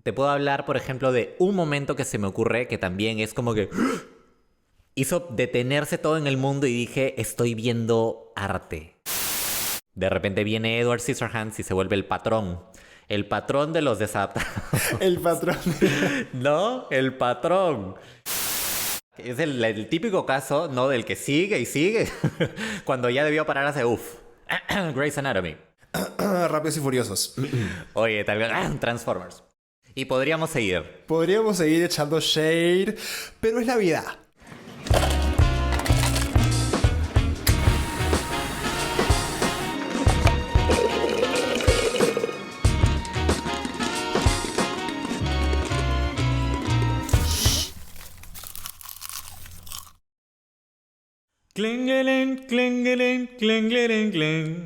Te puedo hablar, por ejemplo, de un momento que se me ocurre que también es como que hizo detenerse todo en el mundo y dije, estoy viendo arte. De repente viene Edward Scissorhands y se vuelve el patrón. El patrón de los desadaptados. El patrón. ¿No? El patrón. Es el típico caso, ¿no? Del que sigue y sigue. Cuando ya debió parar hace Grey's Anatomy. Rápidos y Furiosos. Oye, tal vez Transformers. Y podríamos seguir. Podríamos seguir echando shade, pero es Navidad. Klingelin, klingelin, klingelin, kling.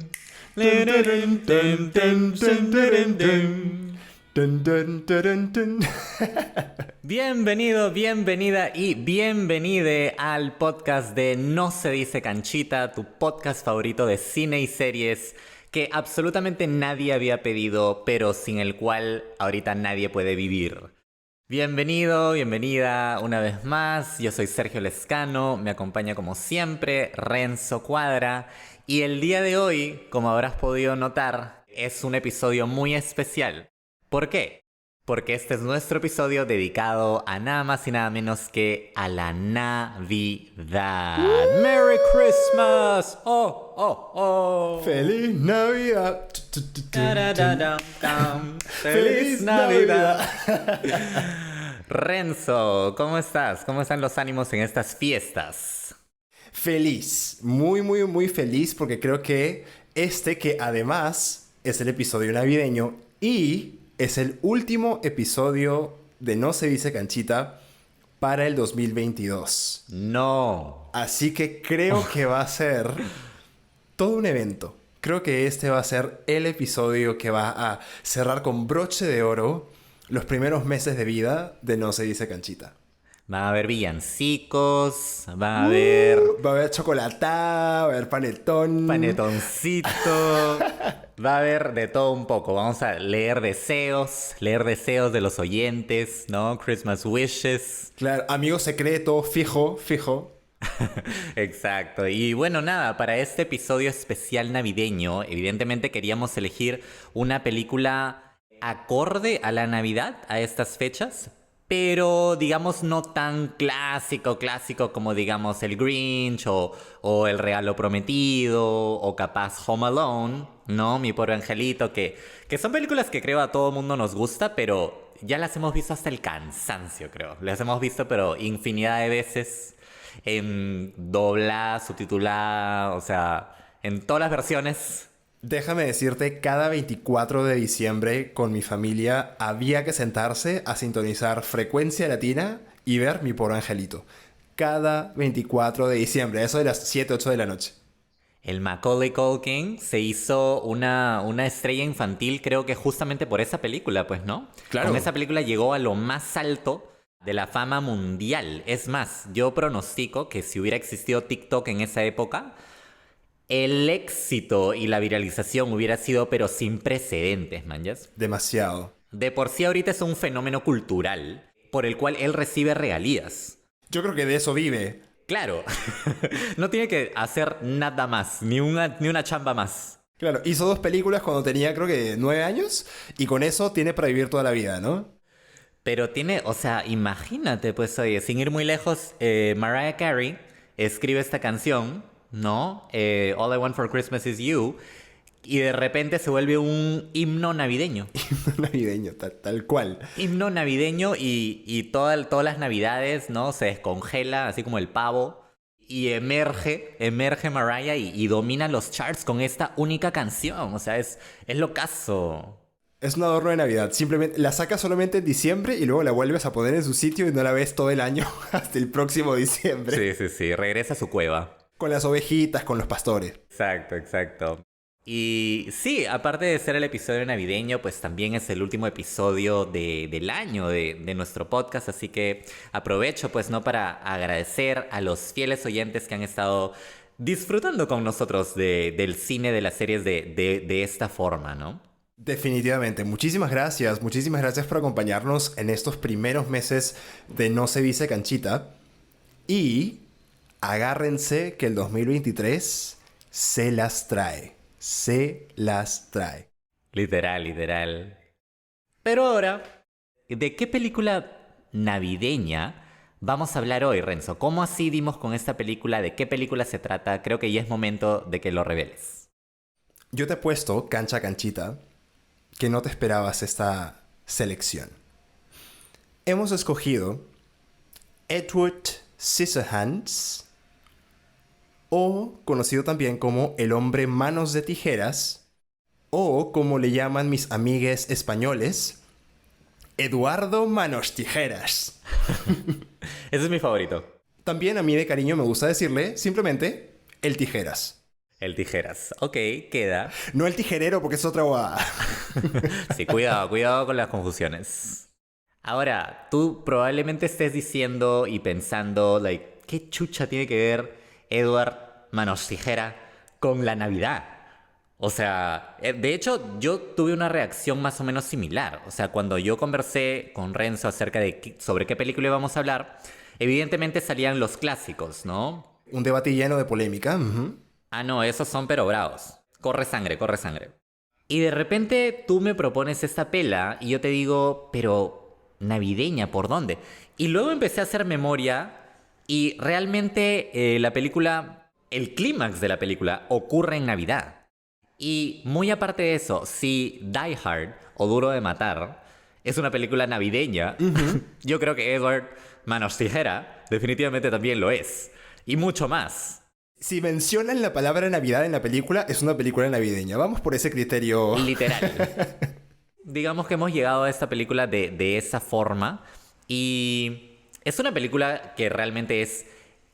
Dun, dun, dun, dun. Bienvenido, bienvenida y bienvenide al podcast de No se dice canchita, tu podcast favorito de cine y series que absolutamente nadie había pedido, pero sin el cual ahorita nadie puede vivir. Bienvenido, bienvenida una vez más. Yo soy Sergio Lescano, me acompaña como siempre Renzo Cuadra y el día de hoy, como habrás podido notar, es un episodio muy especial. ¿Por qué? Porque este es nuestro episodio dedicado a nada más y nada menos que a la Navidad. ¡Merry Christmas! ¡Oh, oh, oh! ¡Feliz Navidad! ¡Feliz Navidad! Renzo, ¿cómo estás? ¿Cómo están los ánimos en estas fiestas? Feliz. Muy, muy, muy feliz porque creo que que además es el episodio navideño y es el último episodio de No se dice canchita para el 2022. No. Así que creo que va a ser todo un evento. Creo que este va a ser el episodio que va a cerrar con broche de oro los primeros meses de vida de No se dice canchita. Van a haber villancicos, va a haber Va a haber chocolatada, va a haber panetón. panetoncito, va a haber de todo un poco. Vamos a leer deseos de los oyentes, ¿no? Christmas wishes. Claro, amigo secreto, fijo. Exacto. Y bueno, nada, para este episodio especial navideño, evidentemente queríamos elegir una película acorde a la Navidad, a estas fechas, pero digamos no tan clásico como digamos El Grinch o El Regalo Prometido o capaz Home Alone, ¿no? Mi Pobre Angelito, que son películas que creo a todo mundo nos gusta, pero ya las hemos visto hasta el cansancio, creo. Las hemos visto pero infinidad de veces, en doblada, subtitulada, o sea, en todas las versiones. Déjame decirte, cada 24 de diciembre con mi familia había que sentarse a sintonizar Frecuencia Latina y ver Mi Pobre Angelito. Cada 24 de diciembre, eso de las 7, 8 de la noche. El Macaulay Culkin se hizo una estrella infantil, creo que justamente por esa película, pues, ¿no? Claro. Con esa película llegó a lo más alto de la fama mundial. Es más, yo pronostico que si hubiera existido TikTok en esa época, el éxito y la viralización hubiera sido pero sin precedentes, manjas. Demasiado. De por sí ahorita es un fenómeno cultural por el cual él recibe regalías. Yo creo que de eso vive. Claro, no tiene que hacer nada más, ni una chamba más. Claro, hizo 2 películas cuando tenía creo que 9 años y con eso tiene para vivir toda la vida, ¿no? Pero tiene, o sea, imagínate, pues oye, sin ir muy lejos, Mariah Carey escribe esta canción, ¿no? All I Want for Christmas is You, y de repente se vuelve un himno navideño. Navideño, tal cual. Himno navideño y todas las navidades, ¿no? Se descongela, así como el pavo, y emerge Mariah y domina los charts con esta única canción. O sea, es locazo. Es un adorno de Navidad. Simplemente la sacas solamente en diciembre y luego la vuelves a poner en su sitio y no la ves todo el año hasta el próximo diciembre. Sí, regresa a su cueva. Con las ovejitas, con los pastores. Exacto. Y sí, aparte de ser el episodio navideño, pues también es el último episodio del año de nuestro podcast, así que aprovecho pues no para agradecer a los fieles oyentes que han estado disfrutando con nosotros del cine, de las series de esta forma, ¿no? Definitivamente. Muchísimas gracias. Muchísimas gracias por acompañarnos en estos primeros meses de No se dice canchita. Y agárrense que el 2023 se las trae. Se las trae. Literal, literal. Pero ahora, ¿de qué película navideña vamos a hablar hoy, Renzo? ¿Cómo así dimos con esta película? ¿De qué película se trata? Creo que ya es momento de que lo reveles. Yo te he puesto, cancha canchita, que no te esperabas esta selección. Hemos escogido Edward Scissorhands, o conocido también como El hombre manos de tijeras, o como le llaman mis amigues españoles, Eduardo Manos Tijeras. Ese es mi favorito. También a mí de cariño me gusta decirle simplemente el Tijeras. El tijeras. Ok, queda. No el tijerero porque es otra guada. Sí, cuidado, cuidado con las confusiones. Ahora, tú probablemente estés diciendo y pensando, like, ¿qué chucha tiene que ver Edward Manos Tijera con la Navidad? O sea, de hecho, yo tuve una reacción más o menos similar. O sea, cuando yo conversé con Renzo acerca de sobre qué película íbamos a hablar, evidentemente salían los clásicos, ¿no? Un debate lleno de polémica. Ah, no, esos son pero bravos. Corre sangre, corre sangre. Y de repente tú me propones esta pela y yo te digo, pero navideña, ¿por dónde? Y luego empecé a hacer memoria y realmente la película, el clímax de la película ocurre en Navidad. Y muy aparte de eso, si Die Hard o Duro de Matar es una película navideña, yo creo que Edward Manos Tijera definitivamente también lo es. Y mucho más. Si mencionan la palabra Navidad en la película, es una película navideña. Vamos por ese criterio. Literal. Digamos que hemos llegado a esta película de esa forma. Y es una película que realmente es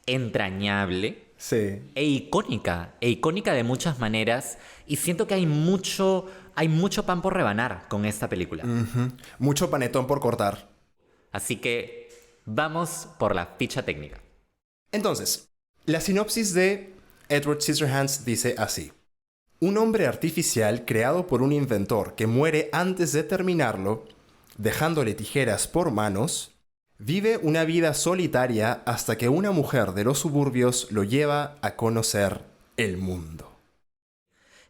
entrañable. Sí. E icónica de muchas maneras. Y siento que hay mucho pan por rebanar con esta película. Mucho panetón por cortar. Así que vamos por la ficha técnica. Entonces, la sinopsis de Edward Scissorhands dice así. Un hombre artificial creado por un inventor que muere antes de terminarlo, dejándole tijeras por manos, vive una vida solitaria hasta que una mujer de los suburbios lo lleva a conocer el mundo.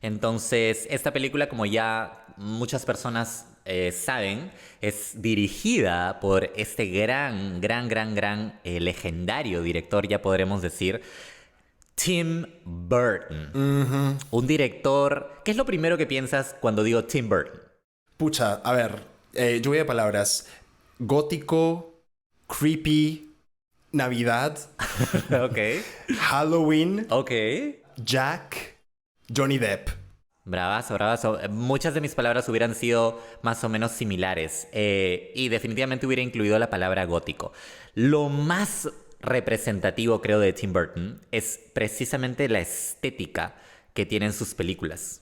Entonces, esta película, como ya muchas personas saben, es dirigida por este gran, legendario director, ya podremos decir, Tim Burton. Un director... ¿Qué es lo primero que piensas cuando digo Tim Burton? Pucha, a ver, lluvia de palabras. Gótico, creepy, Navidad, Ok. Halloween, Ok. Jack, Johnny Depp. Bravazo, bravazo. Muchas de mis palabras hubieran sido más o menos similares. Y definitivamente hubiera incluido la palabra gótico. Lo más representativo, creo, de Tim Burton es precisamente la estética que tienen sus películas.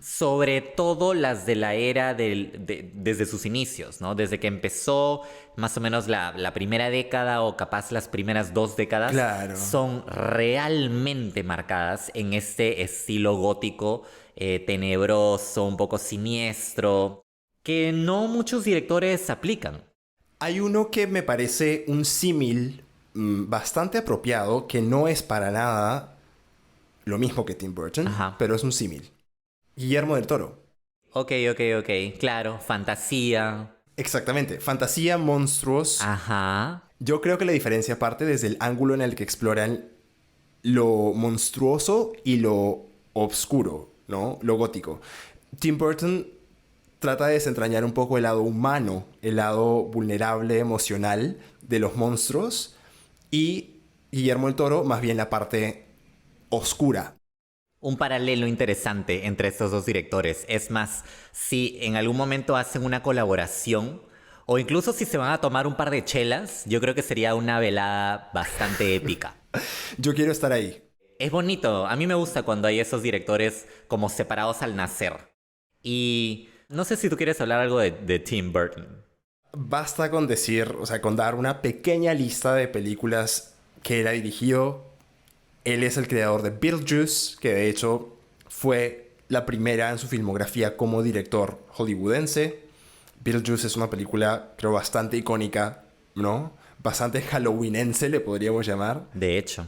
Sobre todo las de la era desde sus inicios, ¿no? Desde que empezó más o menos la primera década o capaz las primeras 2 décadas. Claro. Son realmente marcadas en este estilo gótico, tenebroso, un poco siniestro, que no muchos directores aplican. Hay uno que me parece un símil bastante apropiado, que no es para nada lo mismo que Tim Burton, Ajá. pero es un símil. Guillermo del Toro. Ok. Claro, fantasía. Exactamente. Fantasía, monstruos. Ajá. Yo creo que la diferencia parte desde el ángulo en el que exploran lo monstruoso y lo obscuro, ¿no? Lo gótico. Tim Burton trata de desentrañar un poco el lado humano, el lado vulnerable, emocional de los monstruos, y Guillermo del Toro más bien la parte oscura. Un paralelo interesante entre estos dos directores. Es más, si en algún momento hacen una colaboración, o incluso si se van a tomar un par de chelas, yo creo que sería una velada bastante épica. Yo quiero estar ahí. Es bonito. A mí me gusta cuando hay esos directores como separados al nacer. Y no sé si tú quieres hablar algo de Tim Burton. Basta con decir, o sea, con dar una pequeña lista de películas que él ha dirigido. Él es el creador de Beetlejuice, que de hecho fue la primera en su filmografía como director hollywoodense. Beetlejuice es una película, creo, bastante icónica, ¿no? Bastante halloweenense, le podríamos llamar. De hecho.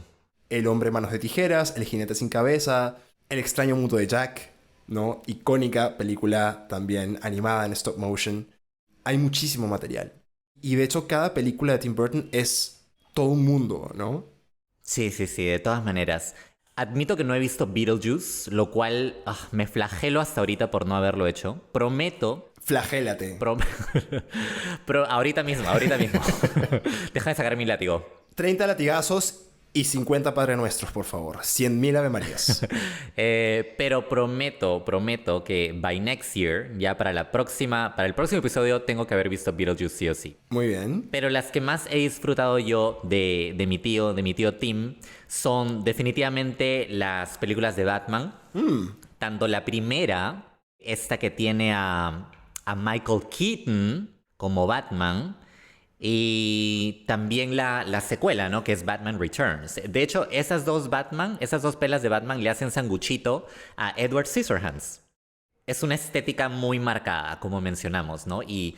El hombre manos de tijeras, El jinete sin cabeza, El extraño mundo de Jack, ¿no? Icónica película también animada en stop motion. Hay muchísimo material. Y de hecho, cada película de Tim Burton es todo un mundo, ¿no? Sí, de todas maneras. Admito que no he visto Beetlejuice, lo cual me flagelo hasta ahorita por no haberlo hecho. Prometo... Flagélate. Ahorita mismo. Deja de sacar mi látigo. 30 latigazos y 50 Padre Nuestros, por favor. 100,000 Ave Marías. Pero prometo que by next year, ya para el próximo episodio, tengo que haber visto Beetlejuice sí o sí. Muy bien. Pero las que más he disfrutado yo de mi tío Tim son definitivamente las películas de Batman. Tanto la primera, esta que tiene a Michael Keaton como Batman, y también la secuela, ¿no? Que es Batman Returns. De hecho, esas dos pelas de Batman le hacen sanguchito a Edward Scissorhands. Es una estética muy marcada, como mencionamos, ¿no? Y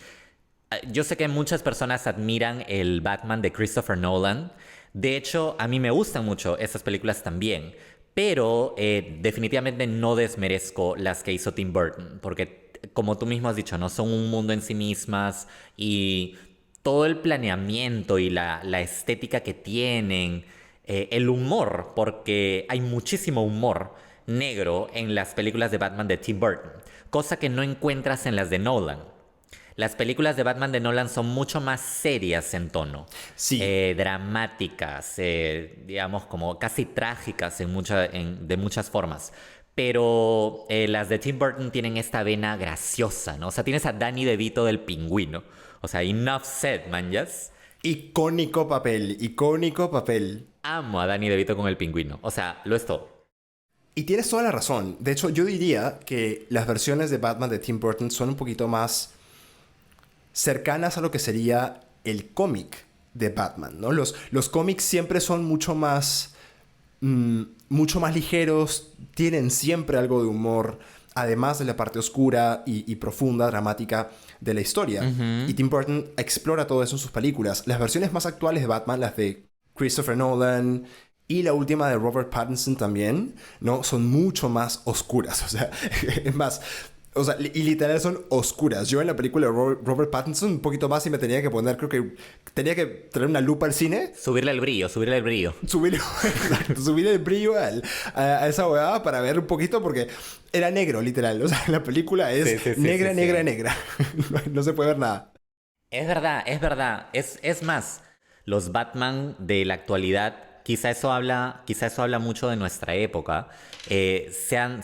yo sé que muchas personas admiran el Batman de Christopher Nolan. De hecho, a mí me gustan mucho esas películas también. Pero definitivamente no desmerezco las que hizo Tim Burton. Porque, como tú mismo has dicho, ¿no? Son un mundo en sí mismas y... todo el planeamiento y la estética que tienen, el humor, porque hay muchísimo humor negro en las películas de Batman de Tim Burton, cosa que no encuentras en las de Nolan. Las películas de Batman de Nolan son mucho más serias en tono, sí. Dramáticas, digamos como casi trágicas de muchas formas. Pero las de Tim Burton tienen esta vena graciosa, ¿no? O sea, tienes a Danny DeVito del Pingüino. O sea, enough said, man, yes. Icónico papel. Amo a Danny DeVito con el Pingüino. O sea, lo es todo. Y tienes toda la razón. De hecho, yo diría que las versiones de Batman de Tim Burton son un poquito más cercanas a lo que sería el cómic de Batman, ¿no? Los cómics siempre son mucho más ligeros, tienen siempre algo de humor, además de la parte oscura y profunda, dramática de la historia. Y Tim Burton explora todo eso en sus películas. Las versiones más actuales de Batman, las de Christopher Nolan y la última de Robert Pattinson también, ¿no? Son mucho más oscuras. O sea, es más... O sea, y literal son oscuras. Yo en la película de Robert Pattinson un poquito más y me tenía que poner, creo que tenía que traer una lupa al cine. Subirle el brillo. Subirle el brillo a esa huevada para ver un poquito porque era negro, literal. O sea, la película es negra. No se puede ver nada. Es verdad. Es más, los Batman de la actualidad, quizá eso habla mucho de nuestra época, se han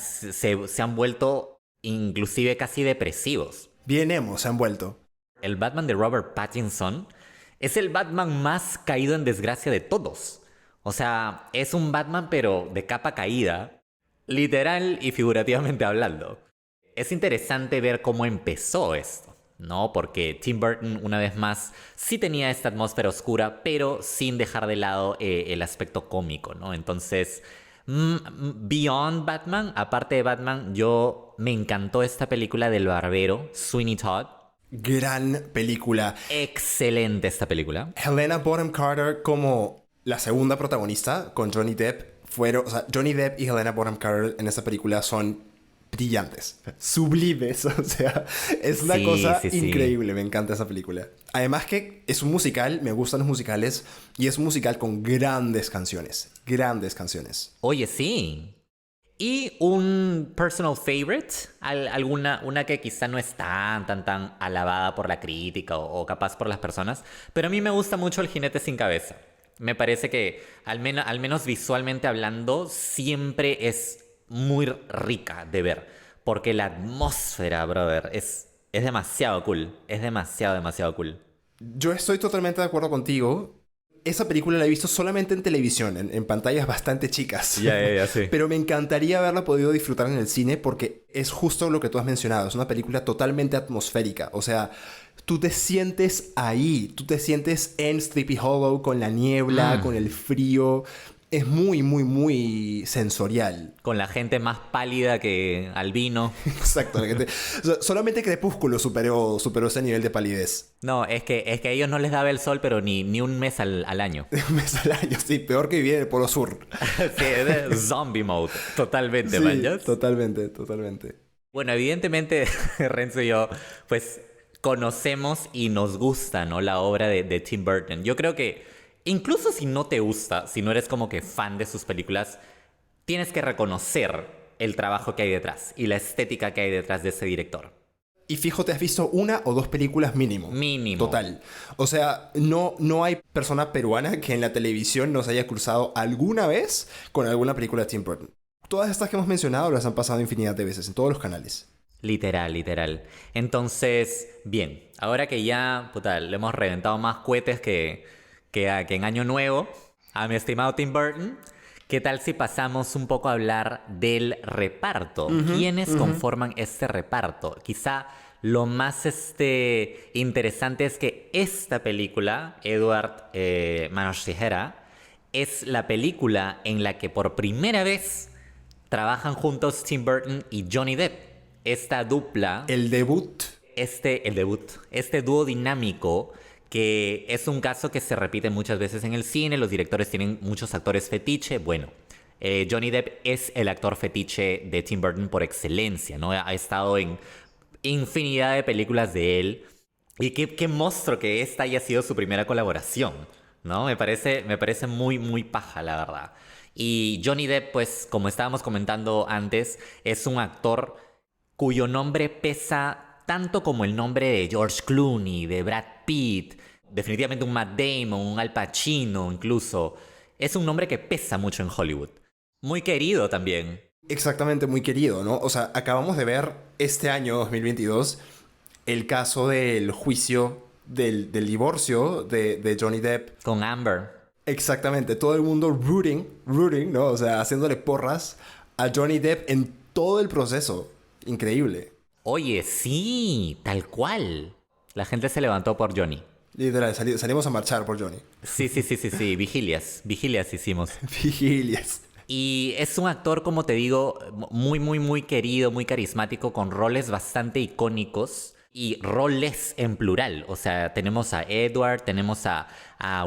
vuelto inclusive casi depresivos. Bien emo se han vuelto. El Batman de Robert Pattinson es el Batman más caído en desgracia de todos. O sea, es un Batman pero de capa caída, literal y figurativamente hablando. Es interesante ver cómo empezó esto, ¿no? Porque Tim Burton, una vez más, sí tenía esta atmósfera oscura, pero sin dejar de lado el aspecto cómico, ¿no? Entonces... Beyond Batman, aparte de Batman, me encantó esta película del barbero, Sweeney Todd. Gran película. Excelente esta película. Helena Bonham Carter como la segunda protagonista con Johnny Depp o sea, Johnny Depp y Helena Bonham Carter en esta película son brillantes, sublimes, o sea, es una cosa increíble, me encanta esa película. Además que es un musical, me gustan los musicales, y es un musical con grandes canciones. Oye, sí. Y un personal favorite, una que quizá no es tan alabada por la crítica o capaz por las personas, pero a mí me gusta mucho El jinete sin cabeza. Me parece que, al menos visualmente hablando, siempre es muy rica de ver, porque la atmósfera, brother, es demasiado cool. Es demasiado cool. Yo estoy totalmente de acuerdo contigo. Esa película la he visto solamente en televisión, en pantallas bastante chicas. Ya, sí. Pero me encantaría haberla podido disfrutar en el cine porque es justo lo que tú has mencionado. Es una película totalmente atmosférica. O sea, tú te sientes ahí. Tú te sientes en Sleepy Hollow con la niebla, con el frío. es muy, muy, muy sensorial. Con la gente más pálida que albino. Exacto. O sea, solamente Crepúsculo superó ese nivel de palidez. No, es que a ellos no les daba el sol, pero ni un mes al año. Un mes al año, sí. Peor que vivir en el Polo Sur. Sí, es de zombie mode. Totalmente, Sí, manjas. totalmente, totalmente. Bueno, evidentemente, Renzo y yo, pues, conocemos y nos gusta, ¿no? La obra de Tim Burton. Yo creo que, incluso si no te gusta, si no eres como que fan de sus películas, tienes que reconocer el trabajo que hay detrás y la estética que hay detrás de ese director. Y fijo, te has visto una o dos películas mínimo. Mínimo. Total. O sea, no hay persona peruana que en la televisión nos haya cruzado alguna vez con alguna película de Tim Burton. Todas estas que hemos mencionado las han pasado infinidad de veces en todos los canales. Literal, literal. Entonces, bien, ahora que ya, puta, le hemos reventado más cohetes que en Año Nuevo a mi estimado Tim Burton, ¿qué tal si pasamos un poco a hablar del reparto? ¿Quiénes conforman este reparto? Quizá lo más interesante es que esta película, Edward Manos Tijera, es la película en la que por primera vez trabajan juntos Tim Burton y Johnny Depp. Esta dupla... El debut. Este dúo dinámico que es un caso que se repite muchas veces en el cine. Los directores tienen muchos actores fetiche. Bueno, Johnny Depp es el actor fetiche de Tim Burton por excelencia, ¿no? Ha estado en infinidad de películas de él. Y qué monstruo que esta haya sido su primera colaboración, ¿no? Me parece muy, muy paja, la verdad. Y Johnny Depp, pues, como estábamos comentando antes, es un actor cuyo nombre pesa tanto como el nombre de George Clooney, de Brad Pitt, definitivamente un Matt Damon, un Al Pacino incluso. Es un nombre que pesa mucho en Hollywood. Muy querido también. Exactamente, muy querido, ¿no? O sea, acabamos de ver este año 2022 el caso del juicio del divorcio de Johnny Depp. Con Amber. Exactamente, todo el mundo rooting, ¿no? O sea, haciéndole porras a Johnny Depp en todo el proceso. Increíble. Oye, sí, tal cual. La gente se levantó por Johnny. Literal, salimos a marchar por Johnny. Sí. Vigilias hicimos. Vigilias. Y es un actor, como te digo, muy, muy, muy querido, muy carismático, con roles bastante icónicos. Y roles en plural. O sea, tenemos a Edward, tenemos a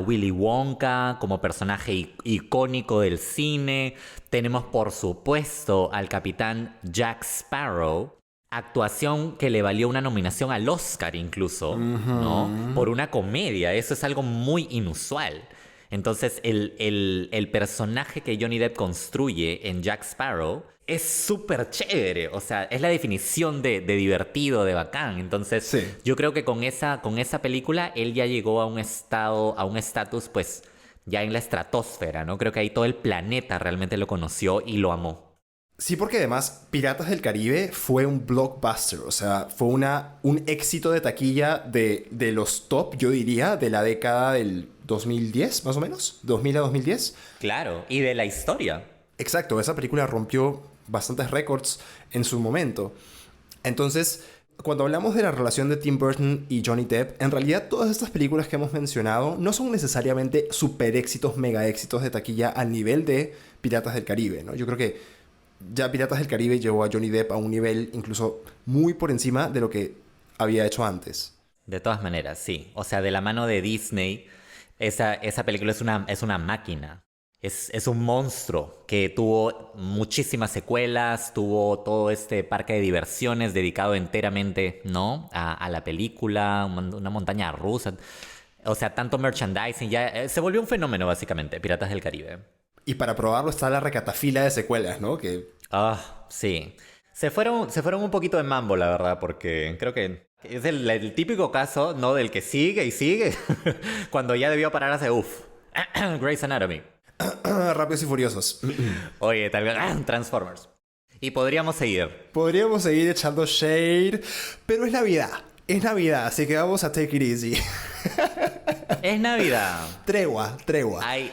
Willy Wonka como personaje icónico del cine. Tenemos, por supuesto, al capitán Jack Sparrow. Actuación que le valió una nominación al Oscar incluso, ¿no? Por una comedia. Eso es algo muy inusual. Entonces, el personaje que Johnny Depp construye en Jack Sparrow es súper chévere. O sea, es la definición de divertido, de bacán. Entonces, sí. Yo creo que con esa película él ya llegó a un estatus, pues, ya en la estratosfera, ¿no? Creo que ahí todo el planeta realmente lo conoció y lo amó. Sí, porque además Piratas del Caribe fue un blockbuster. O sea, fue un éxito de taquilla de los top, yo diría, de la década del 2010, más o menos. 2000 a 2010. Claro, y de la historia. Exacto, esa película rompió bastantes récords en su momento. Entonces, cuando hablamos de la relación de Tim Burton y Johnny Depp, en realidad todas estas películas que hemos mencionado no son necesariamente super éxitos, mega éxitos de taquilla al nivel de Piratas del Caribe, ¿no? Yo creo que ya Piratas del Caribe llevó a Johnny Depp a un nivel incluso muy por encima de lo que había hecho antes. De todas maneras, sí. O sea, de la mano de Disney, esa película es una máquina. Es un monstruo que tuvo muchísimas secuelas, tuvo todo este parque de diversiones dedicado enteramente, ¿no? A la película, una montaña rusa. O sea, tanto merchandising, ya se volvió un fenómeno básicamente, Piratas del Caribe. Y para probarlo está la recatafila de secuelas, ¿no? Sí. Se fueron un poquito de mambo, la verdad, porque creo que es el típico caso, ¿no? Del que sigue y sigue, cuando ya debió parar hace Grey's Anatomy. Rápidos y Furiosos. Oye, tal vez Transformers. Y podríamos seguir. Podríamos seguir echando shade, pero es Navidad. Es Navidad, así que vamos a take it easy. Es Navidad. Tregua.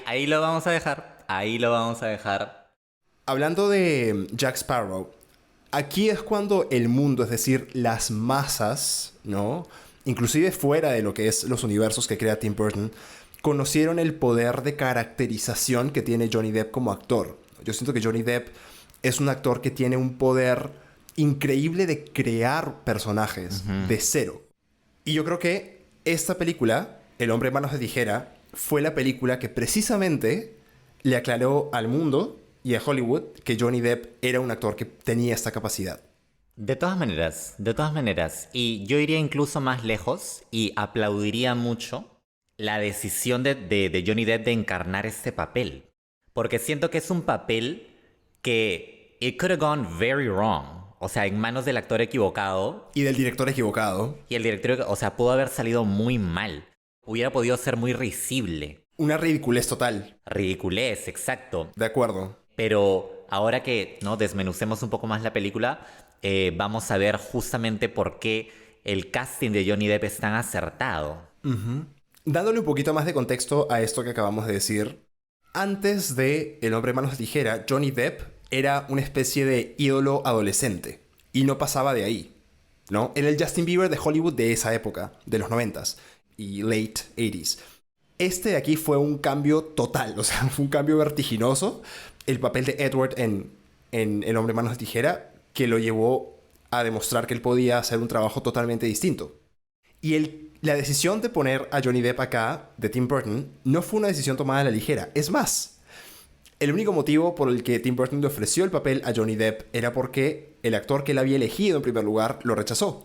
Ahí lo vamos a dejar. Hablando de Jack Sparrow, aquí es cuando el mundo, es decir, las masas, ¿no? Inclusive fuera de lo que es los universos que crea Tim Burton, conocieron el poder de caracterización que tiene Johnny Depp como actor. Yo siento que Johnny Depp es un actor que tiene un poder increíble de crear personajes de cero. Y yo creo que esta película, El hombre manos de tijera, fue la película que precisamente le aclaró al mundo y a Hollywood que Johnny Depp era un actor que tenía esta capacidad. De todas maneras. Y yo iría incluso más lejos y aplaudiría mucho la decisión de Johnny Depp de encarnar este papel. Porque siento que es un papel que it could have gone very wrong. O sea, en manos del actor equivocado. Y del director equivocado. Y el director, o sea, pudo haber salido muy mal. Hubiera podido ser muy risible. Una ridiculez total. Ridiculez, exacto. De acuerdo. Pero ahora que no desmenucemos un poco más la película, vamos a ver justamente por qué el casting de Johnny Depp es tan acertado. Dándole un poquito más de contexto a esto que acabamos de decir, antes de El hombre manos de tijera, Johnny Depp era una especie de ídolo adolescente y no pasaba de ahí, ¿no? Era el Justin Bieber de Hollywood de esa época, de los 90s y late 80s. Este de aquí fue un cambio total, o sea, fue un cambio vertiginoso. El papel de Edward en El hombre manos de tijera, que lo llevó a demostrar que él podía hacer un trabajo totalmente distinto. Y la decisión de poner a Johnny Depp acá, de Tim Burton, no fue una decisión tomada a la ligera. Es más, el único motivo por el que Tim Burton le ofreció el papel a Johnny Depp era porque el actor que él había elegido en primer lugar lo rechazó.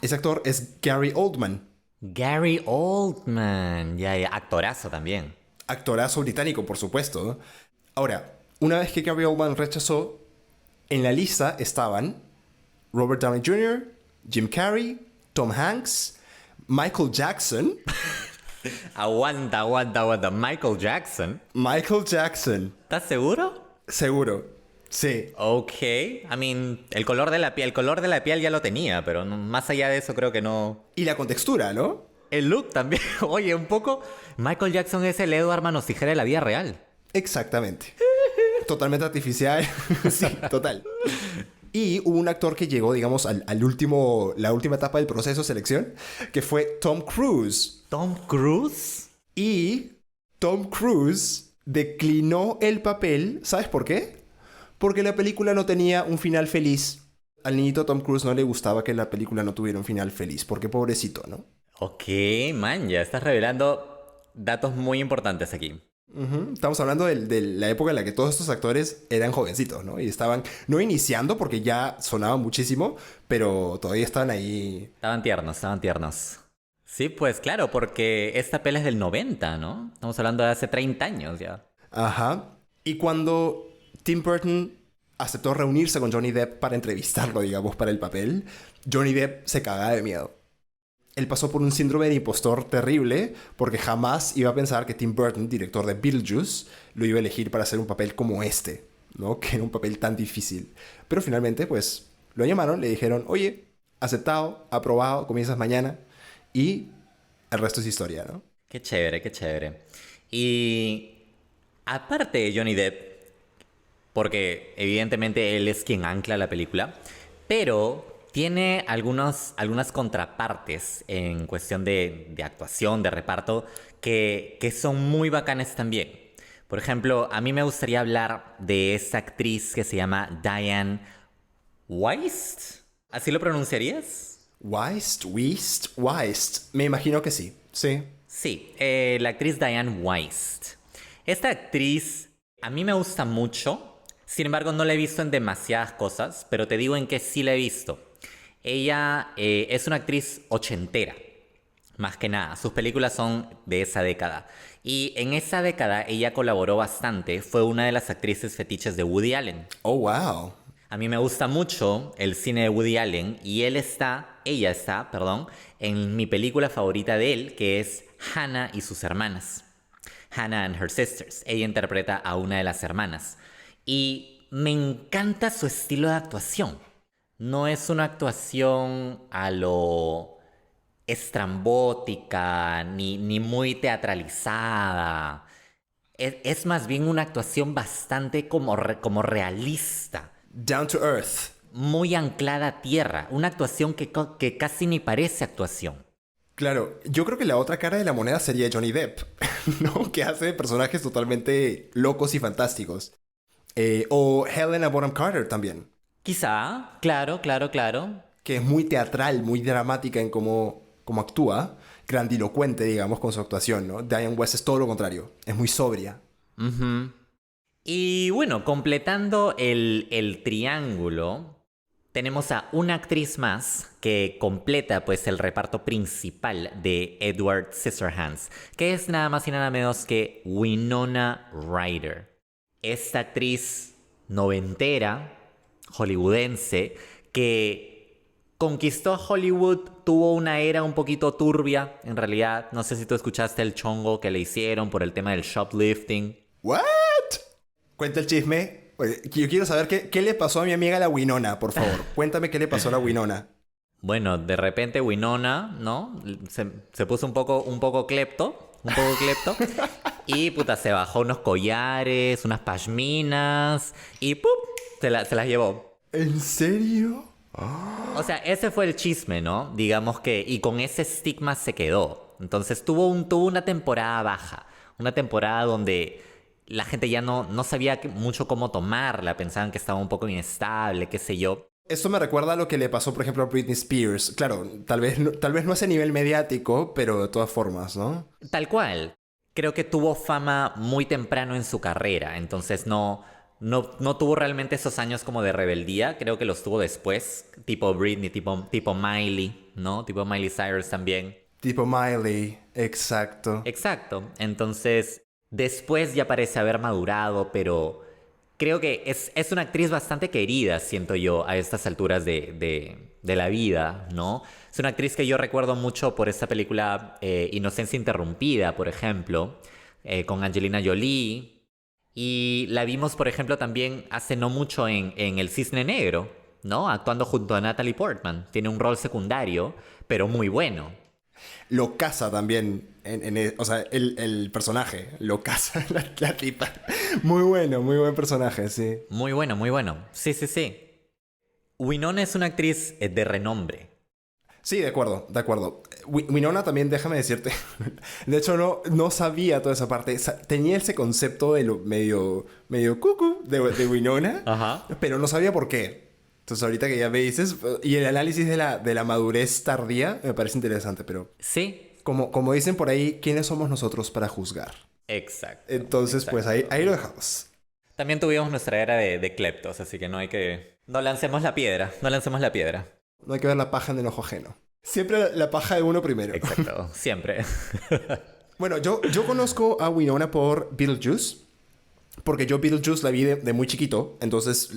Ese actor es Gary Oldman. Gary Oldman. Ya, actorazo también. Actorazo británico, por supuesto. Ahora, una vez que Gary Oldman rechazó, en la lista estaban Robert Downey Jr., Jim Carrey, Tom Hanks, Michael Jackson. Aguanta. Michael Jackson. Michael Jackson. ¿Estás seguro? Seguro. Sí. Ok. I mean, el color de la piel ya lo tenía, pero más allá de eso creo que no. Y la contextura, ¿no? El look también. Oye, un poco. Michael Jackson es el Edward Manos Tijera de la vida real. Exactamente. Totalmente artificial. Sí, total. Y hubo un actor que llegó, digamos, la última etapa del proceso de selección, que fue Tom Cruise. ¿Tom Cruise? Y Tom Cruise declinó el papel. ¿Sabes por qué? Porque la película no tenía un final feliz. Al niñito Tom Cruise no le gustaba que la película no tuviera un final feliz, porque pobrecito, ¿no? Ok, man, ya estás revelando datos muy importantes aquí. Estamos hablando de la época en la que todos estos actores eran jovencitos, ¿no? Y estaban, no iniciando porque ya sonaban muchísimo, pero todavía estaban ahí. Estaban tiernos. Sí, pues claro, porque esta peli es del 90, ¿no? Estamos hablando de hace 30 años ya. Ajá. Y cuando Tim Burton aceptó reunirse con Johnny Depp para entrevistarlo, digamos, para el papel, Johnny Depp se cagaba de miedo. Él pasó por un síndrome de impostor terrible porque jamás iba a pensar que Tim Burton, director de Beetlejuice, lo iba a elegir para hacer un papel como este, ¿no? Que era un papel tan difícil. Pero finalmente, pues, lo llamaron, le dijeron, oye, aceptado, aprobado, comienzas mañana. Y el resto es historia, ¿no? Qué chévere. Y aparte de Johnny Depp, porque evidentemente él es quien ancla la película, pero tiene algunas contrapartes en cuestión de actuación, de reparto, que son muy bacanes también. Por ejemplo, a mí me gustaría hablar de esa actriz que se llama Diane Wiest. ¿Así lo pronunciarías? Wiest. Me imagino que sí. Sí. Sí, la actriz Diane Wiest. Esta actriz a mí me gusta mucho. Sin embargo, no la he visto en demasiadas cosas, pero te digo en que sí la he visto. Ella es una actriz ochentera, más que nada. Sus películas son de esa década. Y en esa década ella colaboró bastante. Fue una de las actrices fetiches de Woody Allen. Oh, wow. A mí me gusta mucho el cine de Woody Allen y ella está, en mi película favorita de él, que es Hannah y sus hermanas. Hannah and Her Sisters. Ella interpreta a una de las hermanas. Y me encanta su estilo de actuación. No es una actuación a lo estrambótica ni muy teatralizada. Es más bien una actuación bastante como realista. Down to earth. Muy anclada a tierra. Una actuación que casi ni parece actuación. Claro, yo creo que la otra cara de la moneda sería Johnny Depp. ¿no? Que hace personajes totalmente locos y fantásticos. O Helena Bonham Carter también, Quizá, claro, claro, claro. que es muy teatral, muy dramática en cómo actúa, grandilocuente, digamos, con su actuación, ¿no? Diane West es todo lo contrario, es muy sobria. Ujú. Y bueno, completando el triángulo, tenemos a una actriz más que completa pues el reparto principal de Edward Scissorhands, que es nada más y nada menos que Winona Ryder. Esta actriz noventera, hollywoodense, que conquistó Hollywood, tuvo una era un poquito turbia, en realidad. No sé si tú escuchaste el chongo que le hicieron por el tema del shoplifting. ¿What? Cuenta el chisme. Oye, yo quiero saber qué le pasó a mi amiga la Winona, por favor. Cuéntame qué le pasó a la Winona. Bueno, de repente Winona, ¿no? Se puso un poco clepto, y puta, se bajó unos collares, unas pashminas, y ¡pum! Se las llevó. ¿En serio? O sea, ese fue el chisme, ¿no? Digamos que, y con ese estigma se quedó. Entonces tuvo una temporada baja, una temporada donde la gente ya no sabía mucho cómo tomarla, pensaban que estaba un poco inestable, qué sé yo. Esto me recuerda a lo que le pasó, por ejemplo, a Britney Spears. Claro, tal vez no a ese nivel mediático, pero de todas formas, ¿no? Tal cual. Creo que tuvo fama muy temprano en su carrera, entonces no tuvo realmente esos años como de rebeldía, creo que los tuvo después, tipo Britney, tipo Miley, ¿no? Tipo Miley Cyrus también. Tipo Miley, exacto. Exacto, entonces después ya parece haber madurado, pero creo que es una actriz bastante querida, siento yo, a estas alturas de la vida, ¿no? Es una actriz que yo recuerdo mucho por esta película Inocencia Interrumpida, por ejemplo, con Angelina Jolie. Y la vimos, por ejemplo, también hace no mucho en El Cisne Negro, ¿no? Actuando junto a Natalie Portman. Tiene un rol secundario, pero muy bueno. Lo casa también, o sea, el personaje, lo casa la tipa. Muy bueno, muy buen personaje, sí. Muy bueno, muy bueno. Sí, sí, sí. Winona es una actriz de renombre. Sí, de acuerdo, de acuerdo. Winona también, déjame decirte. De hecho, no sabía toda esa parte. Tenía ese concepto de lo medio cucu de Winona, Ajá. pero no sabía por qué. Entonces, ahorita que ya me dices, y el análisis de la madurez tardía me parece interesante, pero Sí. como dicen por ahí, ¿quiénes somos nosotros para juzgar? Exacto. Entonces, pues exacto. ahí lo dejamos. También tuvimos nuestra era de cleptos, así que no hay que... No lancemos la piedra, no lancemos la piedra. No hay que ver la paja en el ojo ajeno. Siempre la paja de uno primero. Exacto, siempre. Bueno, yo conozco a Winona por Beetlejuice. Porque yo Beetlejuice la vi de muy chiquito. Entonces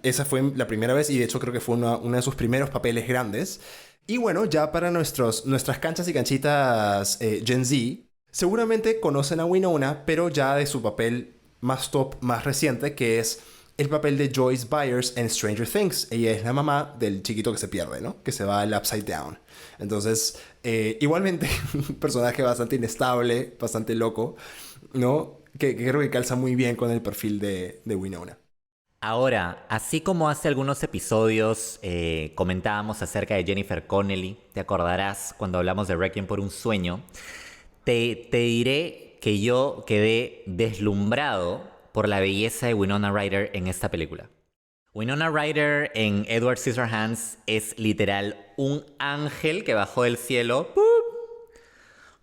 esa fue la primera vez. Y de hecho creo que fue uno de sus primeros papeles grandes. Y bueno, ya para nuestras canchas y canchitas Gen Z, seguramente conocen a Winona, pero ya de su papel más top, más reciente, que es el papel de Joyce Byers en Stranger Things. Ella es la mamá del chiquito que se pierde, ¿no? Que se va al Upside Down. Entonces, igualmente, un personaje bastante inestable, bastante loco, ¿no? Que creo que calza muy bien con el perfil de Winona. Ahora, así como hace algunos episodios comentábamos acerca de Jennifer Connelly, te acordarás cuando hablamos de Requiem por un sueño, te diré que yo quedé deslumbrado por la belleza de Winona Ryder en esta película. Winona Ryder en Edward Scissorhands es literal un ángel que bajó del cielo, ¡pup!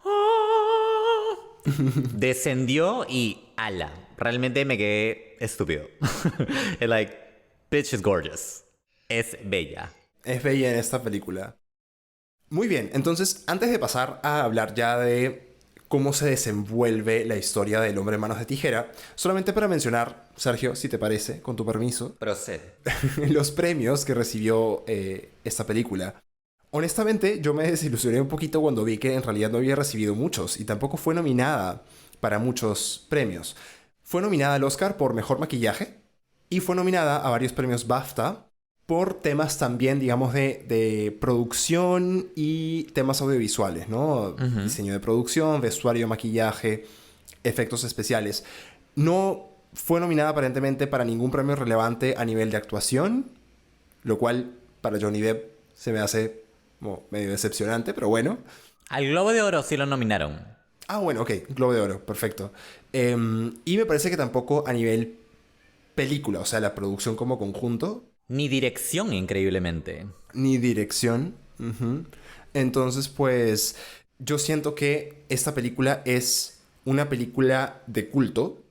¡Ah! Descendió y ala. Realmente me quedé estúpido. Es like, bitch is gorgeous. Es bella. Es bella en esta película. Muy bien, entonces, antes de pasar a hablar ya de cómo se desenvuelve la historia del hombre en manos de tijera, solamente para mencionar, Sergio, si te parece, con tu permiso, Procede. los premios que recibió esta película. Honestamente, yo me desilusioné un poquito cuando vi que en realidad no había recibido muchos y tampoco fue nominada para muchos premios. Fue nominada al Oscar por Mejor Maquillaje y fue nominada a varios premios BAFTA por temas también, digamos, de producción y temas audiovisuales, ¿no? Ujú. Diseño de producción, vestuario, maquillaje, efectos especiales. No fue nominada aparentemente para ningún premio relevante a nivel de actuación, lo cual para Johnny Depp se me hace como medio decepcionante, pero bueno. Al Globo de Oro sí lo nominaron. Ah, bueno, ok, Globo de Oro, perfecto. Y me parece que tampoco a nivel película, o sea, la producción como conjunto, Ni dirección, increíblemente. ni dirección. Ujú. Entonces, pues, yo siento que esta película es una película de culto.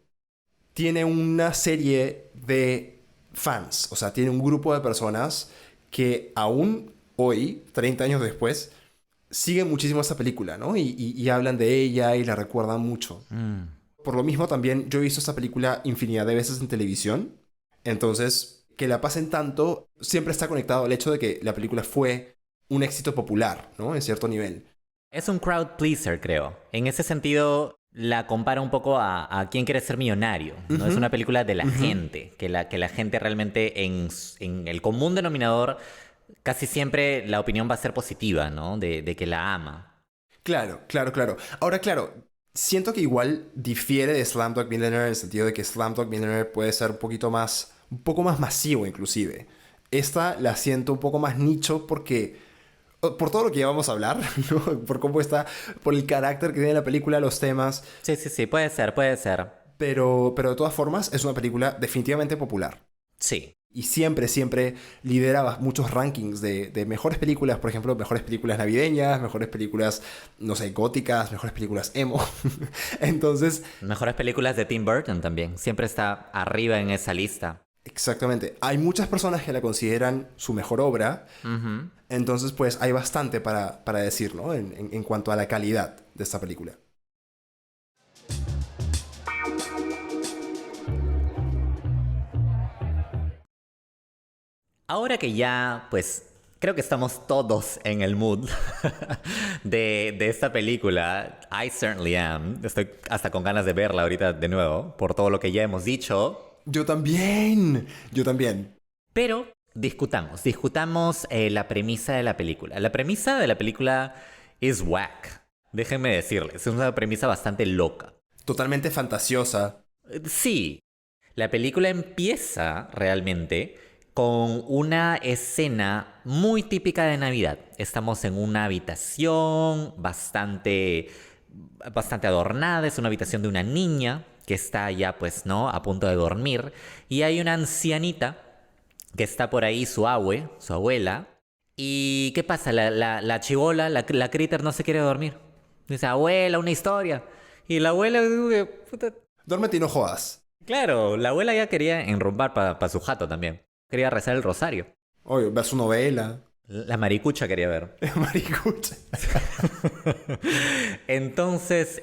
Tiene una serie de fans, o sea, tiene un grupo de personas que aún hoy, 30 años después, siguen muchísimo esta película, ¿no? Y hablan de ella y la recuerdan mucho. Mm. Por lo mismo también yo he visto esta película infinidad de veces en televisión. Entonces, que la pasen tanto siempre está conectado al hecho de que la película fue un éxito popular, ¿no? En cierto nivel. Es un crowd pleaser, creo. En ese sentido, la compara un poco a Quién quiere ser millonario. ¿No? Es una película de la gente, que la gente realmente en el común denominador, casi siempre la opinión va a ser positiva, ¿no? De que la ama. Claro, claro, claro. Ahora, claro, siento que igual difiere de Slumdog Millionaire en el sentido de que Slumdog Millionaire puede ser un poco más masivo inclusive. Esta la siento un poco más nicho porque, por todo lo que ya vamos a hablar, ¿no? Por cómo está, por el carácter que tiene la película, los temas, Sí, sí, sí, puede ser, puede ser. pero de todas formas es una película definitivamente popular. Sí. Y siempre, siempre lidera muchos rankings de mejores películas, por ejemplo, mejores películas navideñas, mejores películas, no sé, góticas, mejores películas emo. Entonces, Mejores películas de Tim Burton también. Siempre está arriba en esa lista. exactamente, hay muchas personas que la consideran su mejor obra, Ujú. entonces pues hay bastante para decir, ¿no? En cuanto a la calidad de esta película. Ahora que ya, pues, creo que estamos todos en el mood de esta película, I certainly am. Estoy hasta con ganas de verla ahorita de nuevo, por todo lo que ya hemos dicho. Yo también, yo también. Pero discutamos la premisa de la película. La premisa de la película es whack. Déjenme decirles, es una premisa bastante loca. Totalmente fantasiosa. Sí, la película empieza realmente con una escena muy típica de Navidad. Estamos en una habitación bastante adornada, es una habitación de una niña que está ya pues, ¿no? A punto de dormir y hay una ancianita que está por ahí, su abuela. ¿Y qué pasa? La chibola, la critter no se quiere dormir. Dice, abuela, una historia. Y la abuela, puta, Duérmete y no jodas. claro, la abuela ya quería enrumbar para su jato también. Quería rezar el rosario. Oye, ver su novela. La maricucha quería ver. Maricucha. Entonces,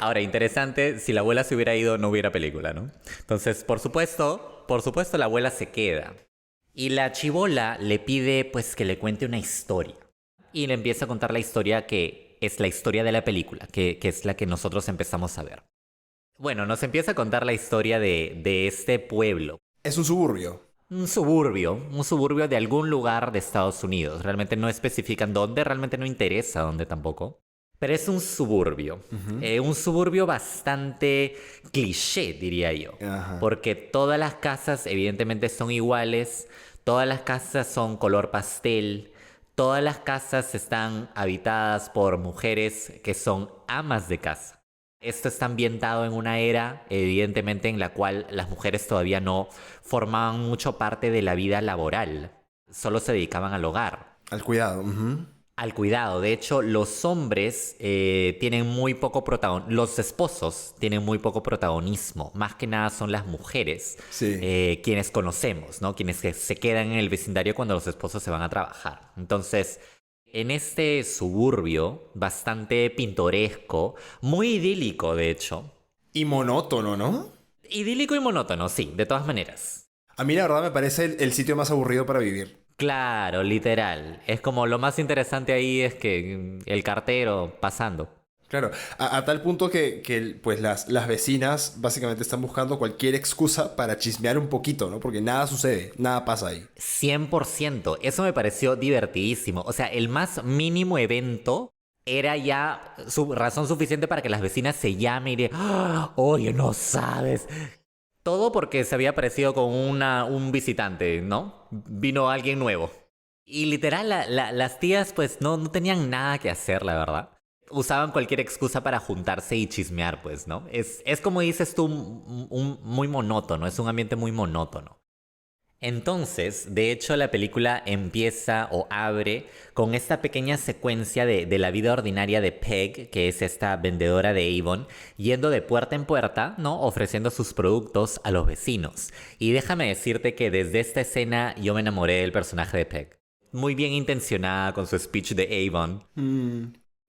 ahora, interesante, si la abuela se hubiera ido, no hubiera película, ¿no? Entonces, por supuesto, la abuela se queda. Y la chibola le pide, pues, que le cuente una historia. Y le empieza a contar la historia que es la historia de la película, que es la que nosotros empezamos a ver. Bueno, nos empieza a contar la historia de este pueblo. Es un suburbio. Un suburbio de algún lugar de Estados Unidos. Realmente no especifican dónde, realmente no interesa dónde tampoco. Pero es un suburbio bastante cliché, diría yo. Ajá. Porque todas las casas evidentemente son iguales, todas las casas son color pastel, todas las casas están habitadas por mujeres que son amas de casa. Esto está ambientado en una era, evidentemente, en la cual las mujeres todavía no formaban mucho parte de la vida laboral. Solo se dedicaban al hogar, Al cuidado. Ujú. al cuidado. De hecho, los hombres tienen muy poco protagonismo. Los esposos tienen muy poco protagonismo. Más que nada son las mujeres Sí. quienes conocemos, ¿no? Quienes se quedan en el vecindario cuando los esposos se van a trabajar. Entonces, en este suburbio bastante pintoresco, muy idílico de hecho. Y monótono, ¿no? Idílico y monótono, sí, de todas maneras. A mí la verdad me parece el sitio más aburrido para vivir. Claro, literal. Es como lo más interesante ahí es que el cartero pasando. Claro, a tal punto pues las vecinas básicamente están buscando cualquier excusa para chismear un poquito, ¿no? Porque nada sucede, nada pasa ahí. 100%. Eso me pareció divertidísimo. O sea, el más mínimo evento era ya razón suficiente para que las vecinas se llamen y digan, "Ah, oye, no sabes. Todo porque se había aparecido con un visitante, ¿no? Vino alguien nuevo. Y literal, las tías pues no tenían nada que hacer, la verdad. usaban cualquier excusa para juntarse y chismear, pues, ¿no? Es como dices tú, muy monótono, es un ambiente muy monótono. Entonces, de hecho, la película empieza o abre con esta pequeña secuencia de la vida ordinaria de Peg, que es esta vendedora de Avon, yendo de puerta en puerta, ¿no? Ofreciendo sus productos a los vecinos. Y déjame decirte que desde esta escena yo me enamoré del personaje de Peg. Muy bien intencionada con su speech de Avon.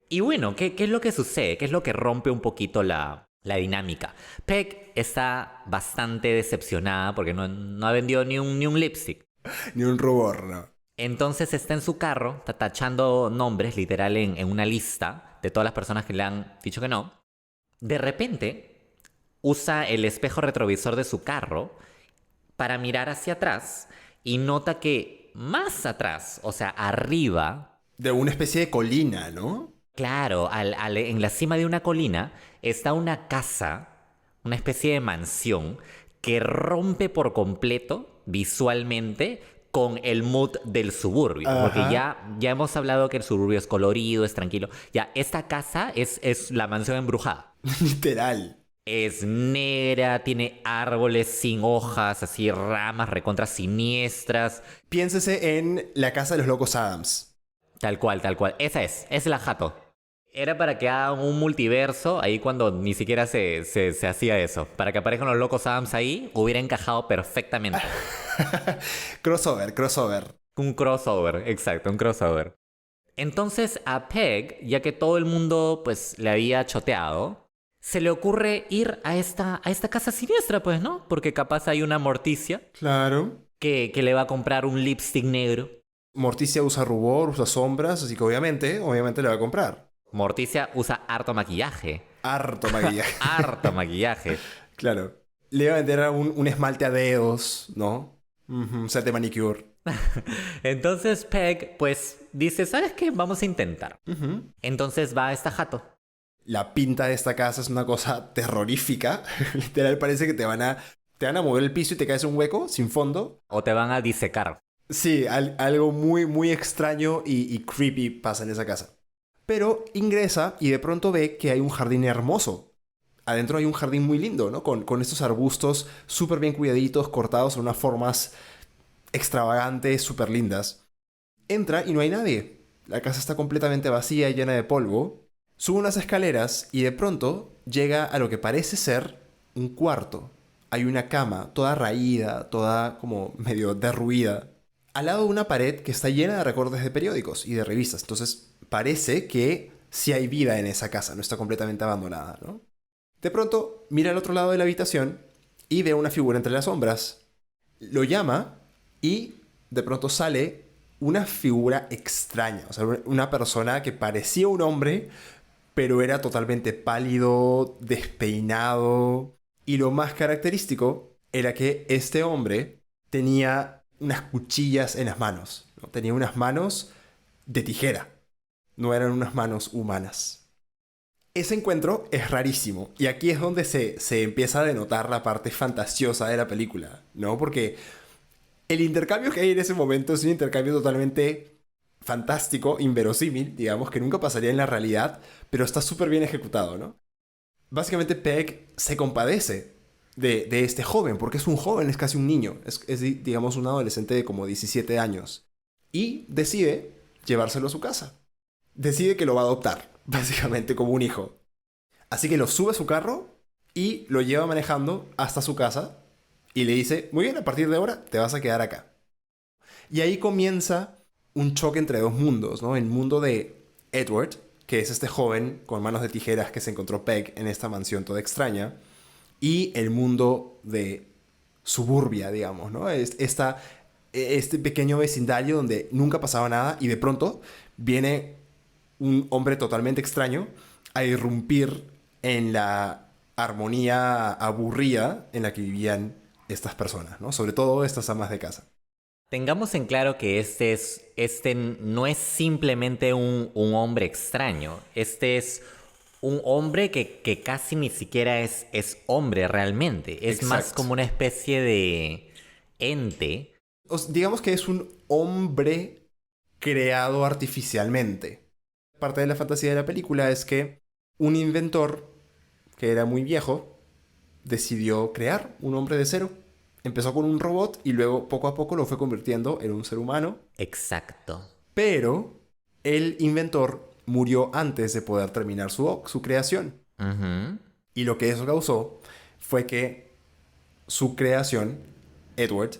Y bueno, ¿qué es lo que sucede? ¿Qué es lo que rompe un poquito la dinámica? Peg está bastante decepcionada porque no ha vendido ni un lipstick. Ni un rubor, ¿no? Entonces está en su carro, está tachando nombres literal en una lista de todas las personas que le han dicho que no. De repente, usa el espejo retrovisor de su carro para mirar hacia atrás y nota que más atrás, o sea, arriba... De una especie de colina, ¿no? Claro, en la cima de una colina está una casa, una especie de mansión, que rompe por completo, visualmente, con el mood del suburbio. Ajá. Porque ya hemos hablado que el suburbio es colorido, es tranquilo. Ya, esta casa es la mansión embrujada. Literal. Es negra, tiene árboles sin hojas, así ramas recontra siniestras. Piénsese en la casa de los locos Adams. Tal cual, tal cual. Esa es la jato. Era para que hagan un multiverso ahí cuando ni siquiera se hacía eso. Para que aparezcan los locos Adams ahí, hubiera encajado perfectamente. Crossover. Un crossover, exacto, un crossover. Entonces a Peg, ya que todo el mundo pues le había choteado, se le ocurre ir a esta casa siniestra, pues, ¿no? Porque capaz hay una Morticia Claro. que le va a comprar un lipstick negro. Morticia usa rubor, usa sombras, así que obviamente le va a comprar. Morticia usa harto maquillaje. Harto maquillaje. Harto maquillaje. Claro. Le va a vender un esmalte a dedos, ¿no? Un set de manicure. Entonces Peg, pues, dice, ¿sabes qué? Vamos a intentar. Entonces va a esta jato. La pinta de esta casa es una cosa terrorífica. Literal, parece que te van a mover el piso y te caes en un hueco sin fondo. O te van a disecar. Sí, algo muy, muy extraño y creepy pasa en esa casa. Pero ingresa y de pronto ve que hay un jardín hermoso. Adentro hay un jardín muy lindo, ¿no? Con estos arbustos súper bien cuidaditos, cortados en unas formas extravagantes, súper lindas. Entra y no hay nadie. La casa está completamente vacía y llena de polvo. Sube unas escaleras y de pronto llega a lo que parece ser un cuarto. Hay una cama, toda raída, toda como medio derruida, al lado de una pared que está llena de recortes de periódicos y de revistas. Entonces parece que sí hay vida en esa casa, no está completamente abandonada, ¿no? De pronto mira al otro lado de la habitación y ve una figura entre las sombras. Lo llama y de pronto sale una figura extraña. O sea, una persona que parecía un hombre, pero era totalmente pálido, despeinado. Y lo más característico era que este hombre tenía unas cuchillas en las manos, ¿no? Tenía unas manos de tijera. No eran unas manos humanas. Ese encuentro es rarísimo. Y aquí es donde se empieza a denotar la parte fantasiosa de la película, ¿no? Porque el intercambio que hay en ese momento es un intercambio totalmente fantástico, inverosímil, digamos, que nunca pasaría en la realidad, pero está súper bien ejecutado, ¿no? Básicamente Peg se compadece de este joven, porque es un joven, es casi un niño, es digamos un adolescente de como 17 años, y decide llevárselo a su casa. Decide que lo va a adoptar, básicamente como un hijo. Así que lo sube a su carro y lo lleva manejando hasta su casa y le dice, muy bien, a partir de ahora te vas a quedar acá. Y ahí comienza un choque entre dos mundos, ¿no? El mundo de Edward, que es este joven con manos de tijeras que se encontró Peg en esta mansión toda extraña, y el mundo de suburbia, digamos, ¿no? Este pequeño vecindario donde nunca pasaba nada y de pronto viene un hombre totalmente extraño a irrumpir en la armonía aburrida en la que vivían estas personas, ¿no? Sobre todo estas amas de casa. Tengamos en claro que este no es simplemente un hombre extraño. Este es un hombre que casi ni siquiera es hombre realmente. Es Exacto. más como una especie de ente. Digamos que es un hombre creado artificialmente. parte de la fantasía de la película es que un inventor que era muy viejo decidió crear un hombre de cero. Empezó con un robot y luego poco a poco lo fue convirtiendo en un ser humano. Exacto. Pero el inventor murió antes de poder terminar su creación. Ujú. Y lo que eso causó fue que su creación, Edward,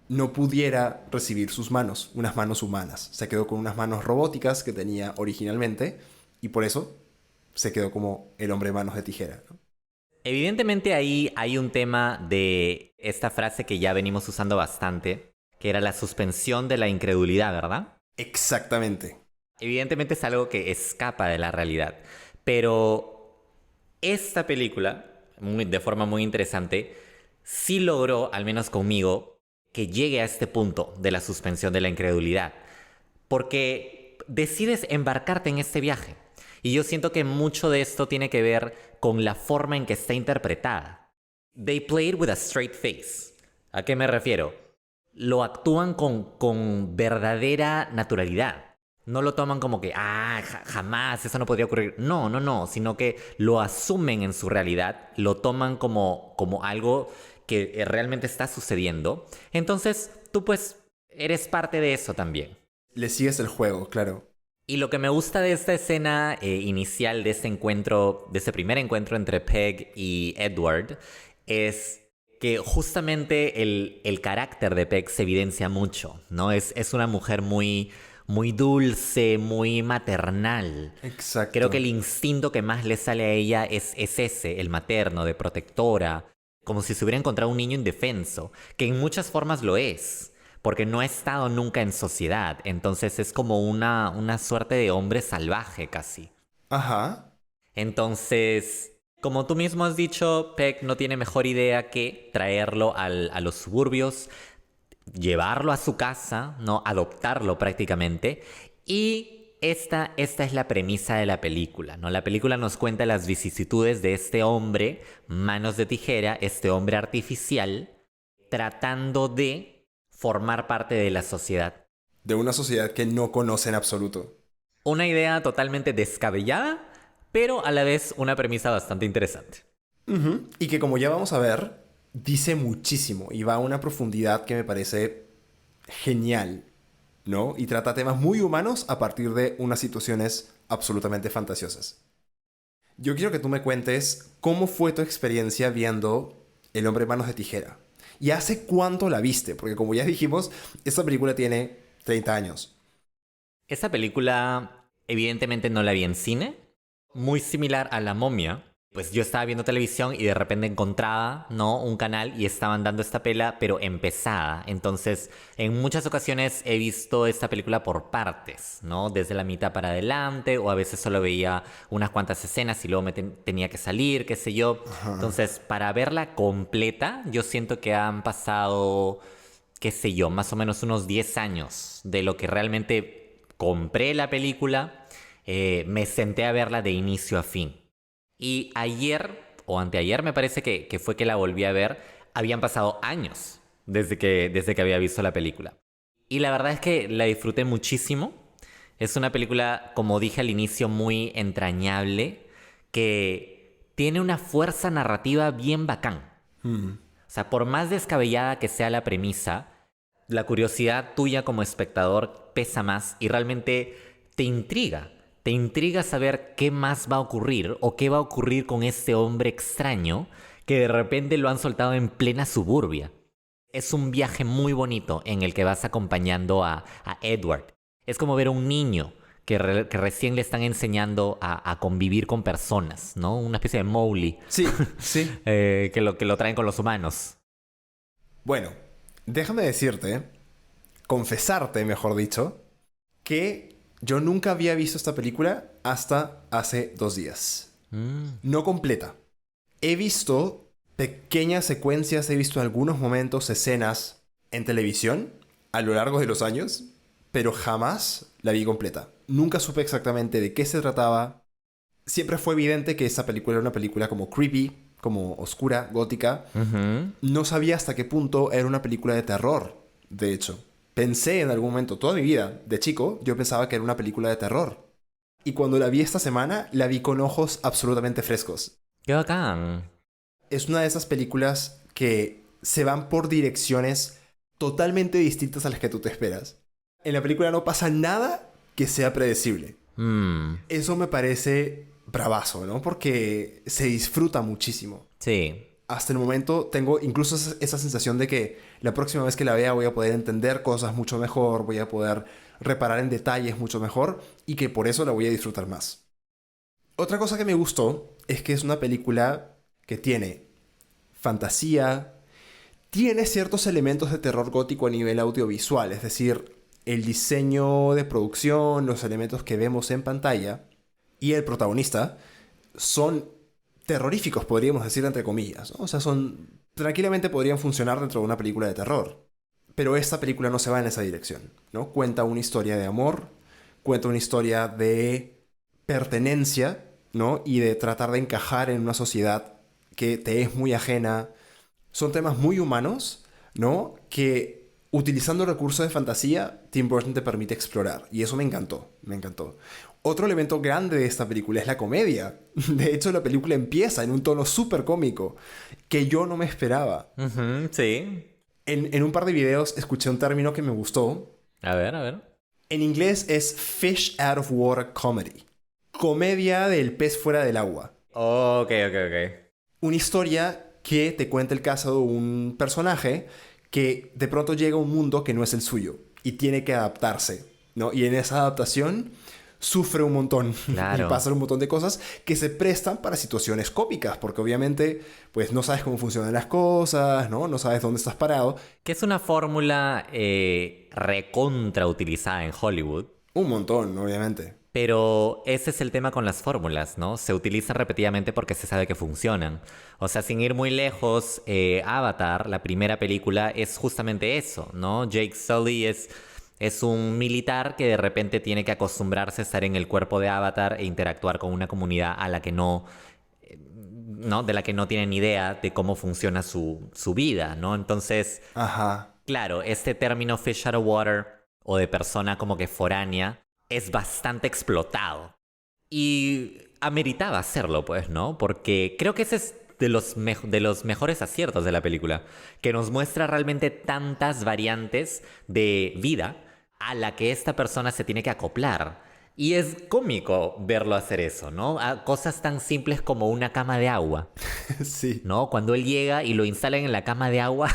no pudiera recibir sus manos, unas manos humanas. Se quedó con unas manos robóticas que tenía originalmente y por eso se quedó como el hombre manos de tijera, ¿no? Evidentemente ahí hay un tema de esta frase que ya venimos usando bastante, que era la suspensión de la incredulidad, ¿verdad? Exactamente. Evidentemente es algo que escapa de la realidad, pero esta película, de forma muy interesante, sí logró, al menos conmigo, que llegue a este punto de la suspensión de la incredulidad, porque decides embarcarte en este viaje. Y yo siento que mucho de esto tiene que ver con la forma en que está interpretada. They play it with a straight face. ¿A qué me refiero? Lo actúan con verdadera naturalidad. No lo toman como que, jamás, eso no podría ocurrir. No, no, no, sino que lo asumen en su realidad, lo toman como algo que realmente está sucediendo. Entonces, tú pues eres parte de eso también. Le sigues el juego, claro. Y lo que me gusta de esta escena inicial, de este encuentro, de este primer encuentro entre Peg y Edward, es que justamente el carácter de Peg se evidencia mucho, ¿no? Es una mujer muy, muy dulce, muy maternal. Exacto. Creo que el instinto que más le sale a ella es ese, el materno, de protectora, como si se hubiera encontrado un niño indefenso, que en muchas formas lo es. Porque no ha estado nunca en sociedad. Entonces es como una suerte de hombre salvaje casi. Ajá. Entonces, como tú mismo has dicho, Peck no tiene mejor idea que traerlo a los suburbios, llevarlo a su casa, ¿no? Adoptarlo prácticamente. Y esta es la premisa de la película, ¿no? La película nos cuenta las vicisitudes de este hombre, manos de tijera, este hombre artificial, tratando de formar parte de la sociedad. De una sociedad que no conoce en absoluto. Una idea totalmente descabellada, pero a la vez una premisa bastante interesante. Ujú. Y que como ya vamos a ver, dice muchísimo y va a una profundidad que me parece genial, ¿no? Y trata temas muy humanos a partir de unas situaciones absolutamente fantasiosas. Yo quiero que tú me cuentes cómo fue tu experiencia viendo El hombre manos de tijera. ¿Y hace cuánto la viste? Porque como ya dijimos, esta película tiene 30 años. Esta película evidentemente no la vi en cine, muy similar a La Momia. Pues yo estaba viendo televisión y de repente encontraba, ¿no?, un canal y estaban dando esta pela, pero empezada. Entonces, en muchas ocasiones he visto esta película por partes, ¿no? Desde la mitad para adelante, o a veces solo veía unas cuantas escenas y luego tenía que salir, qué sé yo. Ajá. Entonces, para verla completa, yo siento que han pasado, qué sé yo, más o menos unos 10 años de lo que realmente compré la película, me senté a verla de inicio a fin. Y ayer o anteayer me parece que fue que la volví a ver. Habían pasado años desde que había visto la película. Y la verdad es que la disfruté muchísimo. Es una película, como dije al inicio, muy entrañable, que tiene una fuerza narrativa bien bacán. Mm. O sea, por más descabellada que sea la premisa, la curiosidad tuya como espectador pesa más y realmente te intriga. Te intriga saber qué más va a ocurrir o qué va a ocurrir con este hombre extraño que de repente lo han soltado en plena suburbia. Es un viaje muy bonito en el que vas acompañando a Edward. Es como ver a un niño que recién le están enseñando a convivir con personas, ¿no? Una especie de Mowgli. Sí, sí. Que lo traen con los humanos. Bueno, déjame decirte, confesarte, mejor dicho, que yo nunca había visto esta película hasta hace 2 días. No completa. He visto pequeñas secuencias, he visto algunos momentos, escenas en televisión a lo largo de los años, pero jamás la vi completa. Nunca supe exactamente de qué se trataba. Siempre fue evidente que esta película era una película como creepy, como oscura, gótica. Uh-huh. No sabía hasta qué punto era una película de terror, de hecho. Pensé en algún momento, toda mi vida, de chico, yo pensaba que era una película de terror. y cuando la vi esta semana, la vi con ojos absolutamente frescos. ¡Qué bacán! Es una de esas películas que se van por direcciones totalmente distintas a las que tú te esperas. En la película no pasa nada que sea predecible. Eso me parece bravazo, ¿no? Porque se disfruta muchísimo. Sí. Hasta el momento tengo incluso esa sensación de que la próxima vez que la vea voy a poder entender cosas mucho mejor, voy a poder reparar en detalles mucho mejor y que por eso la voy a disfrutar más. Otra cosa que me gustó es que es una película que tiene fantasía, tiene ciertos elementos de terror gótico a nivel audiovisual, es decir, el diseño de producción, los elementos que vemos en pantalla y el protagonista son terroríficos, podríamos decir entre comillas, ¿no? O sea, tranquilamente podrían funcionar dentro de una película de terror. Pero esta película no se va en esa dirección, ¿no? Cuenta una historia de amor, cuenta una historia de pertenencia, ¿no? Y de tratar de encajar en una sociedad que te es muy ajena. Son temas muy humanos, ¿no? Que utilizando recursos de fantasía, Tim Burton te permite explorar. Y eso me encantó, me encantó. Otro elemento grande de esta película es la comedia. De hecho, la película empieza en un tono súper cómico, que yo no me esperaba. Sí. En un par de videos escuché un término que me gustó. A ver. En inglés es Fish Out of Water Comedy. Comedia del pez fuera del agua. Ok. Una historia que te cuenta el caso de un personaje que de pronto llega a un mundo que no es el suyo y tiene que adaptarse, ¿no? Y en esa adaptación sufre un montón. Claro. Y pasan un montón de cosas que se prestan para situaciones cómicas, porque obviamente pues no sabes cómo funcionan las cosas, ¿no? No sabes dónde estás parado. Que es una fórmula recontra utilizada en Hollywood. Un montón, obviamente. Pero ese es el tema con las fórmulas, ¿no? Se utilizan repetidamente porque se sabe que funcionan. O sea, sin ir muy lejos, Avatar, la primera película, es justamente eso, ¿no? Jake Sully es un militar que de repente tiene que acostumbrarse a estar en el cuerpo de Avatar e interactuar con una comunidad a la que no, de la que no tiene ni idea de cómo funciona su vida, ¿no? Entonces, Ajá. claro, este término fish out of water o de persona como que foránea es bastante explotado. Y ameritaba hacerlo, pues, ¿no? Porque creo que ese es de los mejores aciertos de la película, que nos muestra realmente tantas variantes de vida a la que esta persona se tiene que acoplar. Y es cómico verlo hacer eso, ¿no? A cosas tan simples como una cama de agua, Sí. ¿no? Cuando él llega y lo instalan en la cama de agua,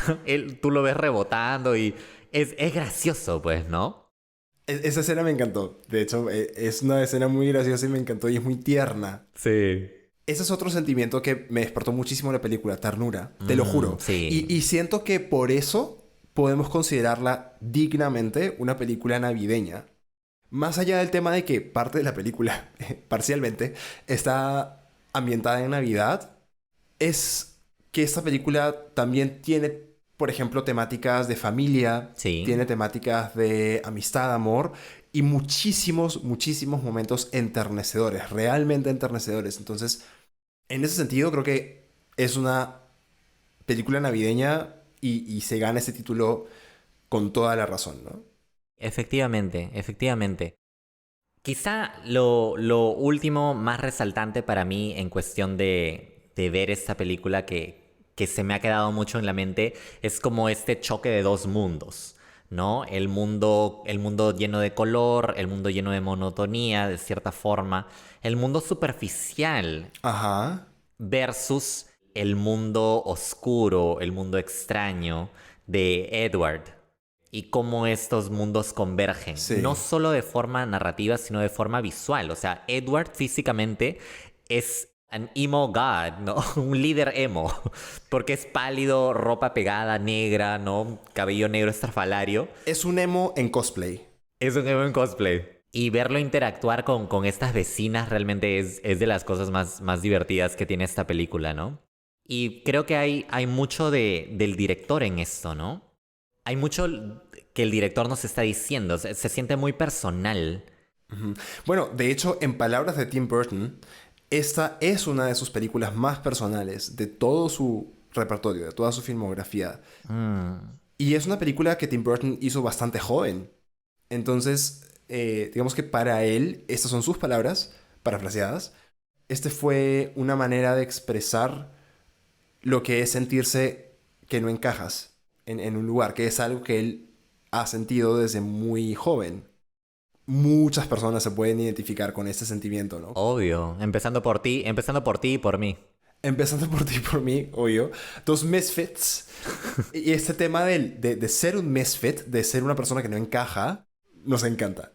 tú lo ves rebotando y es gracioso, pues, ¿no? Esa escena me encantó. De hecho, es una escena muy graciosa y me encantó y es muy tierna. Sí. Ese es otro sentimiento que me despertó muchísimo la película, ternura, te lo juro. Sí. Y siento que por eso podemos considerarla dignamente una película navideña. Más allá del tema de que parte de la película, parcialmente, está ambientada en Navidad, es que esta película también tiene, por ejemplo, temáticas de familia, Sí. tiene temáticas de amistad, amor y muchísimos momentos enternecedores, realmente enternecedores. Entonces, en ese sentido, creo que es una película navideña y se gana ese título con toda la razón, ¿no? Efectivamente. Quizá lo último más resaltante para mí en cuestión de ver esta película que se me ha quedado mucho en la mente es como este choque de dos mundos, ¿no? El mundo lleno de color, el mundo lleno de monotonía, de cierta forma, el mundo superficial Ajá. versus el mundo oscuro, el mundo extraño de Edward. Y cómo estos mundos convergen. Sí. No solo de forma narrativa, sino de forma visual. O sea, Edward físicamente es an emo god, ¿no? Un líder emo. Porque es pálido, ropa pegada, negra, ¿no? Cabello negro estrafalario. Es un emo en cosplay. Es un emo en cosplay. Y verlo interactuar con estas vecinas realmente es de las cosas más divertidas que tiene esta película, ¿no? Y creo que hay mucho del director en esto, ¿no? Hay mucho que el director nos está diciendo. Se siente muy personal. Uh-huh. Bueno, de hecho, en palabras de Tim Burton, esta es una de sus películas más personales de todo su repertorio, de toda su filmografía. Y es una película que Tim Burton hizo bastante joven. Entonces, digamos que para él, estas son sus palabras, parafraseadas, este fue una manera de expresar lo que es sentirse que no encajas en un lugar, que es algo que él ha sentido desde muy joven. Muchas personas se pueden identificar con este sentimiento, ¿no? Obvio, empezando por ti y por mí. Empezando por ti y por mí, obvio. Dos misfits. Y este tema de ser un misfit, de ser una persona que no encaja, nos encanta.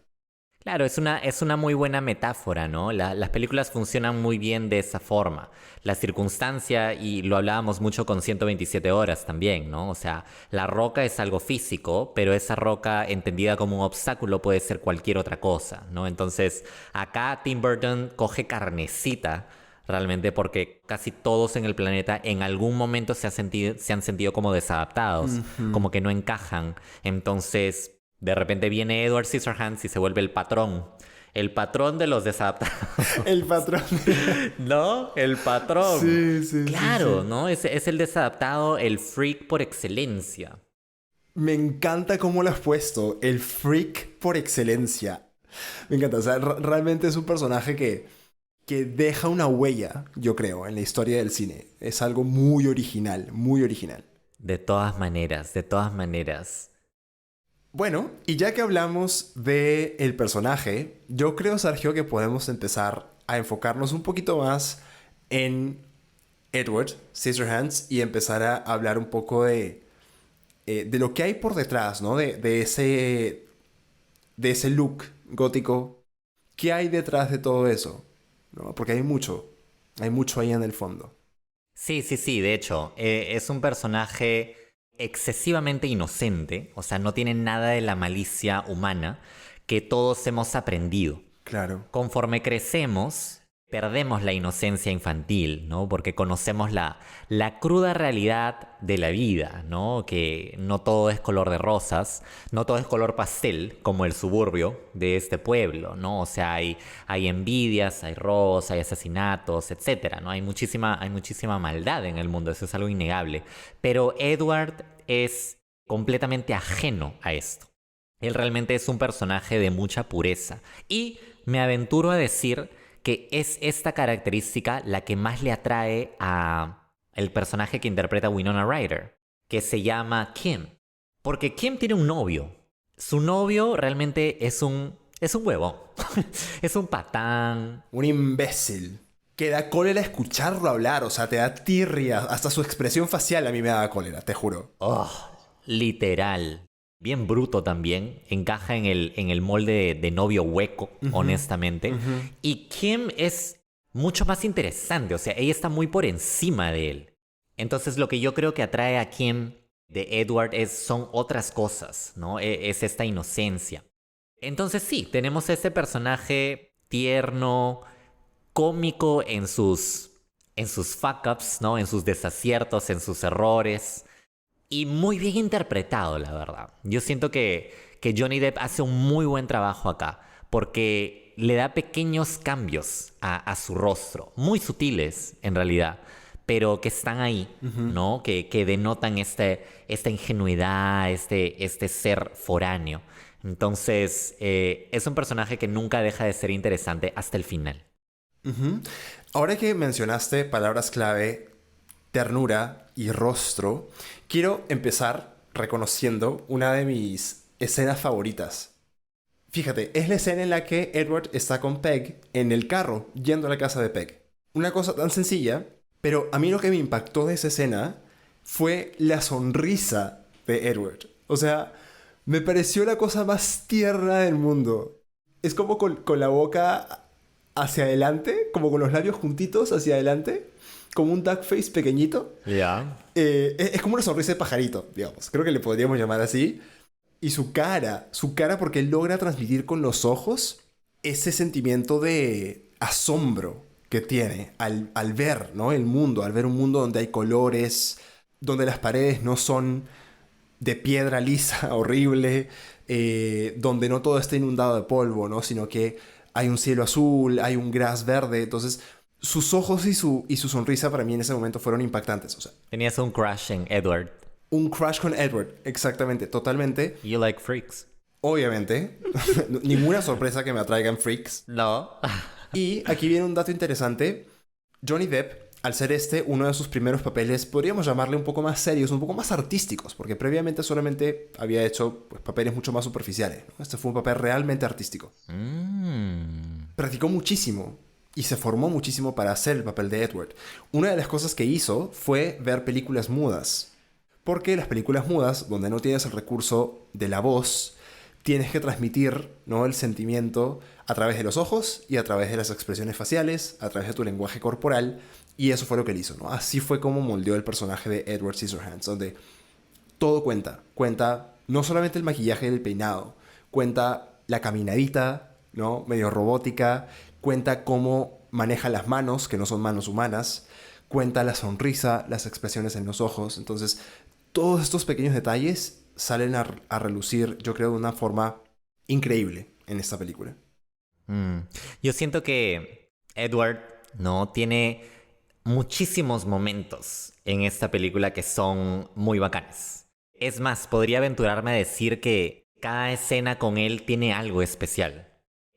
Claro, es una muy buena metáfora, ¿no? Las películas funcionan muy bien de esa forma. La circunstancia, y lo hablábamos mucho con 127 horas también, ¿no? O sea, la roca es algo físico, pero esa roca entendida como un obstáculo puede ser cualquier otra cosa, ¿no? Entonces, acá Tim Burton coge carnecita realmente porque casi todos en el planeta en algún momento se han sentido como desadaptados, como que no encajan. Entonces, de repente viene Edward Scissorhands y se vuelve el patrón de los desadaptados. El patrón. ¿No? El patrón. Sí, sí, claro, sí. ¿no? Es el desadaptado, el freak por excelencia. Me encanta cómo lo has puesto. El freak por excelencia. Me encanta. O sea, realmente es un personaje que deja una huella, yo creo, en la historia del cine. Es algo muy original, muy original. De todas maneras, de todas maneras. Bueno, y ya que hablamos del personaje, yo creo, Sergio, que podemos empezar a enfocarnos un poquito más en Edward Scissorhands y empezar a hablar un poco de lo que hay por detrás, ¿no? De ese look gótico. ¿Qué hay detrás de todo eso? ¿No? Porque hay mucho ahí en el fondo. Sí, sí, sí, de hecho, es un personaje excesivamente inocente, o sea, no tiene nada de la malicia humana que todos hemos aprendido. Claro. Conforme crecemos, perdemos la inocencia infantil, ¿no? Porque conocemos la cruda realidad de la vida, ¿no? Que no todo es color de rosas, no todo es color pastel, como el suburbio de este pueblo, ¿no? O sea, hay envidias, hay robos, hay asesinatos, etcétera, ¿no? Hay muchísima maldad en el mundo, eso es algo innegable. Pero Edward es completamente ajeno a esto. Él realmente es un personaje de mucha pureza. Y me aventuro a decir que es esta característica la que más le atrae a el personaje que interpreta Winona Ryder, que se llama Kim. Porque Kim tiene un novio. Su novio realmente es un huevón. Es un patán. Un imbécil. Que da cólera escucharlo hablar, o sea, te da tirria. Hasta su expresión facial a mí me da cólera, te juro. Oh, literal. Bien bruto también, encaja en el molde de novio hueco, honestamente. Y Kim es mucho más interesante, o sea, ella está muy por encima de él. Entonces lo que yo creo que atrae a Kim de Edward son otras cosas, ¿no? Es esta inocencia. Entonces sí, tenemos este personaje tierno, cómico en sus fuck-ups, ¿no? En sus desaciertos, en sus errores. Y muy bien interpretado, la verdad. Yo siento que Johnny Depp hace un muy buen trabajo acá, porque le da pequeños cambios a su rostro, muy sutiles en realidad, pero que están ahí, ¿no? Que denotan esta ingenuidad, este ser foráneo. Entonces, es un personaje que nunca deja de ser interesante hasta el final. Ahora que mencionaste palabras clave, ternura y rostro, quiero empezar reconociendo una de mis escenas favoritas. Fíjate, es la escena en la que Edward está con Peg en el carro, yendo a la casa de Peg. Una cosa tan sencilla, pero a mí lo que me impactó de esa escena fue la sonrisa de Edward. O sea, me pareció la cosa más tierna del mundo. Es como con la boca hacia adelante, como con los labios juntitos hacia adelante, como un duck face pequeñito. Ya. Es como una sonrisa de pajarito, digamos. Creo que le podríamos llamar así. Y su cara porque él logra transmitir con los ojos ese sentimiento de asombro que tiene al ver, ¿no? El mundo, al ver un mundo donde hay colores, donde las paredes no son de piedra lisa, horrible, donde no todo está inundado de polvo, ¿no? Sino que hay un cielo azul, hay un gras verde. Entonces, sus ojos y su sonrisa para mí en ese momento fueron impactantes. O sea, tenías un crush en Edward. Un crush con Edward, exactamente, totalmente. You like freaks. Obviamente. Ninguna sorpresa que me atraigan Freaks. No. Y aquí viene un dato interesante. Johnny Depp, al ser uno de sus primeros papeles, podríamos llamarle un poco más serios, un poco más artísticos, porque previamente solamente había hecho pues, papeles mucho más superficiales, ¿no? Este fue un papel realmente artístico. Practicó muchísimo y se formó muchísimo para hacer el papel de Edward. Una de las cosas que hizo fue ver películas mudas. Porque las películas mudas, donde no tienes el recurso de la voz, tienes que transmitir, ¿no?, el sentimiento a través de los ojos y a través de las expresiones faciales, a través de tu lenguaje corporal, y eso fue lo que él hizo, ¿no? Así fue como moldeó el personaje de Edward Scissorhands, donde todo cuenta. Cuenta no solamente el maquillaje y el peinado, cuenta la caminadita, ¿no?, medio robótica, cuenta cómo maneja las manos, que no son manos humanas, cuenta la sonrisa, las expresiones en los ojos. Entonces, todos estos pequeños detalles salen a relucir, yo creo, de una forma increíble en esta película. Yo siento que Edward, ¿no?, tiene muchísimos momentos en esta película que son muy bacanes. Es más, podría aventurarme a decir que cada escena con él tiene algo especial.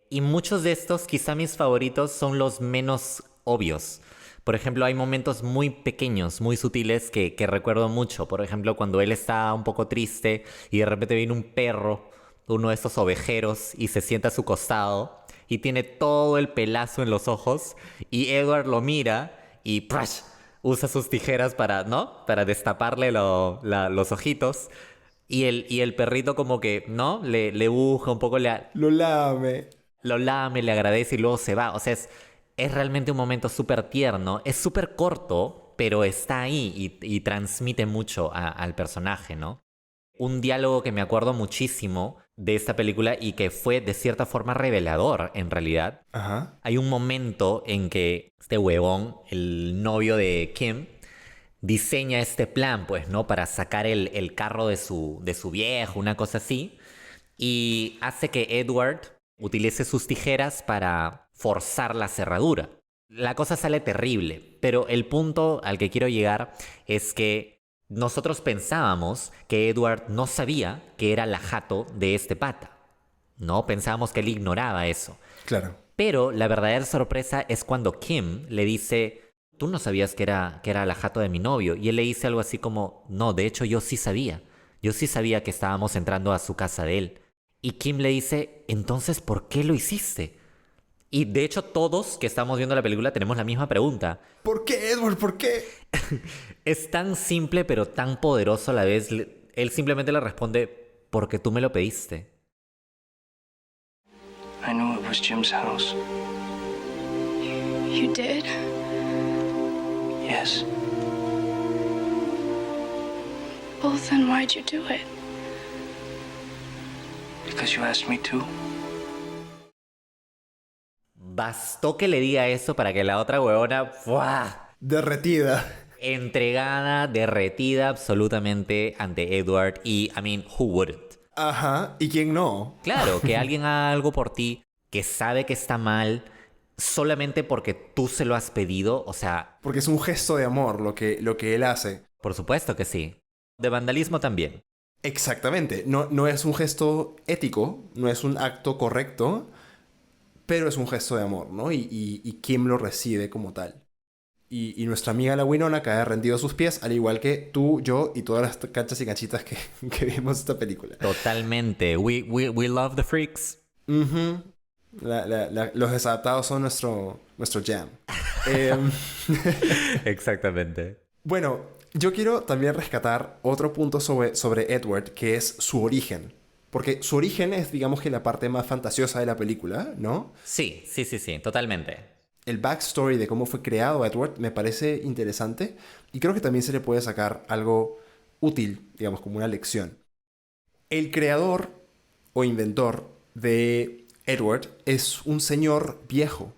Y muchos de estos, quizá mis favoritos, son los menos obvios. Por ejemplo, hay momentos muy pequeños, muy sutiles que recuerdo mucho. Por ejemplo, cuando él está un poco triste y de repente viene un perro, uno de estos ovejeros, y se sienta a su costado y tiene todo el pelazo en los ojos y Edward lo mira y ¡prash!, usa sus tijeras para, ¿no?, para destaparle los ojitos. Y el perrito como que, ¿no?, le buja un poco, Lo lame. lo lame, le agradece y luego se va. O sea, es realmente un momento súper tierno. Es súper corto, pero está ahí y transmite mucho al personaje, ¿no? Un diálogo que me acuerdo muchísimo de esta película y que fue de cierta forma revelador, en realidad. Ajá. Hay un momento en que este huevón, el novio de Kim, diseña este plan, pues, ¿no?, para sacar el carro de su viejo, una cosa así. Y hace que Edward utilice sus tijeras para forzar la cerradura. La cosa sale terrible, pero el punto al que quiero llegar es que nosotros pensábamos que Edward no sabía que era la jato de este pata, ¿no? Pensábamos que él ignoraba eso. Claro. Pero la verdadera sorpresa es cuando Kim le dice: tú no sabías que era la jato de mi novio. Y él le dice algo así como: no, de hecho yo sí sabía. Yo sí sabía que estábamos entrando a su casa de él. Y Kim le dice: entonces, ¿por qué lo hiciste? Y de hecho todos que estamos viendo la película tenemos la misma pregunta. ¿Por qué, Edward? ¿Por qué? Es tan simple pero tan poderoso a la vez. Él simplemente le responde: porque tú me lo pediste. I knew it was Jim's house. You did? Yes. Well, then why'd you do it? Because you asked me to. Bastó que le diga eso para que la otra huevona, ¡fua!, Derretida. entregada, derretida absolutamente ante Edward. Y, I mean, who wouldn't? Ajá. ¿Y quién no? Claro, que alguien haga algo por ti, que sabe que está mal, solamente porque tú se lo has pedido. O sea, Porque es un gesto de amor lo que él hace. por supuesto que sí. De vandalismo también. Exactamente. No es un gesto ético, no es un acto correcto, pero es un gesto de amor, ¿no? Y Kim lo recibe como tal. Y nuestra amiga la Winona cae rendido a sus pies, al igual que tú, yo y todas las canchas y canchitas que vimos esta película. Totalmente. We love the freaks. Ujú. Los desadaptados son nuestro jam. Exactamente. Bueno, yo quiero también rescatar otro punto sobre Edward, que es su origen. Porque su origen es, digamos, que la parte más fantasiosa de la película, ¿no? Sí, totalmente. El backstory de cómo fue creado Edward me parece interesante y creo que también se le puede sacar algo útil, digamos, como una lección. El creador o inventor de Edward es un señor viejo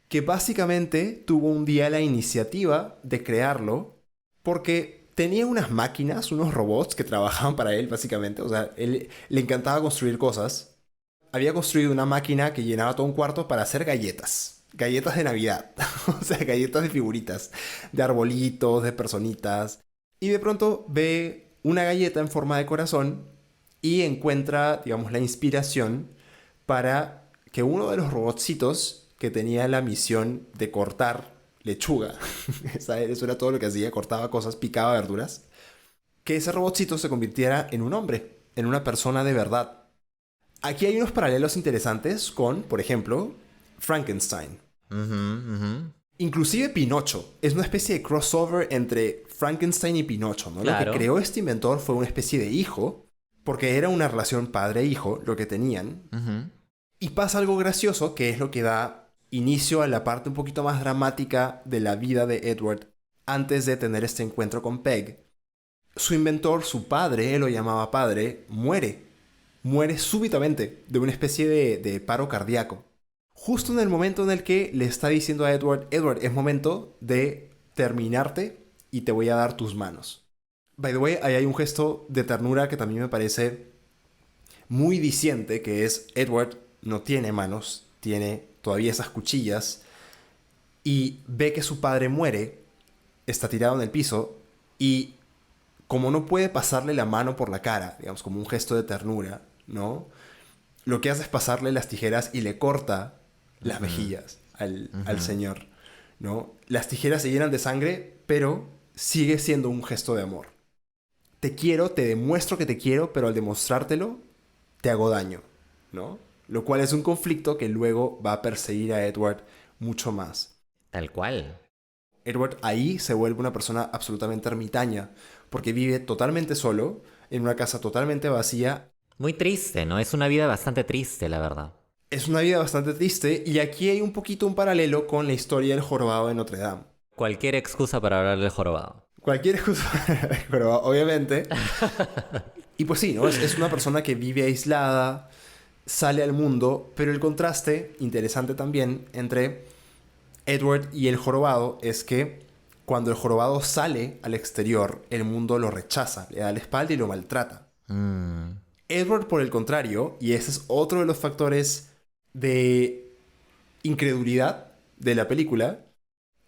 que básicamente tuvo un día la iniciativa de crearlo porque tenía unas máquinas, unos robots que trabajaban para él básicamente. O sea, él le encantaba construir cosas. Había construido una máquina que llenaba todo un cuarto para hacer galletas. Galletas de Navidad. O sea, galletas de figuritas. De arbolitos, de personitas. Y de pronto ve una galleta en forma de corazón y encuentra, digamos, la inspiración para que uno de los robotcitos que tenía la misión de cortar lechuga, eso era todo lo que hacía, cortaba cosas, picaba verduras, que ese robotcito se convirtiera en un hombre, en una persona de verdad. Aquí hay unos paralelos interesantes con, por ejemplo, Frankenstein. Inclusive Pinocho. Es una especie de crossover entre Frankenstein y Pinocho, ¿no? Claro. Lo que creó este inventor fue una especie de hijo, porque era una relación padre-hijo lo que tenían. Y pasa algo gracioso, que es lo que da inicio a la parte un poquito más dramática de la vida de Edward antes de tener este encuentro con Peg. Su inventor, su padre, él lo llamaba padre, muere. Muere súbitamente de una especie de paro cardíaco. Justo en el momento en el que le está diciendo a Edward, Edward, es momento de terminarte y te voy a dar tus manos. By the way, ahí hay un gesto de ternura que también me parece muy diciente, que es Edward no tiene manos, tiene todavía esas cuchillas y ve que su padre muere, está tirado en el piso y como no puede pasarle la mano por la cara, digamos, como un gesto de ternura, ¿no? Lo que hace es pasarle las tijeras y le corta las mejillas al señor, ¿no? Las tijeras se llenan de sangre, pero sigue siendo un gesto de amor. Te quiero, te demuestro que te quiero, pero al demostrártelo, te hago daño, ¿no? Lo cual es un conflicto que luego va a perseguir a Edward mucho más. Tal cual. Edward ahí se vuelve una persona absolutamente ermitaña, porque vive totalmente solo, en una casa totalmente vacía. Muy triste, ¿no? Es una vida bastante triste, la verdad. Es una vida bastante triste, y aquí hay un poquito un paralelo con la historia del jorobado de Notre Dame. Cualquier excusa para hablar del jorobado. Cualquier excusa del jorobado, obviamente. Y pues sí, ¿no? Es una persona que vive aislada, sale al mundo, pero el contraste, interesante también, entre Edward y el jorobado es que cuando el jorobado sale al exterior, el mundo lo rechaza, le da la espalda y lo maltrata. Edward, por el contrario, y ese es otro de los factores de incredulidad de la película,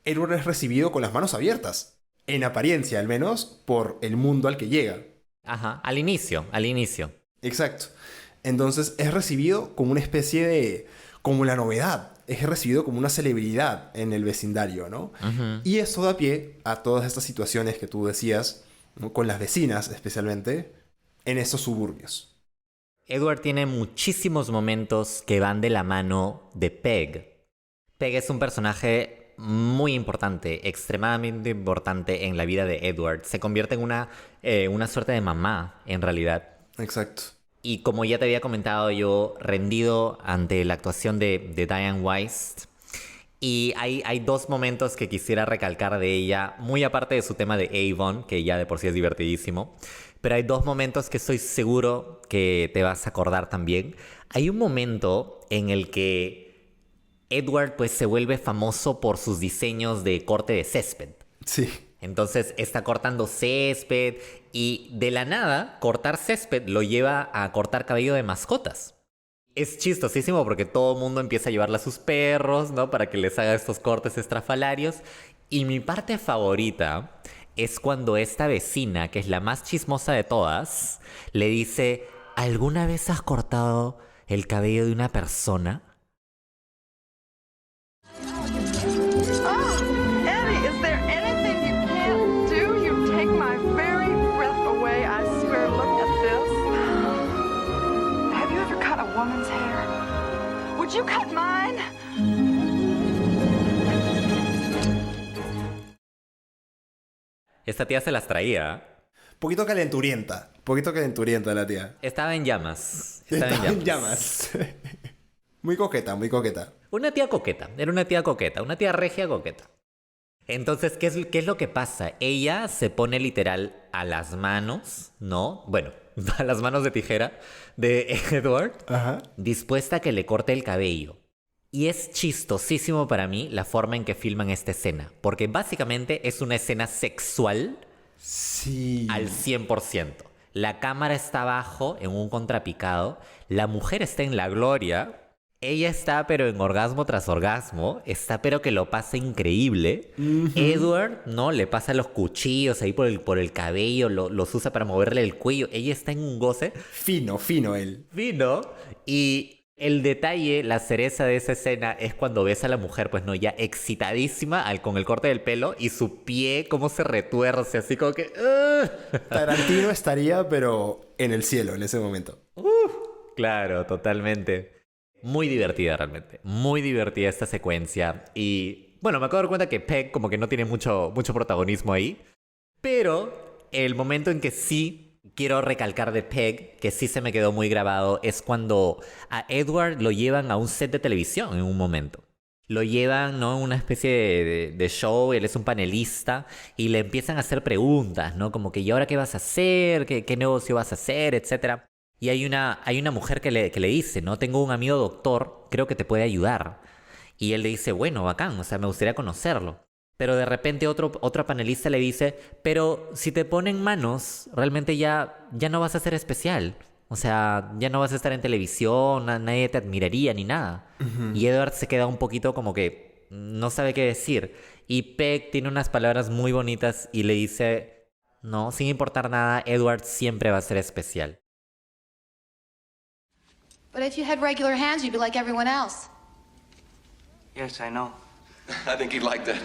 Edward es recibido con las manos abiertas, en apariencia al menos, por el mundo al que llega. Ajá, al inicio. Exacto. Entonces es recibido como una especie de... como la novedad. Es recibido como una celebridad en el vecindario, ¿no? Y eso da pie a todas estas situaciones que tú decías, ¿no? Con las vecinas especialmente, en estos suburbios. Edward tiene muchísimos momentos que van de la mano de Peg. Peg es un personaje muy importante, extremadamente importante en la vida de Edward. Se convierte en una suerte de mamá, en realidad. Exacto. Y como ya te había comentado, yo rendido ante la actuación de Diane Weiss. Y hay dos momentos que quisiera recalcar de ella, muy aparte de su tema de Avon, que ya de por sí es divertidísimo. Pero hay dos momentos que estoy seguro que te vas a acordar también. Hay un momento en el que Edward pues se vuelve famoso por sus diseños de corte de césped. Sí. Entonces está cortando césped y de la nada cortar césped lo lleva a cortar cabello de mascotas. Es chistosísimo porque todo el mundo empieza a llevarle a sus perros, ¿no? Para que les haga estos cortes estrafalarios. Y mi parte favorita es cuando esta vecina, que es la más chismosa de todas, le dice, ¿alguna vez has cortado el cabello de una persona? Woman's hair. Would you cut mine? Esta tía se las traía. Poquito calenturienta la tía. Estaba en llamas. Estaba en llamas. Muy coqueta, muy coqueta. Una tía coqueta. Era una tía coqueta. Una tía regia coqueta. Entonces, ¿qué es lo que pasa? Ella se pone literal a las manos, ¿no? Bueno, a las manos de tijera de Edward, dispuesta a que le corte el cabello. Y es chistosísimo para mí la forma en que filman esta escena, porque básicamente es una escena sexual al 100%. La cámara está abajo en un contrapicado, la mujer está en la gloria Ella está pero en orgasmo tras orgasmo, está pero que lo pasa increíble. Edward, ¿no? Le pasa los cuchillos ahí por el cabello, los usa para moverle el cuello. Ella está en un goce Fino, fino él. fino. Y el detalle, la cereza de esa escena es cuando ves a la mujer, pues no, ya excitadísima con el corte del pelo y su pie cómo se retuerce, así como que... ¡Ugh! Tarantino estaría, pero en el cielo en ese momento. Claro, totalmente. Muy divertida realmente. Muy divertida esta secuencia. Y bueno, me acabo de dar cuenta que Peg como que no tiene mucho protagonismo ahí. Pero el momento en que sí quiero recalcar de Peg, que sí se me quedó muy grabado, es cuando a Edward lo llevan a un set de televisión en un momento. Lo llevan, ¿no? En una especie de show, él es un panelista y le empiezan a hacer preguntas, ¿no? Como que, ¿y ahora qué vas a hacer? ¿Qué negocio vas a hacer? Etcétera. Y hay una mujer que le dice, ¿no? Tengo un amigo doctor, creo que te puede ayudar. Y él le dice, bueno, bacán, o sea, me gustaría conocerlo. Pero de repente otro panelista le dice, pero si te ponen manos, realmente ya no vas a ser especial. O sea, ya no vas a estar en televisión, nadie te admiraría ni nada. Y Edward se queda un poquito como que no sabe qué decir. Y Peg tiene unas palabras muy bonitas y le dice, no, sin importar nada, Edward siempre va a ser especial. But if you had regular hands, you'd be like everyone else. Yes, I know. I think he'd like that.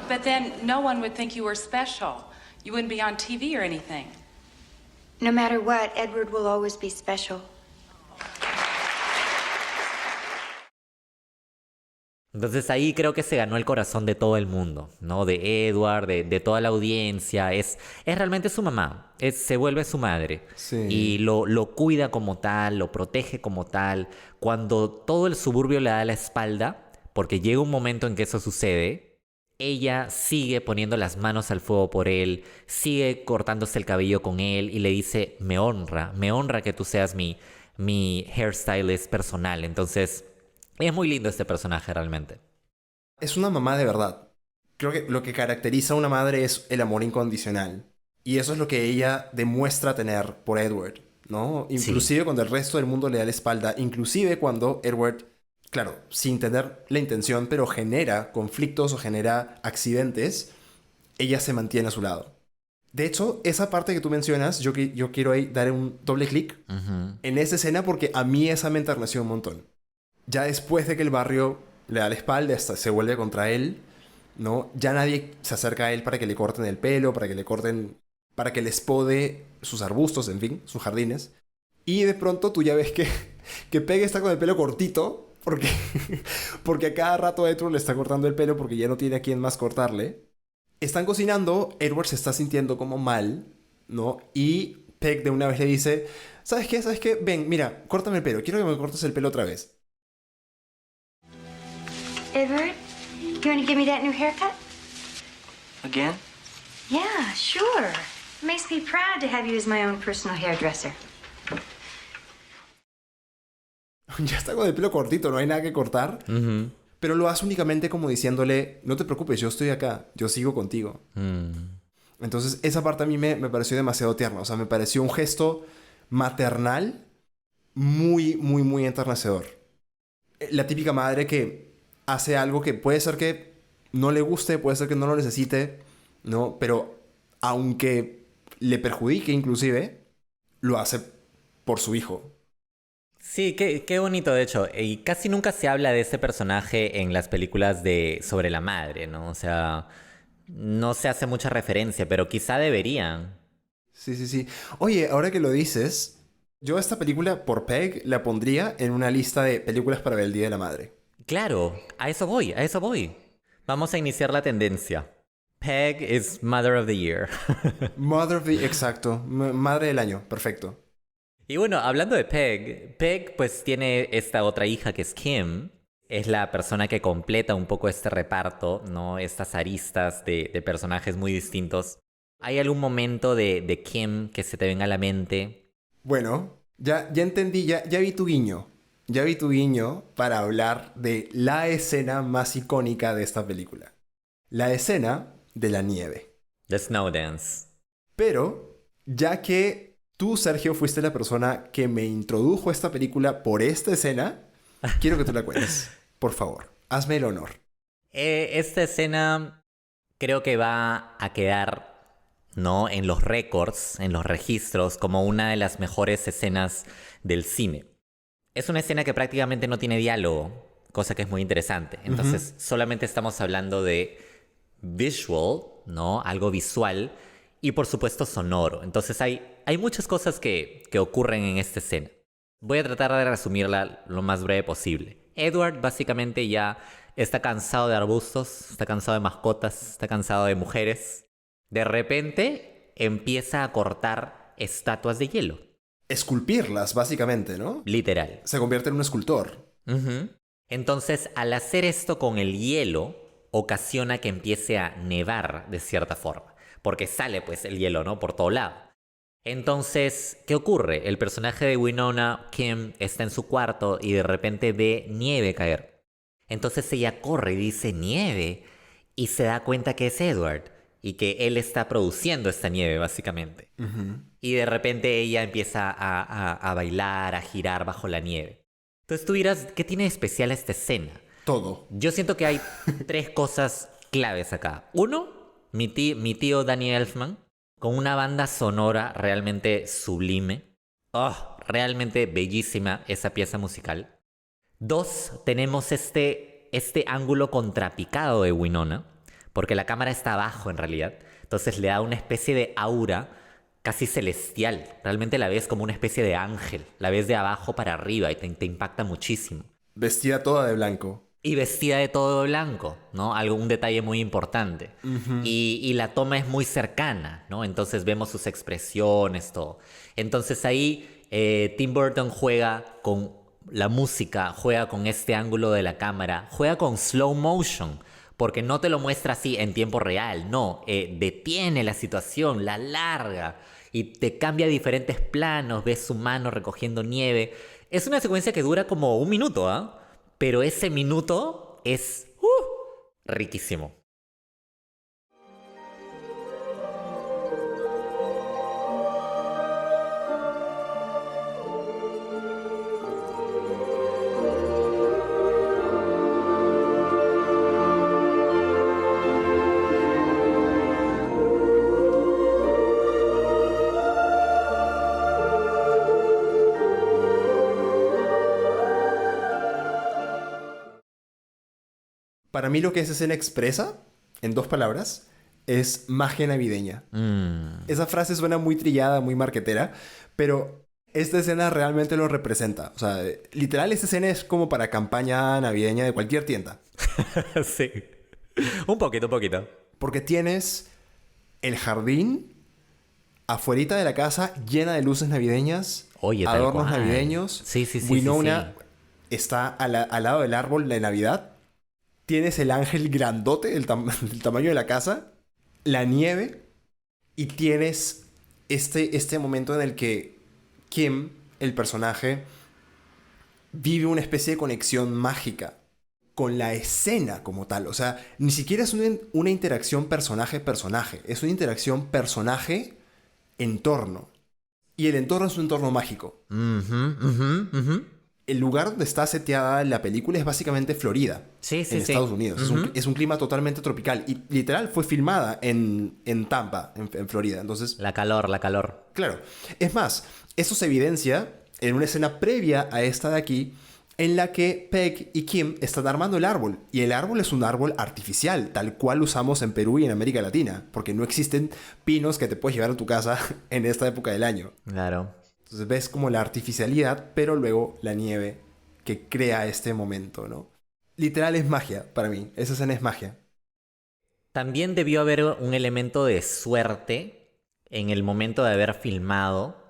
But then no one would think you were special. You wouldn't be on TV or anything. No matter what, Edward will always be special. Entonces ahí creo que se ganó el corazón de todo el mundo, ¿no? De Edward, de toda la audiencia. Es realmente su mamá. Se vuelve su madre. Sí. Y lo cuida como tal, lo protege como tal. Cuando todo el suburbio le da la espalda, porque llega un momento en que eso sucede, ella sigue poniendo las manos al fuego por él, sigue cortándose el cabello con él y le dice, me honra que tú seas mi hairstylist personal. Entonces... es muy lindo este personaje realmente. Es una mamá de verdad. Creo que lo que caracteriza a una madre es el amor incondicional. Y eso es lo que ella demuestra tener por Edward, ¿no? Inclusive cuando el resto del mundo le da la espalda. Inclusive cuando Edward, claro, sin tener la intención, pero genera conflictos o genera accidentes, ella se mantiene a su lado. De hecho, esa parte que tú mencionas, yo quiero ahí dar un doble clic en esa escena porque a mí esa me enterneció un montón. Ya después de que el barrio le da la espalda, hasta se vuelve contra él, ¿no? Ya nadie se acerca a él para que le corten el pelo, para que les pode sus arbustos, en fin, sus jardines. Y de pronto tú ya ves que Peg está con el pelo cortito, porque a cada rato Edward le está cortando el pelo porque ya no tiene a quién más cortarle. Están cocinando, Edward se está sintiendo como mal, ¿no? Y Peg de una vez le dice, ¿sabes qué? ¿Sabes qué? Ven, mira, córtame el pelo, quiero que me cortes el pelo otra vez. Edward, you want to give me that new haircut? Again? Yeah, sure. It makes me proud to have you as my own personal hairdresser. Ya está con el pelo cortito, no hay nada que cortar. Pero lo hace únicamente como diciéndole, no te preocupes, yo estoy acá, yo sigo contigo. Entonces esa parte a mí me pareció demasiado tierna. O sea, me pareció un gesto maternal muy, muy, muy enternecedor. La típica madre que hace algo que puede ser que no le guste, puede ser que no lo necesite, ¿no? Pero aunque le perjudique inclusive, lo hace por su hijo. Sí, qué bonito de hecho. Y casi nunca se habla de ese personaje en las películas sobre la madre, ¿no? O sea, no se hace mucha referencia, pero quizá deberían. Sí. Oye, ahora que lo dices, yo esta película por Peg la pondría en una lista de películas para ver el Día de la Madre. Claro, a eso voy. Vamos a iniciar la tendencia. Peg is Mother of the Year. Exacto. Madre del año, perfecto. Y bueno, hablando de Peg pues tiene esta otra hija que es Kim. Es la persona que completa un poco este reparto, ¿no? Estas aristas de personajes muy distintos. ¿Hay algún momento de Kim que se te venga a la mente? Bueno, ya entendí, ya vi tu guiño. Ya vi tu guiño para hablar de la escena más icónica de esta película. La escena de la nieve. The Snow Dance. Pero, ya que tú, Sergio, fuiste la persona que me introdujo a esta película por esta escena, Quiero que tú la cuentes. Por favor, hazme el honor. Esta escena creo que va a quedar, ¿no?, en los récords, en los registros, como una de las mejores escenas del cine. Es una escena que prácticamente no tiene diálogo, cosa que es muy interesante. Entonces, solamente estamos hablando de visual, ¿no? Algo visual y, por supuesto, sonoro. Entonces, hay muchas cosas que ocurren en esta escena. Voy a tratar de resumirla lo más breve posible. Edward básicamente ya está cansado de arbustos, está cansado de mascotas, está cansado de mujeres. De repente empieza a cortar estatuas de hielo. Esculpirlas, básicamente, ¿no? Literal. Se convierte en un escultor. Entonces, al hacer esto con el hielo, ocasiona que empiece a nevar de cierta forma. Porque sale, pues, el hielo, ¿no? Por todo lado. Entonces, ¿qué ocurre? El personaje de Winona Kim está en su cuarto y de repente ve nieve caer. Entonces ella corre y dice nieve y se da cuenta que es Edward y que él está produciendo esta nieve básicamente. Y de repente ella empieza a bailar, a girar bajo la nieve. Entonces tú dirás, ¿qué tiene de especial esta escena? Todo. Yo siento que hay 3 cosas claves acá. Uno, mi tío Danny Elfman, con una banda sonora realmente sublime. Realmente bellísima esa pieza musical. 2, tenemos este ángulo contrapicado de Winona, porque la cámara está abajo en realidad. Entonces le da una especie de aura casi celestial. Realmente la ves como una especie de ángel. La ves de abajo para arriba y te impacta muchísimo. Vestida toda de blanco. Y vestida de todo de blanco, ¿no? Un detalle muy importante. Y la toma es muy cercana, ¿no? Entonces vemos sus expresiones, todo. Entonces ahí Tim Burton juega con la música, juega con este ángulo de la cámara, juega con slow motion, porque no te lo muestra así en tiempo real, no. Detiene la situación, la larga y te cambia diferentes planos, ves su mano recogiendo nieve. Es una secuencia que dura como 1 minuto, ¿ah? Pero ese minuto es riquísimo. Para mí lo que esa escena expresa, en 2 palabras, es magia navideña. Esa frase suena muy trillada, muy marquetera, pero esta escena realmente lo representa. O sea, literal, esta escena es como para campaña navideña de cualquier tienda. Sí. Un poquito. Porque tienes el jardín afuerita de la casa llena de luces navideñas, Oye, tal adornos cual. navideños. Sí. Winona está al lado del árbol de Navidad. Tienes el ángel grandote del tamaño de la casa, la nieve, y tienes este momento en el que Kim, el personaje, vive una especie de conexión mágica con la escena como tal. O sea, ni siquiera es una interacción personaje-personaje, es una interacción personaje-entorno. Y el entorno es un entorno mágico. El lugar donde está seteada la película es básicamente Florida, en Estados Unidos. Es un clima totalmente tropical. Y literal fue filmada en Tampa, en Florida. Entonces, La calor. claro. Es más, eso se evidencia en una escena previa a esta de aquí, en la que Peg y Kim están armando el árbol. Y el árbol es un árbol artificial, tal cual usamos en Perú y en América Latina. Porque no existen pinos que te puedes llevar a tu casa en esta época del año. Claro. Entonces ves como la artificialidad, pero luego la nieve que crea este momento, ¿no? Literal es magia para mí. Esa escena es magia. También debió haber un elemento de suerte en el momento de haber filmado,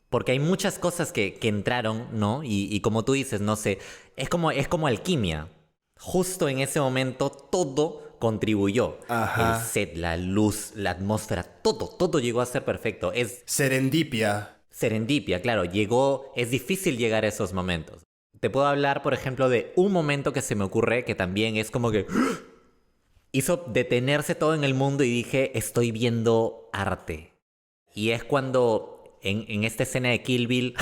porque hay muchas cosas que entraron, ¿no? Y como tú dices, no sé, es como alquimia. Justo en ese momento todo contribuyó. Ajá. El set, la luz, la atmósfera, todo llegó a ser perfecto. Es Serendipia. serendipia, claro, es difícil llegar a esos momentos. Te puedo hablar, por ejemplo, de un momento que se me ocurre que también es como que hizo detenerse todo en el mundo y dije, estoy viendo arte. Y es cuando en esta escena de Kill Bill,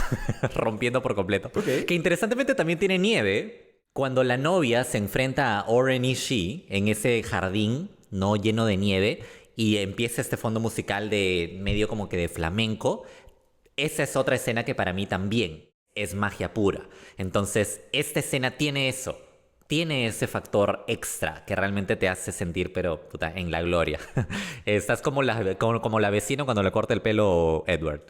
rompiendo por completo. Ok. Que interesantemente también tiene nieve. Cuando la novia se enfrenta a Oren Ishii en ese jardín, ¿no? Lleno de nieve, y empieza este fondo musical de medio como que de flamenco. Esa es otra escena que para mí también es magia pura. Entonces, esta escena tiene eso. Tiene ese factor extra que realmente te hace sentir, pero puta, en la gloria. Estás como la vecina cuando le corta el pelo Edward.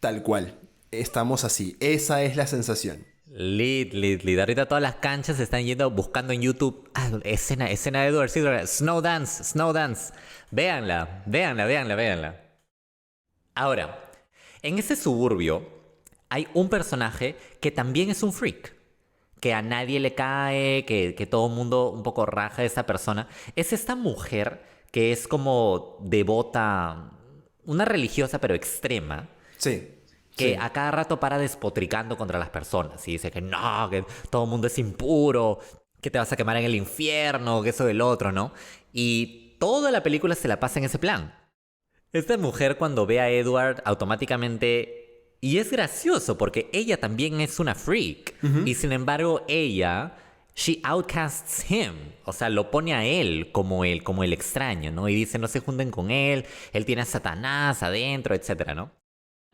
Tal cual. Estamos así. Esa es la sensación. Lit. Ahorita todas las canchas se están yendo buscando en YouTube. Escena de Edward Scissorhands. Snow Dance. Véanla. Ahora, en ese suburbio hay un personaje que también es un freak. Que a nadie le cae, que todo el mundo un poco raja de esa persona. Es esta mujer que es como devota, una religiosa pero extrema. Sí. Que sí. a cada rato para despotricando contra las personas y dice que no, que todo el mundo es impuro, que te vas a quemar en el infierno, que eso del otro, ¿no? Y toda la película se la pasa en ese plan. Esta mujer cuando ve a Edward automáticamente... Y es gracioso porque ella también es una freak. Y sin embargo ella... She outcasts him. O sea, lo pone a él como el extraño, ¿no? Y dice, no se junten con él tiene a Satanás adentro, etcétera, ¿no?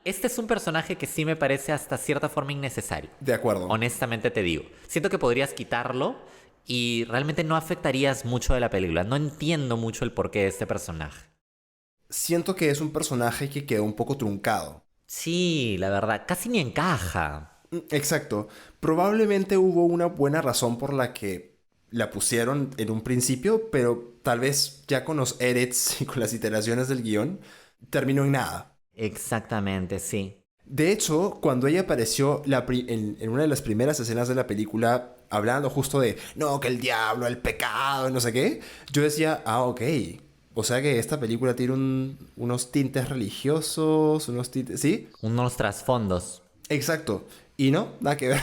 Este es un personaje que sí me parece hasta cierta forma innecesario. De acuerdo. Honestamente te digo. Siento que podrías quitarlo y realmente no afectarías mucho de la película. No entiendo mucho el porqué de este personaje. Siento que es un personaje que quedó un poco truncado. Sí, la verdad, casi ni encaja. Exacto. Probablemente hubo una buena razón por la que la pusieron en un principio, pero tal vez ya con los edits y con las iteraciones del guión, terminó en nada. Exactamente, sí. De hecho, cuando ella apareció en una de las primeras escenas de la película, hablando justo de, no, que el diablo, el pecado, no sé qué, yo decía, ok. O sea que esta película tiene unos tintes religiosos, unos tintes... ¿Sí? Unos trasfondos. Exacto. Y no, nada que ver.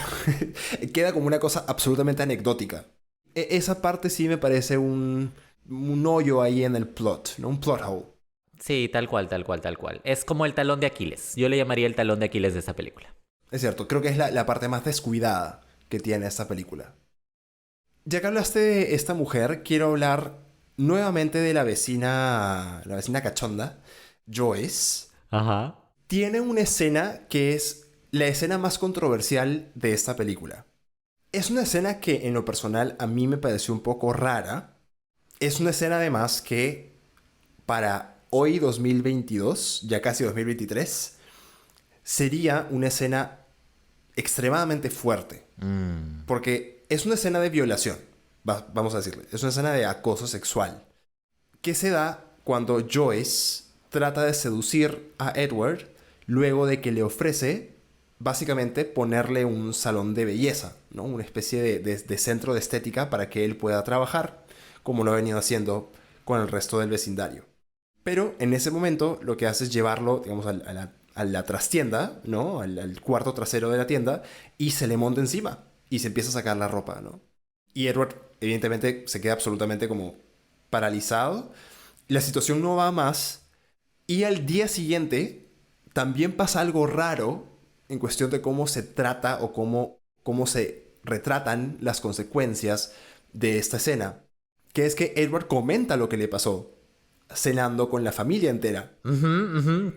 Queda como una cosa absolutamente anecdótica. Esa parte sí me parece un hoyo ahí en el plot, ¿no? Un plot hole. Sí, tal cual. Es como el talón de Aquiles. Yo le llamaría el talón de Aquiles de esa película. Es cierto, creo que es la parte más descuidada que tiene esta película. Ya que hablaste de esta mujer, quiero hablar nuevamente de la vecina cachonda, Joyce. Ajá. Tiene una escena que es la escena más controversial de esta película. Es una escena que en lo personal a mí me pareció un poco rara. Es una escena además que para hoy 2022, ya casi 2023, sería una escena extremadamente fuerte. Porque es una escena de violación, vamos a decirle. Es una escena de acoso sexual que se da cuando Joyce trata de seducir a Edward luego de que le ofrece básicamente ponerle un salón de belleza, ¿no? Una especie de centro de estética para que él pueda trabajar, como lo ha venido haciendo con el resto del vecindario. Pero en ese momento lo que hace es llevarlo, digamos, a la trastienda, ¿no? Al cuarto trasero de la tienda, y se le monta encima y se empieza a sacar la ropa, ¿no? Y Edward evidentemente se queda absolutamente como paralizado. La situación no va a más. Y al día siguiente también pasa algo raro en cuestión de cómo se trata o cómo se retratan las consecuencias de esta escena. Que es que Edward comenta lo que le pasó cenando con la familia entera.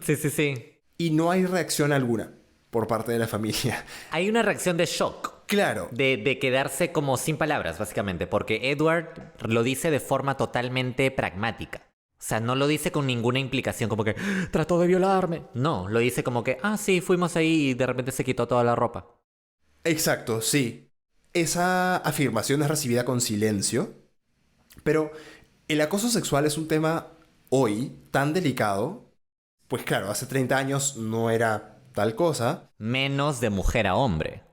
Sí. Y no hay reacción alguna por parte de la familia. Hay una reacción de shock. Claro. De quedarse como sin palabras, básicamente. Porque Edward lo dice de forma totalmente pragmática. O sea, no lo dice con ninguna implicación como que trató de violarme. No, lo dice como que, sí, fuimos ahí y de repente se quitó toda la ropa. Exacto, sí. Esa afirmación es recibida con silencio. Pero el acoso sexual es un tema hoy tan delicado. Pues claro, hace 30 años no era tal cosa. Menos de mujer a hombre.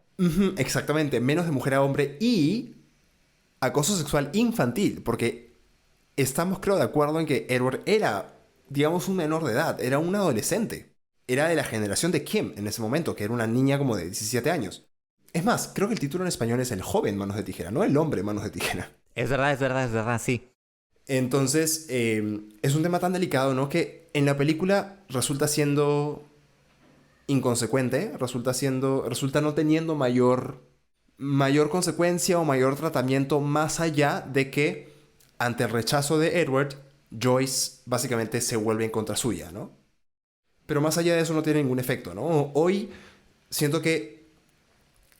Exactamente, menos de mujer a hombre y acoso sexual infantil, porque estamos creo de acuerdo en que Edward era, digamos, un menor de edad, era un adolescente. Era de la generación de Kim en ese momento, que era una niña como de 17 años. Es más, creo que el título en español es El joven Manos de Tijera, no El hombre Manos de Tijera. Es verdad, sí. Entonces, es un tema tan delicado, ¿no? Que en la película resulta siendo inconsecuente, resulta no teniendo mayor consecuencia o mayor tratamiento, más allá de que ante el rechazo de Edward, Joyce básicamente se vuelve en contra suya, ¿no? Pero más allá de eso no tiene ningún efecto, ¿no? Hoy siento que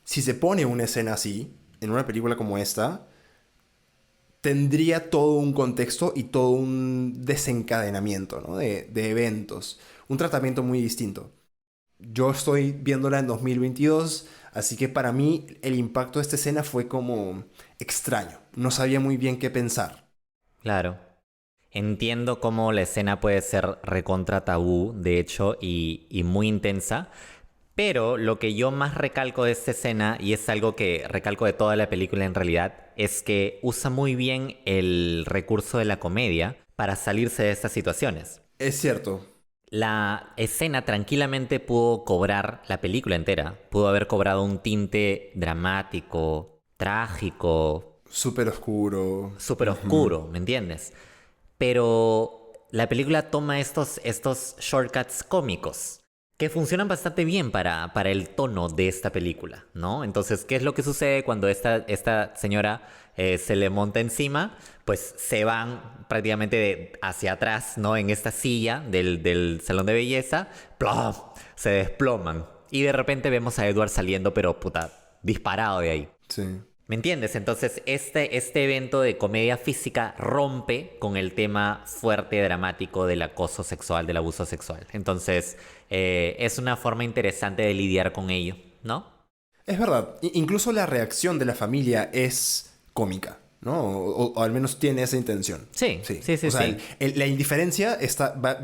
si se pone una escena así, en una película como esta, tendría todo un contexto y todo un desencadenamiento, ¿no? de eventos. Un tratamiento muy distinto. Yo estoy viéndola en 2022, así que para mí el impacto de esta escena fue como extraño. No sabía muy bien qué pensar. Claro. Entiendo cómo la escena puede ser recontra tabú, de hecho, y muy intensa. Pero lo que yo más recalco de esta escena, y es algo que recalco de toda la película en realidad, es que usa muy bien el recurso de la comedia para salirse de estas situaciones. Es cierto. La escena tranquilamente pudo cobrar, la película entera, pudo haber cobrado un tinte dramático, trágico. Súper oscuro. Súper oscuro, ¿me entiendes? Pero la película toma estos shortcuts cómicos que funcionan bastante bien para el tono de esta película, ¿no? Entonces, ¿qué es lo que sucede cuando esta señora se le monta encima? Pues se van prácticamente hacia atrás, ¿no? En esta silla del salón de belleza, ¡plop! Se desploman. Y de repente vemos a Edward saliendo, pero puta, disparado de ahí. Sí. ¿Me entiendes? Entonces, este evento de comedia física rompe con el tema fuerte, dramático del acoso sexual, del abuso sexual. Entonces, es una forma interesante de lidiar con ello, ¿no? Es verdad. Incluso la reacción de la familia es cómica, ¿no? O al menos tiene esa intención. Sí. O sea, la indiferencia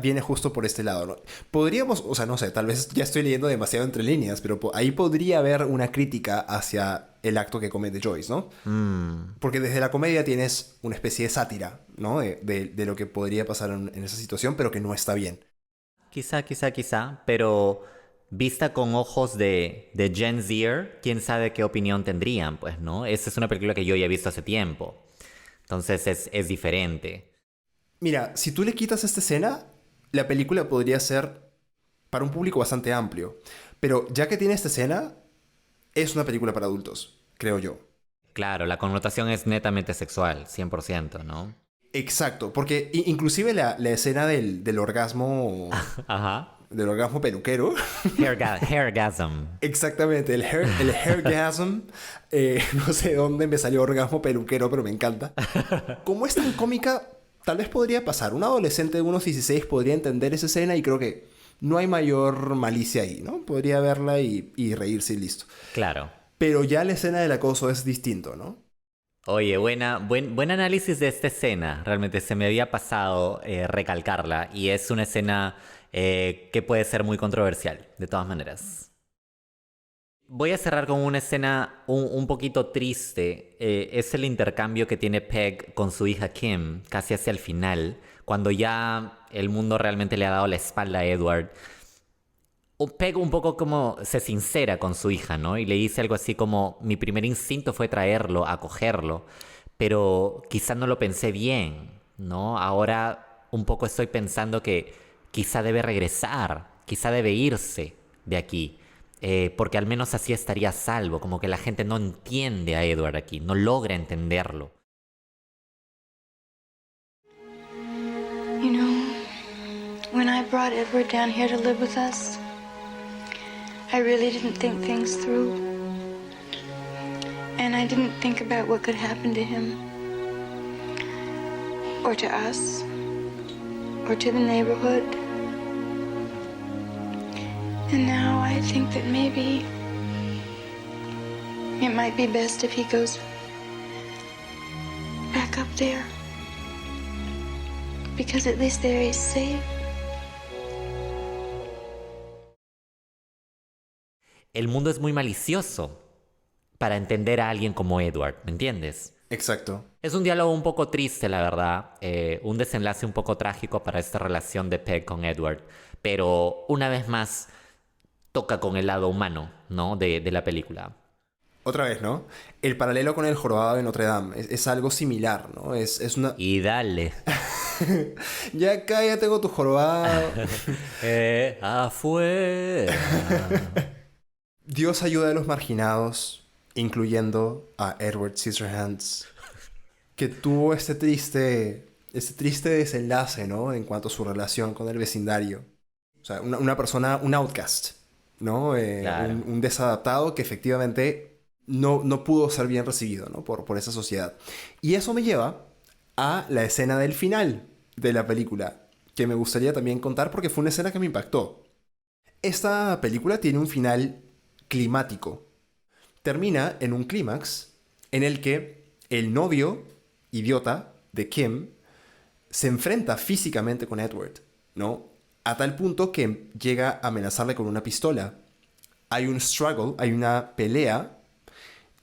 viene justo por este lado, ¿no? Podríamos, o sea, no sé, tal vez ya estoy leyendo demasiado entre líneas, pero ahí podría haber una crítica hacia el acto que comete Joyce, ¿no? Porque desde la comedia tienes una especie de sátira, ¿no? De lo que podría pasar en esa situación, pero que no está bien. Quizá, pero vista con ojos de Gen Zer, quién sabe qué opinión tendrían, pues, ¿no? Esta es una película que yo ya he visto hace tiempo. Entonces es diferente. Mira, si tú le quitas esta escena, la película podría ser para un público bastante amplio. Pero ya que tiene esta escena, es una película para adultos, creo yo. Claro, la connotación es netamente sexual, 100%, ¿no? Exacto, porque inclusive la escena del orgasmo... Ajá. Del orgasmo peluquero. Hairgasm. Exactamente, el hairgasm. No sé de dónde me salió orgasmo peluquero, pero me encanta. Como es tan cómica, tal vez podría pasar. Un adolescente de unos 16 podría entender esa escena y creo que no hay mayor malicia ahí, ¿no? Podría verla y reírse y listo. Claro. Pero ya la escena del acoso es distinto, ¿no? Oye, buen análisis de esta escena. Realmente se me había pasado recalcarla. Y es una escena que puede ser muy controversial, de todas maneras. Voy a cerrar con una escena un poquito triste. Es el intercambio que tiene Peg con su hija Kim, casi hacia el final, cuando ya el mundo realmente le ha dado la espalda a Edward. Peg un poco como se sincera con su hija, ¿no? Y le dice algo así como, mi primer instinto fue traerlo, acogerlo, pero quizá no lo pensé bien, ¿no? Ahora un poco estoy pensando que quizá debe regresar, quizá debe irse de aquí, porque al menos así estaría a salvo, como que la gente no entiende a Edward aquí, no logra entenderlo. You know, when I brought Edward down here to live with us, I really didn't think things through. And I didn't think about what could happen to him. Or to us. Or to the neighborhood. And now I think that maybe it might be best if he goes back up there. Because at least there he's safe. El mundo es muy malicioso para entender a alguien como Edward, ¿me entiendes? Exacto. Es un diálogo un poco triste, la verdad. Un desenlace un poco trágico para esta relación de Peg con Edward. Pero una vez más toca con el lado humano, ¿no? de la película. otra vez, ¿no? El paralelo con el jorobado de Notre Dame es algo similar, ¿no? Es una... Y dale. Ya acá ya tengo tu jorobado. Afuera. Dios ayuda a los marginados, incluyendo a Edward Scissorhands, que tuvo este triste desenlace, ¿no? En cuanto a su relación con el vecindario. O sea, una persona, un outcast, ¿no? Claro. Un desadaptado que efectivamente no pudo ser bien recibido, ¿no? Por esa sociedad. Y eso me lleva a la escena del final de la película, que me gustaría también contar porque fue una escena que me impactó. Esta película tiene un final climático. Termina en un clímax en el que el novio idiota de Kim se enfrenta físicamente con Edward, ¿no? A tal punto que llega a amenazarle con una pistola. Hay un struggle, hay una pelea,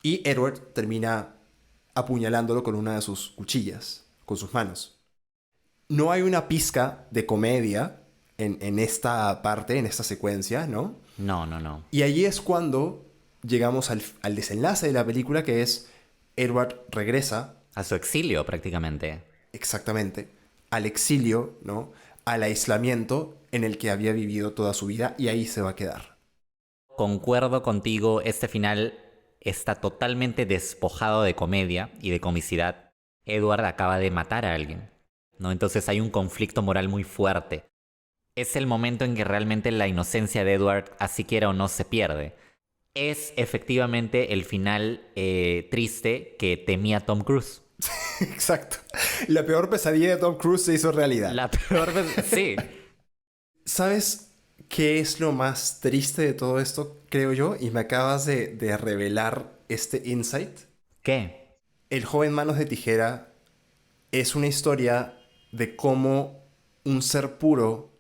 y Edward termina apuñalándolo con una de sus cuchillas, con sus manos. No hay una pizca de comedia en esta parte, en esta secuencia, ¿no? No. Y allí es cuando llegamos al desenlace de la película, que es Edward regresa, A su exilio, prácticamente. exactamente, al exilio, ¿no? Al aislamiento en el que había vivido toda su vida, y ahí se va a quedar. Concuerdo contigo, este final está totalmente despojado de comedia y de comicidad. Edward acaba de matar a alguien, ¿no? Entonces hay un conflicto moral muy fuerte. Es el momento en que realmente la inocencia de Edward, así quiera o no, se pierde. Es efectivamente el final triste que temía Tom Cruise. Exacto. La peor pesadilla de Tom Cruise se hizo realidad. La peor vez... Sí. ¿Sabes qué es lo más triste de todo esto, creo yo? Y me acabas de revelar este insight. ¿Qué? El joven Manos de Tijera es una historia de cómo un ser puro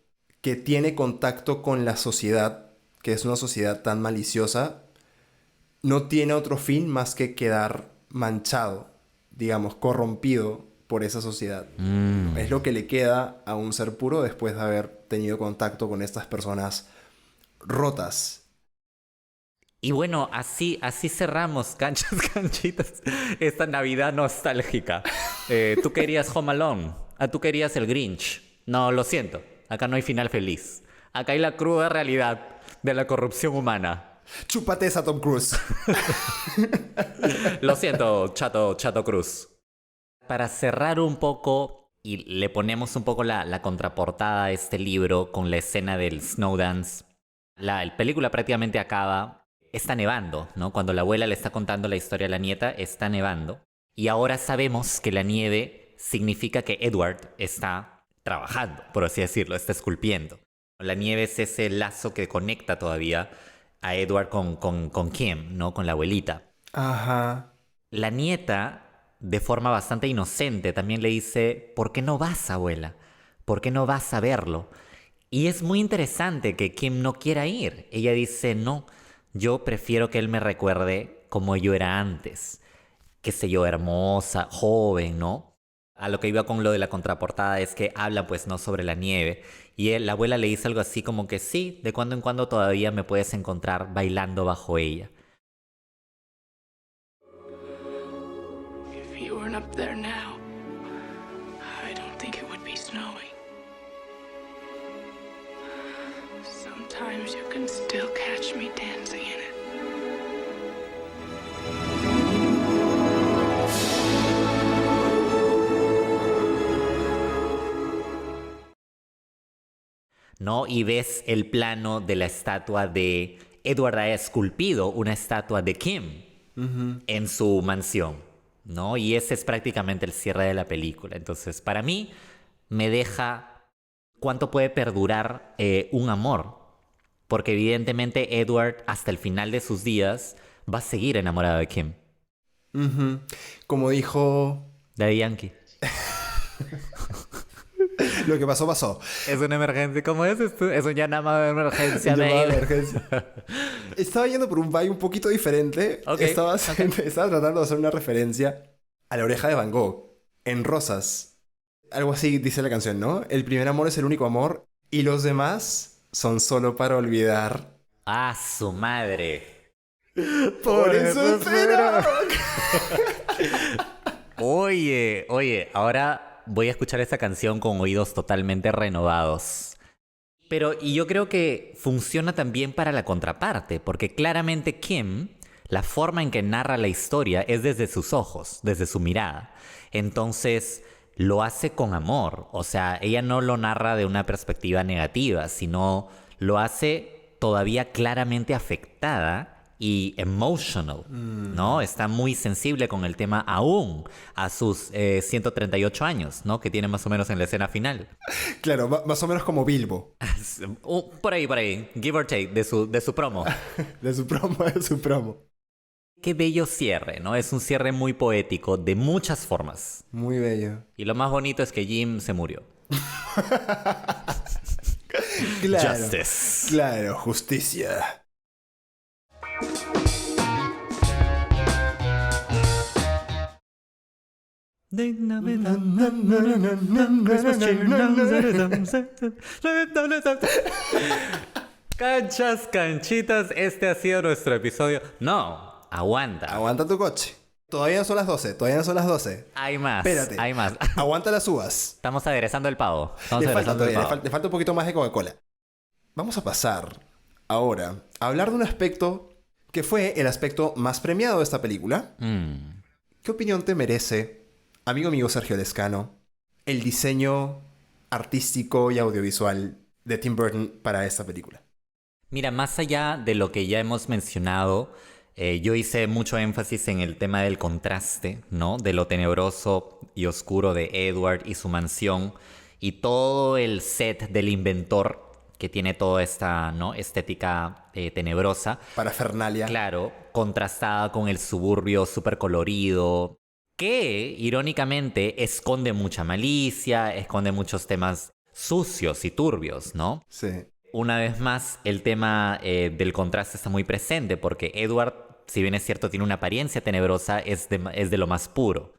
que tiene contacto con la sociedad, que es una sociedad tan maliciosa, no tiene otro fin más que quedar manchado, digamos, corrompido por esa sociedad. Es lo que le queda a un ser puro después de haber tenido contacto con estas personas rotas. Y bueno, así cerramos, canchitas, esta Navidad nostálgica. Tú querías Home Alone, tú querías el Grinch. No, lo siento, acá no hay final feliz. Acá hay la cruda realidad de la corrupción humana. Chúpate esa, Tom Cruise. Lo siento, Chato Cruz. Para cerrar un poco, y le ponemos un poco la contraportada a este libro con la escena del Snowdance. La película prácticamente acaba. Está nevando, ¿no? Cuando la abuela le está contando la historia a la nieta, está nevando. Y ahora sabemos que la nieve significa que Edward está trabajando, por así decirlo, está esculpiendo. La nieve es ese lazo que conecta todavía a Edward con Kim, ¿no? Con la abuelita. Ajá. La nieta, de forma bastante inocente, también le dice, ¿por qué no vas, abuela? ¿Por qué no vas a verlo? Y es muy interesante que Kim no quiera ir. Ella dice, no, yo prefiero que él me recuerde como yo era antes. Qué sé yo, hermosa, joven, ¿no? A lo que iba con lo de la contraportada es que habla, pues, no sobre la nieve. Y la abuela le dice algo así como que sí, de cuando en cuando todavía me puedes encontrar bailando bajo ella. If you weren't up there now, I don't think it would be snowing. Sometimes you can still catch me dancing in it. ¿No? Y ves el plano de la estatua de... Edward ha esculpido una estatua de Kim en su mansión, ¿no? Y ese es prácticamente el cierre de la película. Entonces, para mí, me deja cuánto puede perdurar un amor. Porque evidentemente Edward, hasta el final de sus días, va a seguir enamorado de Kim. Como dijo... Daddy Yankee. Lo que pasó, pasó. Es una emergencia. ¿Cómo es esto? Es un llamado de emergencia. Un llamado de baby. emergencia. Estaba yendo por un vibe un poquito diferente. Okay. Estaba tratando de hacer una referencia a La Oreja de Van Gogh. En Rosas. Algo así dice la canción, ¿no? El primer amor es el único amor y los demás son solo para olvidar. ¡Ah, su madre! Por eso espero. Oye, ahora voy a escuchar esta canción con oídos totalmente renovados. Y yo creo que funciona también para la contraparte, porque claramente Kim, la forma en que narra la historia es desde sus ojos, desde su mirada. Entonces, lo hace con amor. O sea, ella no lo narra de una perspectiva negativa, sino lo hace todavía claramente afectada y emotional, ¿no? Está muy sensible con el tema aún a sus 138 años, ¿no? Que tiene más o menos en la escena final. Claro, más o menos como Bilbo. Por ahí, give or take, de su promo. De su promo. Qué bello cierre, ¿no? Es un cierre muy poético, de muchas formas. Muy bello. Y lo más bonito es que Jim se murió. Claro. Justice. Claro, justicia. Canchitas, este ha sido nuestro episodio. No, aguanta. Aguanta tu coche. Todavía no son las 12. Hay más. Espérate. Hay más. Aguanta las uvas. Estamos aderezando el pavo. Le falta un poquito más de Coca-Cola. Vamos a pasar ahora a hablar de un aspecto que fue el aspecto más premiado de esta película. ¿Qué opinión te merece, amigo mío Sergio Lescano, el diseño artístico y audiovisual de Tim Burton para esta película? Mira, más allá de lo que ya hemos mencionado, yo hice mucho énfasis en el tema del contraste, ¿no? De lo tenebroso y oscuro de Edward y su mansión y todo el set del inventor que tiene toda esta, ¿no? estética tenebrosa. Parafernalia. Claro, contrastada con el suburbio súper colorido, que irónicamente esconde mucha malicia, esconde muchos temas sucios y turbios, ¿no? Sí. Una vez más, el tema del contraste está muy presente porque Edward, si bien es cierto, tiene una apariencia tenebrosa, es de lo más puro.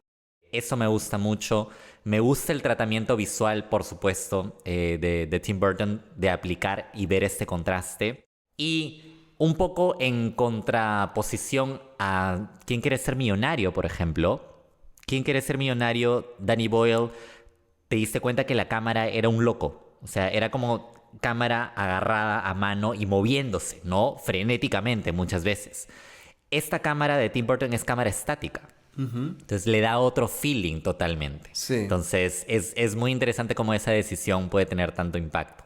Eso me gusta mucho. Me gusta el tratamiento visual, por supuesto, de Tim Burton, de aplicar y ver este contraste. Y un poco en contraposición a ¿Quién quiere ser millonario?, por ejemplo. ¿Quién quiere ser millonario? Danny Boyle, te diste cuenta que la cámara era un loco. O sea, era como cámara agarrada a mano y moviéndose, ¿no? Frenéticamente muchas veces. Esta cámara de Tim Burton es cámara estática. Entonces le da otro feeling totalmente. Sí. Entonces es muy interesante cómo esa decisión puede tener tanto impacto.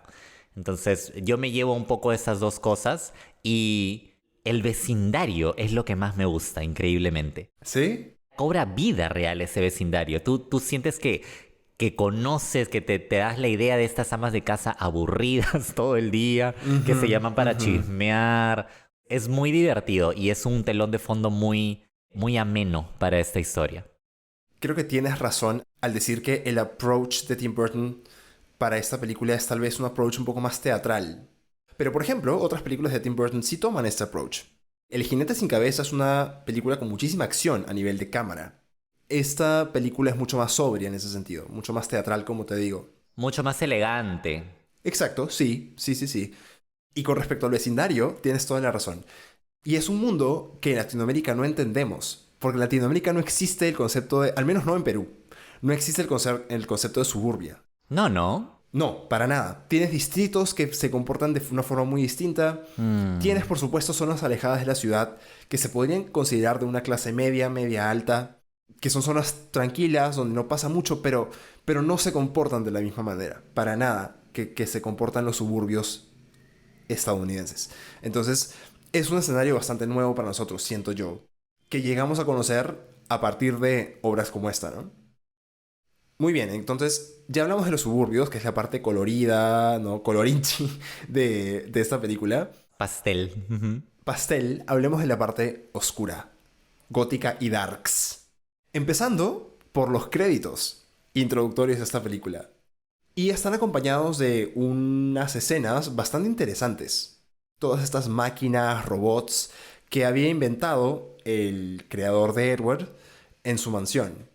Entonces yo me llevo un poco esas dos cosas y el vecindario es lo que más me gusta, increíblemente. ¿Sí? Cobra vida real ese vecindario. Tú sientes que conoces, que te das la idea de estas amas de casa aburridas todo el día, que se llaman para chismear. Es muy divertido y es un telón de fondo muy ameno para esta historia. Creo que tienes razón al decir que el approach de Tim Burton para esta película es tal vez un approach un poco más teatral. Pero, por ejemplo, otras películas de Tim Burton sí toman este approach. El jinete sin cabeza es una película con muchísima acción a nivel de cámara. Esta película es mucho más sobria en ese sentido, mucho más teatral, como te digo. Mucho más elegante. Exacto, sí. Y con respecto al vecindario, tienes toda la razón. Y es un mundo que en Latinoamérica no entendemos. Porque en Latinoamérica no existe el concepto de... Al menos no en Perú. No existe el concepto de suburbia. No. No, para nada. Tienes distritos que se comportan de una forma muy distinta. Tienes, por supuesto, zonas alejadas de la ciudad que se podrían considerar de una clase media, media alta. Que son zonas tranquilas, donde no pasa mucho, pero no se comportan de la misma manera. Para nada que se comportan los suburbios estadounidenses. Entonces... es un escenario bastante nuevo para nosotros, siento yo, que llegamos a conocer a partir de obras como esta, ¿no? Muy bien, entonces ya hablamos de los suburbios, que es la parte colorida, ¿no? Colorinchi de esta película. Pastel. Pastel, hablemos de la parte oscura, gótica y darks. Empezando por los créditos introductorios de esta película. Y están acompañados de unas escenas bastante interesantes. Todas estas máquinas, robots que había inventado el creador de Edward en su mansión.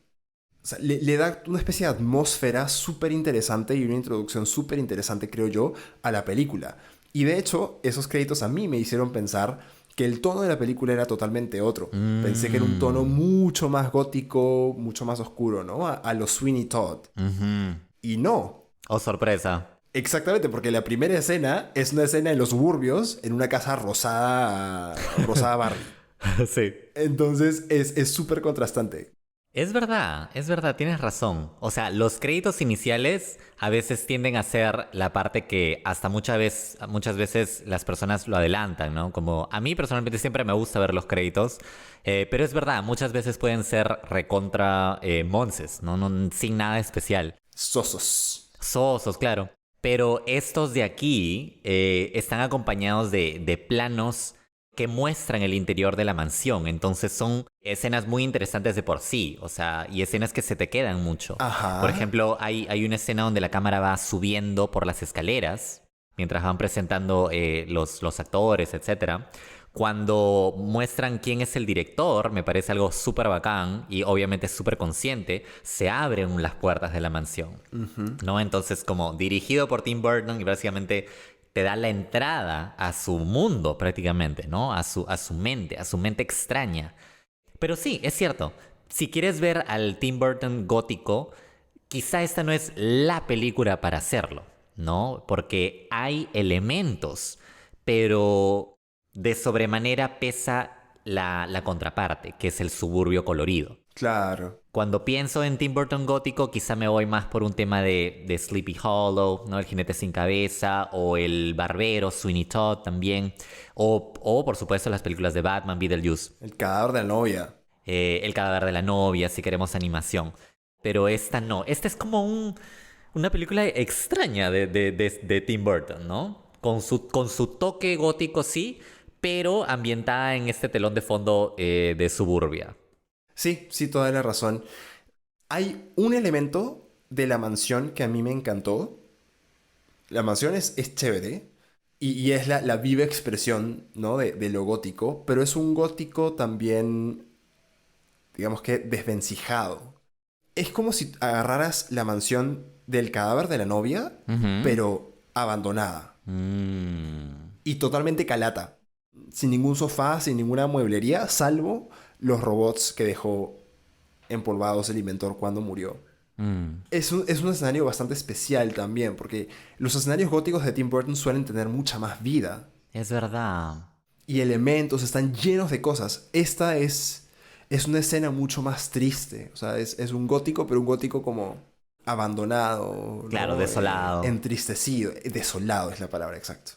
O sea, le da una especie de atmósfera súper interesante y una introducción súper interesante, creo yo, a la película. Y de hecho, esos créditos a mí me hicieron pensar que el tono de la película era totalmente otro. Pensé que era un tono mucho más gótico, mucho más oscuro, ¿no? A los Sweeney Todd. Y no. Oh, sorpresa. Exactamente, porque la primera escena es una escena en los suburbios, en una casa rosada Barbie. Sí. Entonces es súper contrastante. Es verdad, tienes razón. O sea, los créditos iniciales a veces tienden a ser la parte que hasta muchas veces las personas lo adelantan, ¿no? Como a mí personalmente siempre me gusta ver los créditos, pero es verdad, muchas veces pueden ser recontra monces, ¿no? Sin nada especial. Sosos, claro. Pero estos de aquí están acompañados de planos que muestran el interior de la mansión. Entonces son escenas muy interesantes de por sí. O sea, y escenas que se te quedan mucho. Ajá. Por ejemplo, hay una escena donde la cámara va subiendo por las escaleras mientras van presentando los actores, etc. Cuando muestran quién es el director, me parece algo súper bacán y obviamente súper consciente, se abren las puertas de la mansión, ¿no? Entonces, como dirigido por Tim Burton y básicamente te da la entrada a su mundo prácticamente, ¿no? A su mente extraña. Pero sí, es cierto, si quieres ver al Tim Burton gótico, quizá esta no es la película para hacerlo, ¿no? Porque hay elementos, pero de sobremanera pesa la contraparte, que es el suburbio colorido. Claro. Cuando pienso en Tim Burton gótico, quizá me voy más por un tema de Sleepy Hollow, ¿no? El jinete sin cabeza, o el barbero, Sweeney Todd también, o por supuesto las películas de Batman, Beetlejuice. El cadáver de la novia. El cadáver de la novia, si queremos animación. Pero esta no. Esta es como una película extraña de Tim Burton, ¿no? Con su toque gótico, sí, pero ambientada en este telón de fondo de suburbia. Sí, toda la razón. Hay un elemento de la mansión que a mí me encantó. La mansión es chévere y es la viva expresión, ¿no? de lo gótico, pero es un gótico también, digamos que desvencijado. Es como si agarraras la mansión del cadáver de la novia, pero abandonada. Y totalmente calata. Sin ningún sofá, sin ninguna mueblería, salvo los robots que dejó empolvados el inventor cuando murió. Es un escenario bastante especial también, porque los escenarios góticos de Tim Burton suelen tener mucha más vida. Es verdad. Y elementos, están llenos de cosas. Esta es una escena mucho más triste. O sea, es un gótico, pero un gótico como abandonado. Claro, ¿no? Desolado. Entristecido. Desolado es la palabra, exacto.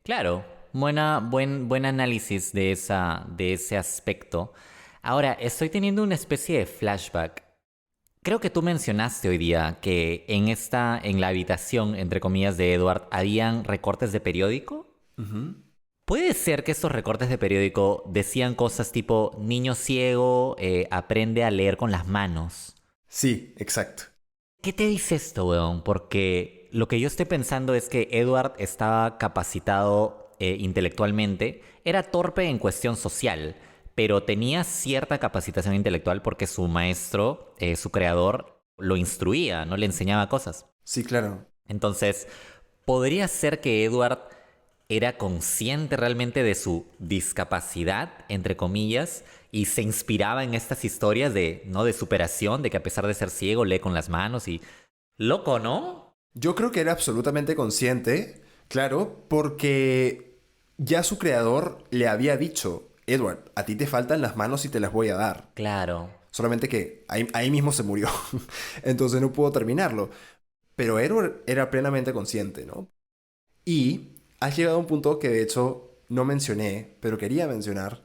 Claro, buen análisis de ese aspecto. Ahora, estoy teniendo una especie de flashback. Creo que tú mencionaste hoy día que en la habitación, entre comillas, de Edward, habían recortes de periódico. ¿Puede ser que estos recortes de periódico decían cosas tipo niño ciego, aprende a leer con las manos? Sí, exacto. ¿Qué te dice esto, weón? Porque lo que yo estoy pensando es que Edward estaba capacitado intelectualmente, era torpe en cuestión social, pero tenía cierta capacitación intelectual porque su maestro, su creador, lo instruía, ¿no? Le enseñaba cosas. Sí, claro. Entonces, ¿podría ser que Edward era consciente realmente de su discapacidad, entre comillas, y se inspiraba en estas historias de superación, de que a pesar de ser ciego lee con las manos y... Loco, ¿no? Yo creo que era absolutamente consciente, claro, porque ya su creador le había dicho: Edward, a ti te faltan las manos y te las voy a dar. Claro. Solamente que ahí mismo se murió. Entonces no pudo terminarlo. Pero Edward era plenamente consciente, ¿no? Y has llegado a un punto que de hecho no mencioné, pero quería mencionar.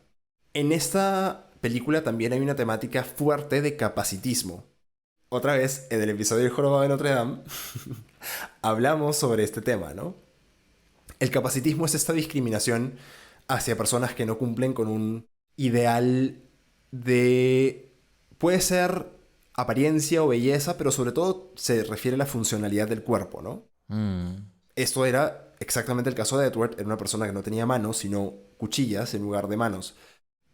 En esta película también hay una temática fuerte de capacitismo. Otra vez, en el episodio del Jorobado de Notre Dame, hablamos sobre este tema, ¿no? El capacitismo es esta discriminación hacia personas que no cumplen con un ideal de... puede ser apariencia o belleza, pero sobre todo se refiere a la funcionalidad del cuerpo, ¿no? Esto era exactamente el caso de Edward. Era una persona que no tenía manos, sino cuchillas en lugar de manos.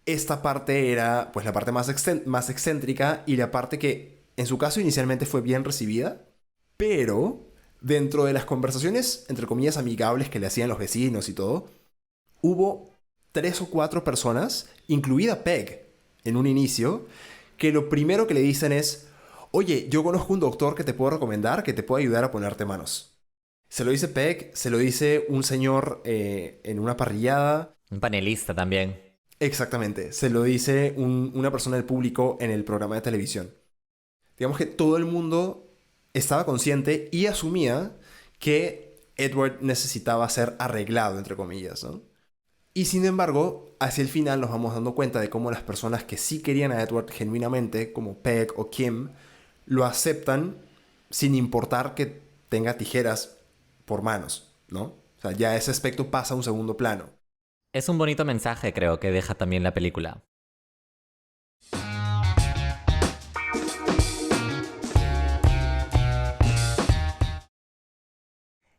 Esta parte era pues la parte más excéntrica y la parte que en su caso inicialmente fue bien recibida, pero dentro de las conversaciones, entre comillas, amigables que le hacían los vecinos y todo, hubo 3 o 4 personas, incluida Peg, en un inicio, que lo primero que le dicen es: oye, yo conozco un doctor que te puedo recomendar, que te puede ayudar a ponerte manos. Se lo dice Peg, se lo dice un señor en una parrillada. Un panelista también. Exactamente, se lo dice una persona del público en el programa de televisión. Digamos que todo el mundo estaba consciente y asumía que Edward necesitaba ser arreglado, entre comillas, ¿no? Y sin embargo, hacia el final nos vamos dando cuenta de cómo las personas que sí querían a Edward genuinamente, como Peg o Kim, lo aceptan sin importar que tenga tijeras por manos, ¿no? O sea, ya ese aspecto pasa a un segundo plano. Es un bonito mensaje, creo, que deja también la película.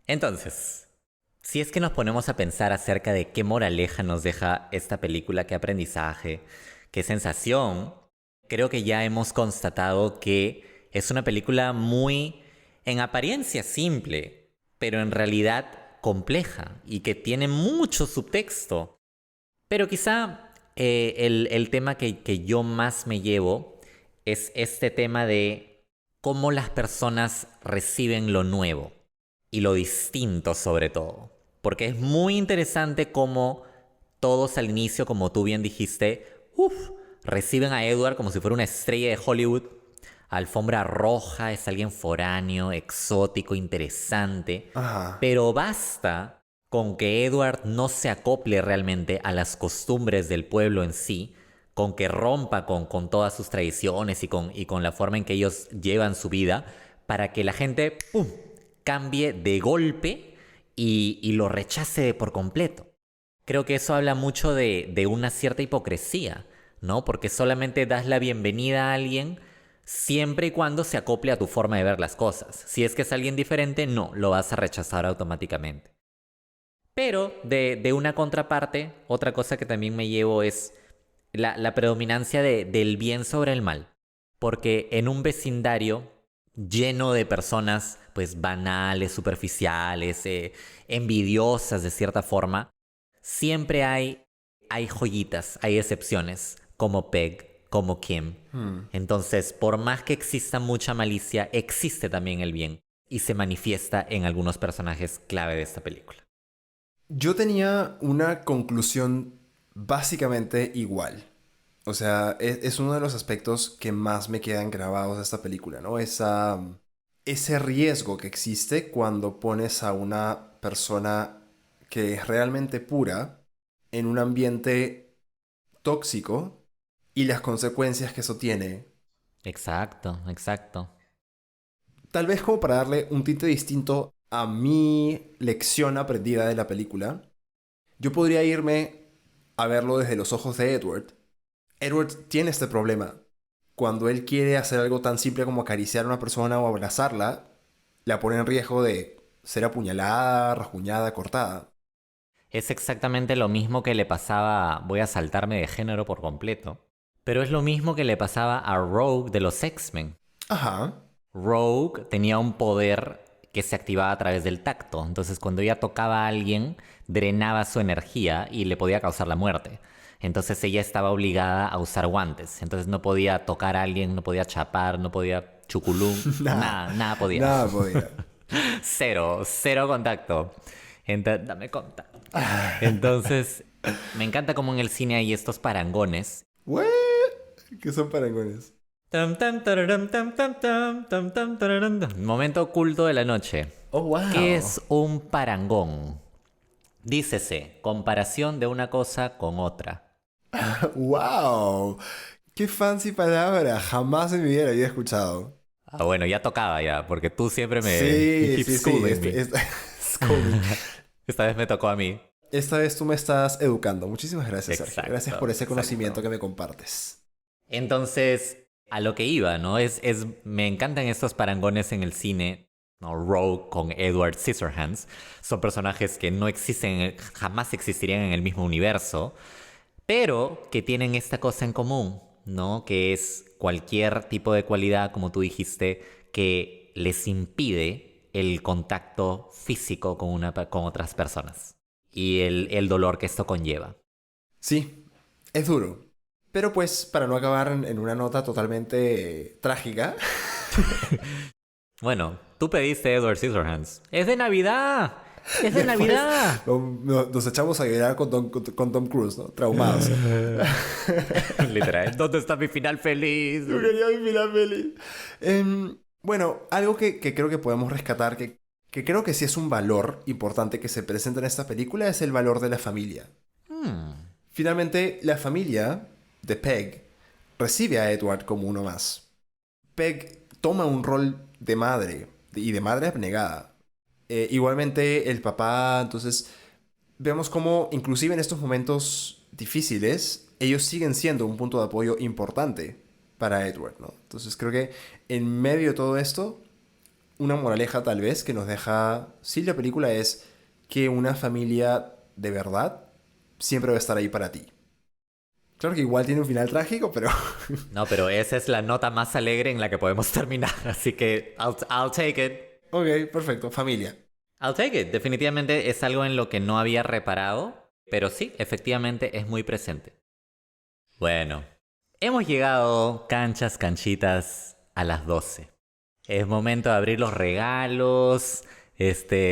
Entonces, si es que nos ponemos a pensar acerca de qué moraleja nos deja esta película, qué aprendizaje, qué sensación, creo que ya hemos constatado que es una película muy, en apariencia simple, pero en realidad compleja y que tiene mucho subtexto. Pero quizá el tema que yo más me llevo es este tema de cómo las personas reciben lo nuevo y lo distinto sobre todo. Porque es muy interesante cómo todos al inicio, como tú bien dijiste, reciben a Edward como si fuera una estrella de Hollywood. Alfombra roja, es alguien foráneo, exótico, interesante. Ajá. Pero basta con que Edward no se acople realmente a las costumbres del pueblo en sí, con que rompa con todas sus tradiciones y con la forma en que ellos llevan su vida, para que la gente cambie de golpe y lo rechace por completo. Creo que eso habla mucho de una cierta hipocresía, ¿no? Porque solamente das la bienvenida a alguien siempre y cuando se acople a tu forma de ver las cosas. Si es que es alguien diferente, no, lo vas a rechazar automáticamente. Pero de una contraparte, otra cosa que también me llevo es la predominancia del bien sobre el mal. Porque en un vecindario lleno de personas pues banales, superficiales, envidiosas de cierta forma, siempre hay joyitas, hay excepciones, como Peg, como Kim. Entonces, por más que exista mucha malicia, existe también el bien y se manifiesta en algunos personajes clave de esta película. Yo tenía una conclusión básicamente igual. O sea, es uno de los aspectos que más me quedan grabados de esta película, ¿no? Ese riesgo que existe cuando pones a una persona que es realmente pura en un ambiente tóxico y las consecuencias que eso tiene. Exacto, exacto. Tal vez como para darle un tinte distinto a mi lección aprendida de la película, yo podría irme a verlo desde los ojos de Edward. Edward tiene este problema. Cuando él quiere hacer algo tan simple como acariciar a una persona o abrazarla, la pone en riesgo de ser apuñalada, rasguñada, cortada. Es exactamente lo mismo que le pasaba, voy a saltarme de género por completo, pero es lo mismo que le pasaba a Rogue de los X-Men. Ajá. Rogue tenía un poder que se activaba a través del tacto. Entonces, cuando ella tocaba a alguien, drenaba su energía y le podía causar la muerte. Entonces, ella estaba obligada a usar guantes. Entonces, no podía tocar a alguien, no podía chapar, no podía chuculum. Nada podía. Nada podía. Cero contacto. Dame contacto. Entonces, me encanta cómo en el cine hay estos parangones. ¿What? ¿Qué son parangones? Momento oculto de la noche. Oh, wow. ¿Qué es un parangón? Dícese, comparación de una cosa con otra. ¡Wow! ¡Qué fancy palabra! Jamás en mi vida la había escuchado. Ah, bueno, ya tocaba ya, porque tú siempre me Sí. schooling me. Schooling. Esta vez me tocó a mí. Esta vez tú me estás educando. Muchísimas gracias, Sergio. Exacto, Gracias por ese conocimiento exacto. que me compartes. Entonces, a lo que iba, ¿no? Me encantan estos parangones en el cine, ¿no? Rogue con Edward Scissorhands. Son personajes que no existen, jamás existirían en el mismo universo, pero que tienen esta cosa en común, ¿no? Que es cualquier tipo de cualidad, como tú dijiste, que les impide el contacto físico con otras personas y el dolor que esto conlleva. Sí, es duro. Pero pues, para no acabar en una nota totalmente trágica. Bueno, tú pediste Edward Scissorhands. ¡Es de Navidad! ¡Es de Navidad! Nos echamos a llorar con Tom Cruise, ¿no? Traumados. Literal. ¿Dónde está mi final feliz? Yo quería mi final feliz. Bueno, algo que creo que podemos rescatar, que creo que sí es un valor importante que se presenta en esta película, es el valor de la familia. Finalmente, la familia de Peg recibe a Edward como uno más. Peg toma un rol de madre, y de madre abnegada. Igualmente, el papá, entonces, vemos cómo, inclusive en estos momentos difíciles, ellos siguen siendo un punto de apoyo importante para Edward, ¿no? Entonces, creo que en medio de todo esto, una moraleja tal vez que nos deja, sí, la película es que una familia de verdad siempre va a estar ahí para ti. Claro que igual tiene un final trágico, pero... No, pero esa es la nota más alegre en la que podemos terminar, así que I'll take it. Ok, perfecto, familia. I'll take it. Definitivamente es algo en lo que no había reparado, pero sí, efectivamente es muy presente. Bueno, hemos llegado, canchitas, a las 12. Es momento de abrir los regalos.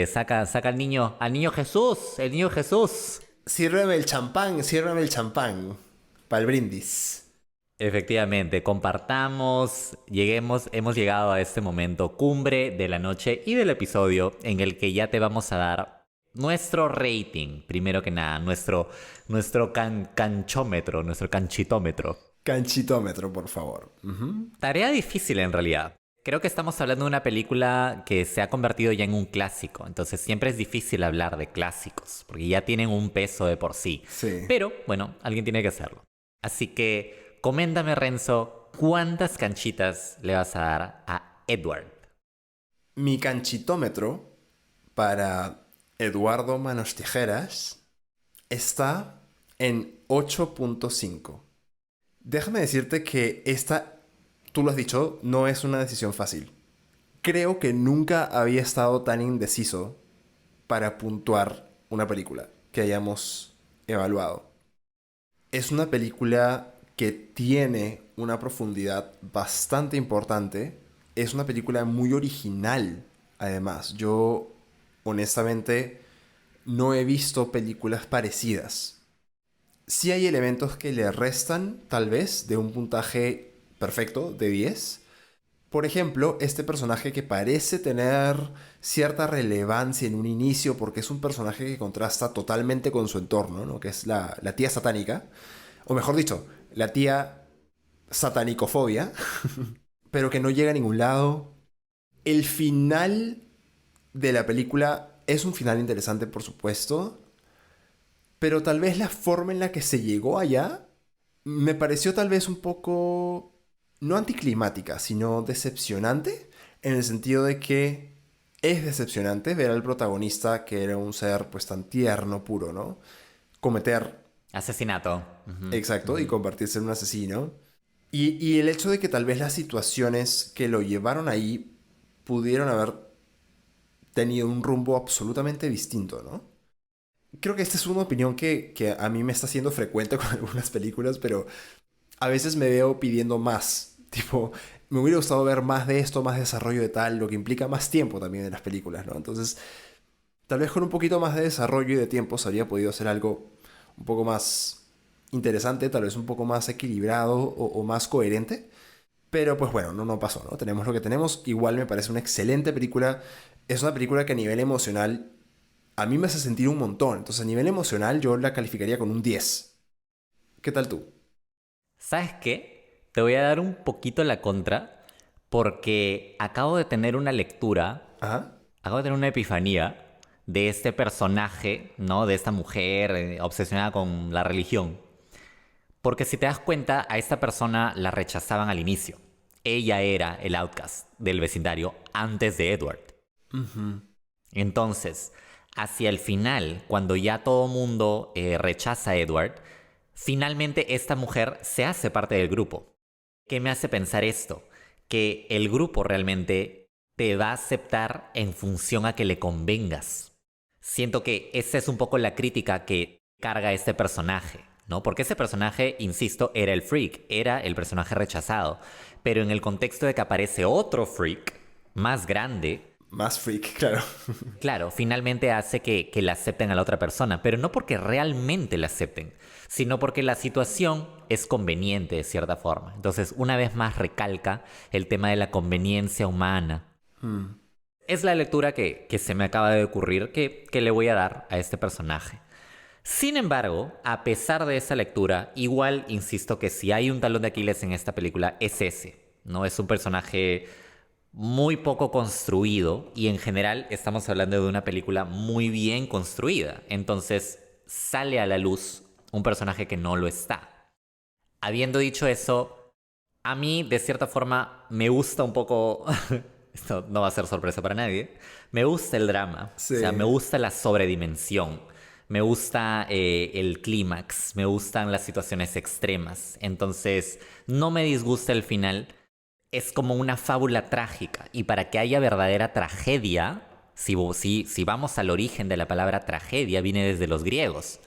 Saca al niño Jesús, el niño Jesús. Sírveme el champán. Para el brindis. Efectivamente, compartamos, hemos llegado a este momento cumbre de la noche y del episodio en el que ya te vamos a dar nuestro rating, primero que nada, nuestro canchómetro, nuestro canchitómetro. Canchitómetro, por favor. Tarea difícil en realidad. Creo que estamos hablando de una película que se ha convertido ya en un clásico, entonces siempre es difícil hablar de clásicos, porque ya tienen un peso de por sí. Sí. Pero, bueno, alguien tiene que hacerlo. Así que, coméntame, Renzo, ¿cuántas canchitas le vas a dar a Edward? Mi canchitómetro para Eduardo Manos Tijeras está en 8.5. Déjame decirte que esta, tú lo has dicho, no es una decisión fácil. Creo que nunca había estado tan indeciso para puntuar una película que hayamos evaluado. Es una película que tiene una profundidad bastante importante. Es una película muy original, además. Yo, honestamente, no he visto películas parecidas. Sí hay elementos que le restan, tal vez, de un puntaje perfecto de 10. Por ejemplo, este personaje que parece tener cierta relevancia en un inicio porque es un personaje que contrasta totalmente con su entorno, ¿no? Que es la tía satánica. O mejor dicho, la tía satanicofobia. Pero que no llega a ningún lado. El final de la película es un final interesante, por supuesto. Pero tal vez la forma en la que se llegó allá me pareció tal vez un poco... no anticlimática, sino decepcionante, en el sentido de que es decepcionante ver al protagonista, que era un ser pues tan tierno, puro, ¿no? Cometer... asesinato. Exacto, y convertirse en un asesino. Y el hecho de que tal vez las situaciones que lo llevaron ahí pudieron haber tenido un rumbo absolutamente distinto, ¿no? Creo que esta es una opinión que a mí me está siendo frecuente con algunas películas, pero a veces me veo pidiendo más. Tipo, me hubiera gustado ver más de esto, más desarrollo de tal, lo que implica más tiempo también en las películas, ¿no? Entonces, tal vez con un poquito más de desarrollo y de tiempo se habría podido hacer algo un poco más interesante, tal vez un poco más equilibrado o más coherente. Pero pues bueno, no pasó, ¿no? Tenemos lo que tenemos. Igual me parece una excelente película. Es una película que a nivel emocional a mí me hace sentir un montón. Entonces a nivel emocional yo la calificaría con un 10. ¿Qué tal tú? ¿Sabes qué? Te voy a dar un poquito la contra porque acabo de tener una lectura, acabo de tener una epifanía de este personaje, ¿no? De esta mujer obsesionada con la religión. Porque si te das cuenta, a esta persona la rechazaban al inicio. Ella era el outcast del vecindario antes de Edward. Entonces, hacia el final, cuando ya todo mundo rechaza a Edward, finalmente esta mujer se hace parte del grupo. ¿Qué me hace pensar esto? Que el grupo realmente te va a aceptar en función a que le convengas. Siento que esa es un poco la crítica que carga este personaje. ¿no? Porque ese personaje, insisto, era el freak, era el personaje rechazado. Pero en el contexto de que aparece otro freak más grande, Más freak, claro. claro, finalmente hace que la acepten a la otra persona, pero no porque realmente la acepten, sino porque la situación es conveniente de cierta forma. Entonces, una vez más recalca el tema de la conveniencia humana. Es la lectura que se me acaba de ocurrir que le voy a dar a este personaje. Sin embargo, a pesar de esa lectura, igual insisto que si hay un talón de Aquiles en esta película es ese, ¿no? Es un personaje muy poco construido y en general estamos hablando de una película muy bien construida. Entonces sale a la luz un personaje que no lo está. Habiendo dicho eso, a mí de cierta forma me gusta un poco... Esto no va a ser sorpresa para nadie. Me gusta el drama. Sí. O sea, me gusta la sobredimensión. Me gusta el clímax. Me gustan las situaciones extremas. Entonces, no me disgusta el final. Es como una fábula trágica. Y para que haya verdadera tragedia, si vamos al origen de la palabra tragedia, viene desde los griegos.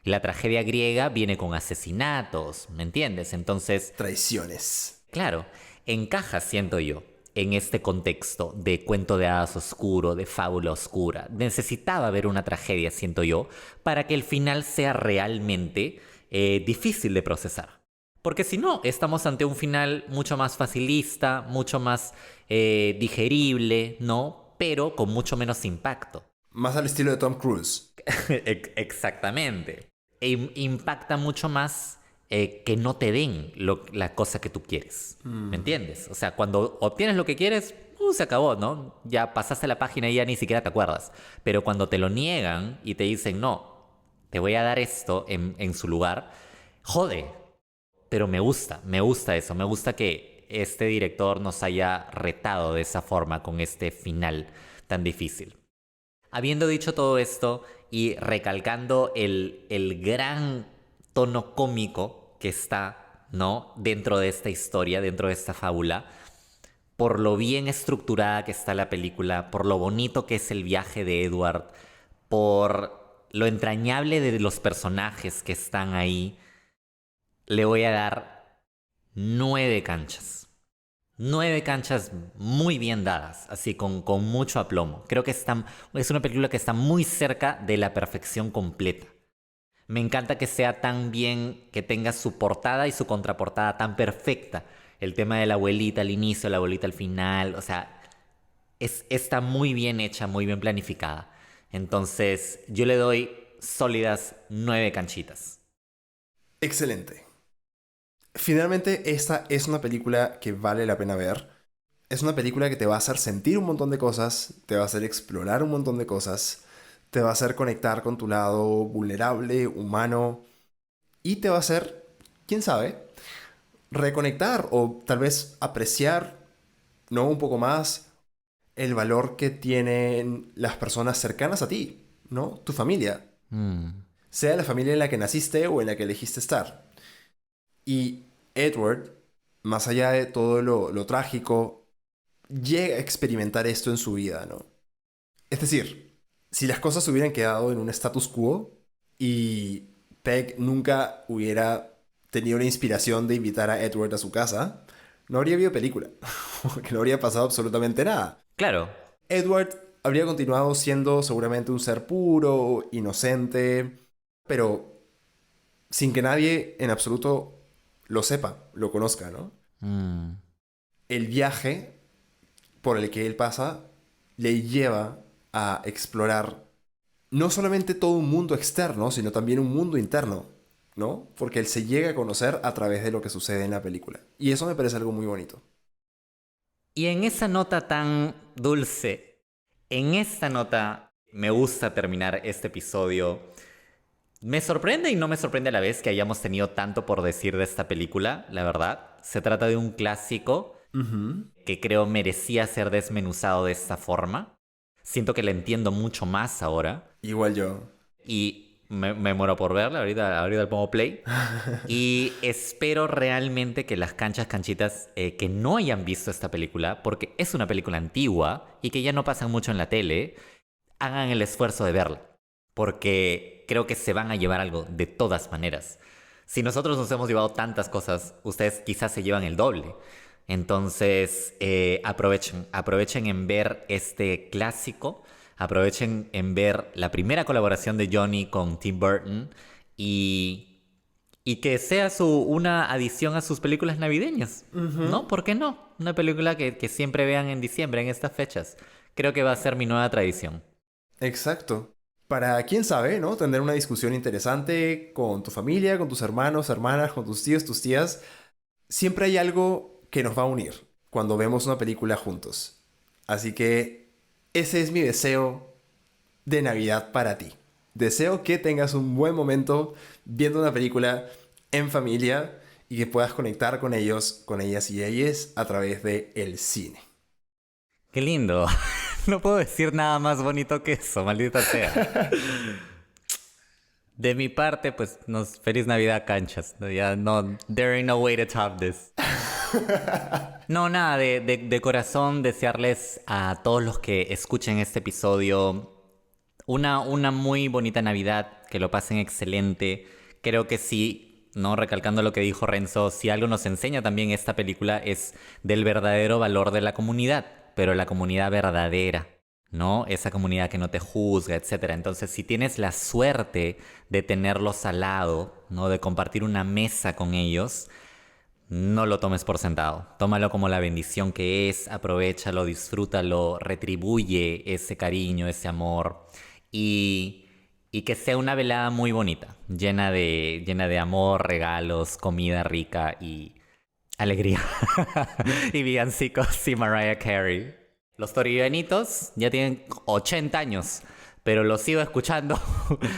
Y la tragedia griega viene con asesinatos, ¿me entiendes? Entonces, Traiciones. claro, encaja, siento yo, en este contexto de cuento de hadas oscuro, de fábula oscura. Necesitaba haber una tragedia, siento yo, para que el final sea realmente difícil de procesar. Porque si no, estamos ante un final mucho más facilista, mucho más digerible, ¿no? Pero con mucho menos impacto. Más al estilo de Tom Cruise. Exactamente. Impacta mucho más que no te den la cosa que tú quieres. ¿Me entiendes? O sea, cuando obtienes lo que quieres, se acabó, ¿no? Ya pasaste la página y ya ni siquiera te acuerdas. Pero cuando te lo niegan y te dicen, no, te voy a dar esto en su lugar, jode. Pero me gusta eso. Me gusta que este director nos haya retado de esa forma con este final tan difícil. Habiendo dicho todo esto y recalcando el gran tono cómico que está, ¿no?, dentro de esta historia, dentro de esta fábula, por lo bien estructurada que está la película, por lo bonito que es el viaje de Edward, por lo entrañable de los personajes que están ahí, le voy a dar 9 canchas. 9 canchas muy bien dadas, así con mucho aplomo. Creo que es una película que está muy cerca de la perfección completa. Me encanta que sea tan bien, que tenga su portada y su contraportada tan perfecta. El tema de la abuelita al inicio, la abuelita al final, o sea, está muy bien hecha, muy bien planificada. Entonces, yo le doy sólidas 9 canchitas. Excelente. Finalmente, esta es una película que vale la pena ver. Es una película que te va a hacer sentir un montón de cosas, te va a hacer explorar un montón de cosas, te va a hacer conectar con tu lado vulnerable, humano, y te va a hacer, quién sabe, reconectar o tal vez apreciar, ¿no?, un poco más el valor que tienen las personas cercanas a ti, ¿no? Tu familia. Sea la familia en la que naciste o en la que elegiste estar. Y Edward, más allá de todo lo trágico, llega a experimentar esto en su vida, ¿no? Es decir, si las cosas hubieran quedado en un status quo y Peg nunca hubiera tenido la inspiración de invitar a Edward a su casa, no habría habido película, porque no habría pasado absolutamente nada. Claro. Edward habría continuado siendo seguramente un ser puro, inocente, pero sin que nadie en absoluto lo sepa, lo conozca, ¿no? El viaje por el que él pasa le lleva a explorar no solamente todo un mundo externo, sino también un mundo interno, ¿no? Porque él se llega a conocer a través de lo que sucede en la película. Y eso me parece algo muy bonito. Y en esa nota tan dulce, en esta nota me gusta terminar este episodio. Me sorprende y no me sorprende a la vez que hayamos tenido tanto por decir de esta película, la verdad. Se trata de un clásico que creo merecía ser desmenuzado de esta forma. Siento que la entiendo mucho más ahora. Igual yo. Y me muero por verla, ahorita le pongo play. Y espero realmente que las canchitas que no hayan visto esta película, porque es una película antigua y que ya no pasan mucho en la tele, hagan el esfuerzo de verla. Porque creo que se van a llevar algo de todas maneras. Si nosotros nos hemos llevado tantas cosas, ustedes quizás se llevan el doble. Entonces, aprovechen en ver este clásico, aprovechen en ver la primera colaboración de Johnny con Tim Burton y que sea una adición a sus películas navideñas, ¿no? ¿Por qué no? Una película que siempre vean en diciembre, en estas fechas. Creo que va a ser mi nueva tradición. Exacto. Para, quién sabe, ¿no? Tener una discusión interesante con tu familia, con tus hermanos, hermanas, con tus tíos, tus tías. Siempre hay algo que nos va a unir cuando vemos una película juntos. Así que ese es mi deseo de Navidad para ti. Deseo que tengas un buen momento viendo una película en familia y que puedas conectar con ellos, con ellas y ellas a través del cine. ¡Qué lindo! No puedo decir nada más bonito que eso, maldita sea. De mi parte, pues, feliz Navidad, canchas. Ya no, there ain't no way to top this. No, nada, de corazón desearles a todos los que escuchen este episodio una muy bonita Navidad, que lo pasen excelente. Creo que sí, ¿no? Recalcando lo que dijo Renzo, si algo nos enseña también esta película es del verdadero valor de la comunidad, pero la comunidad verdadera, ¿no? Esa comunidad que no te juzga, etc. Entonces, si tienes la suerte de tenerlos al lado, ¿no? De compartir una mesa con ellos, no lo tomes por sentado. Tómalo como la bendición que es, aprovéchalo, disfrútalo, retribuye ese cariño, ese amor y que sea una velada muy bonita, llena de amor, regalos, comida rica y alegría. Y villancicos y Mariah Carey. Los Toribenitos ya tienen 80 años, pero los sigo escuchando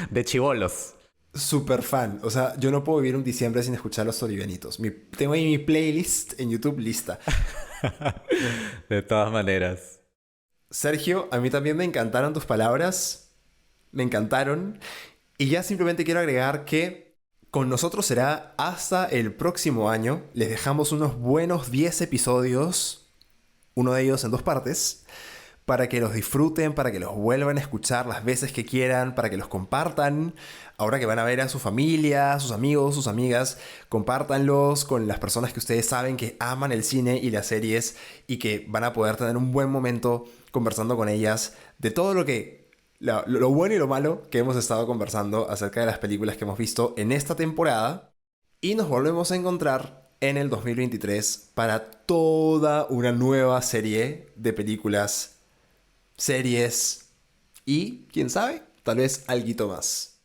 de chibolos. Súper fan. O sea, yo no puedo vivir un diciembre sin escuchar Los Toribenitos. Tengo ahí mi playlist en YouTube lista. De todas maneras. Sergio, a mí también me encantaron tus palabras. Me encantaron. Y ya simplemente quiero agregar que con nosotros será hasta el próximo año. Les dejamos unos buenos 10 episodios, uno de ellos en 2 partes, para que los disfruten, para que los vuelvan a escuchar las veces que quieran, para que los compartan. Ahora que van a ver a su familia, a sus amigos, sus amigas, compártanlos con las personas que ustedes saben que aman el cine y las series y que van a poder tener un buen momento conversando con ellas de todo lo bueno y lo malo que hemos estado conversando acerca de las películas que hemos visto en esta temporada. Y nos volvemos a encontrar en el 2023 para toda una nueva serie de películas, series y, quién sabe, tal vez alguito más.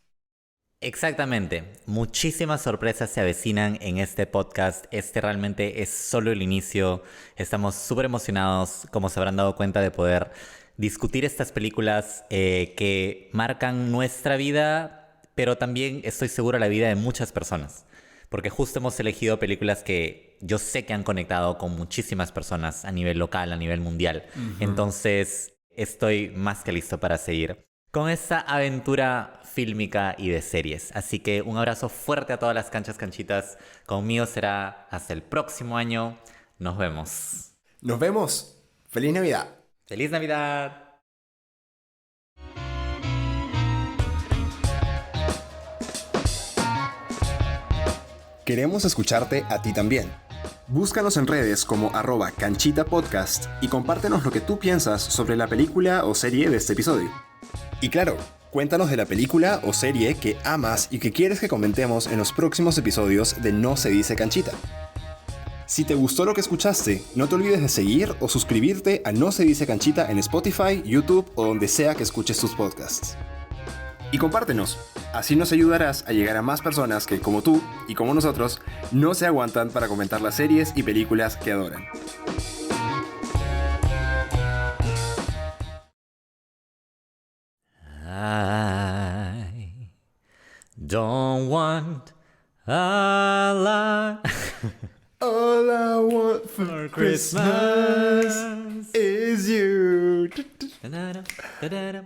Exactamente. Muchísimas sorpresas se avecinan en este podcast. Este realmente es solo el inicio. Estamos súper emocionados, como se habrán dado cuenta, de poder discutir estas películas que marcan nuestra vida, pero también estoy seguro la vida de muchas personas. Porque justo hemos elegido películas que yo sé que han conectado con muchísimas personas a nivel local, a nivel mundial. Entonces, estoy más que listo para seguir con esta aventura fílmica y de series. Así que un abrazo fuerte a todas las canchitas. Conmigo será hasta el próximo año. Nos vemos. Nos vemos. ¡Feliz Navidad! ¡Feliz Navidad! Queremos escucharte a ti también. Búscanos en redes como @canchitapodcast y compártenos lo que tú piensas sobre la película o serie de este episodio. Y claro, cuéntanos de la película o serie que amas y que quieres que comentemos en los próximos episodios de No se dice canchita. Si te gustó lo que escuchaste, no te olvides de seguir o suscribirte a No se dice canchita en Spotify, YouTube o donde sea que escuches tus podcasts. Y compártenos, así nos ayudarás a llegar a más personas que, como tú y como nosotros, no se aguantan para comentar las series y películas que adoran. I don't want a lot. All I want for Christmas is you. Da-da-da, da-da-da.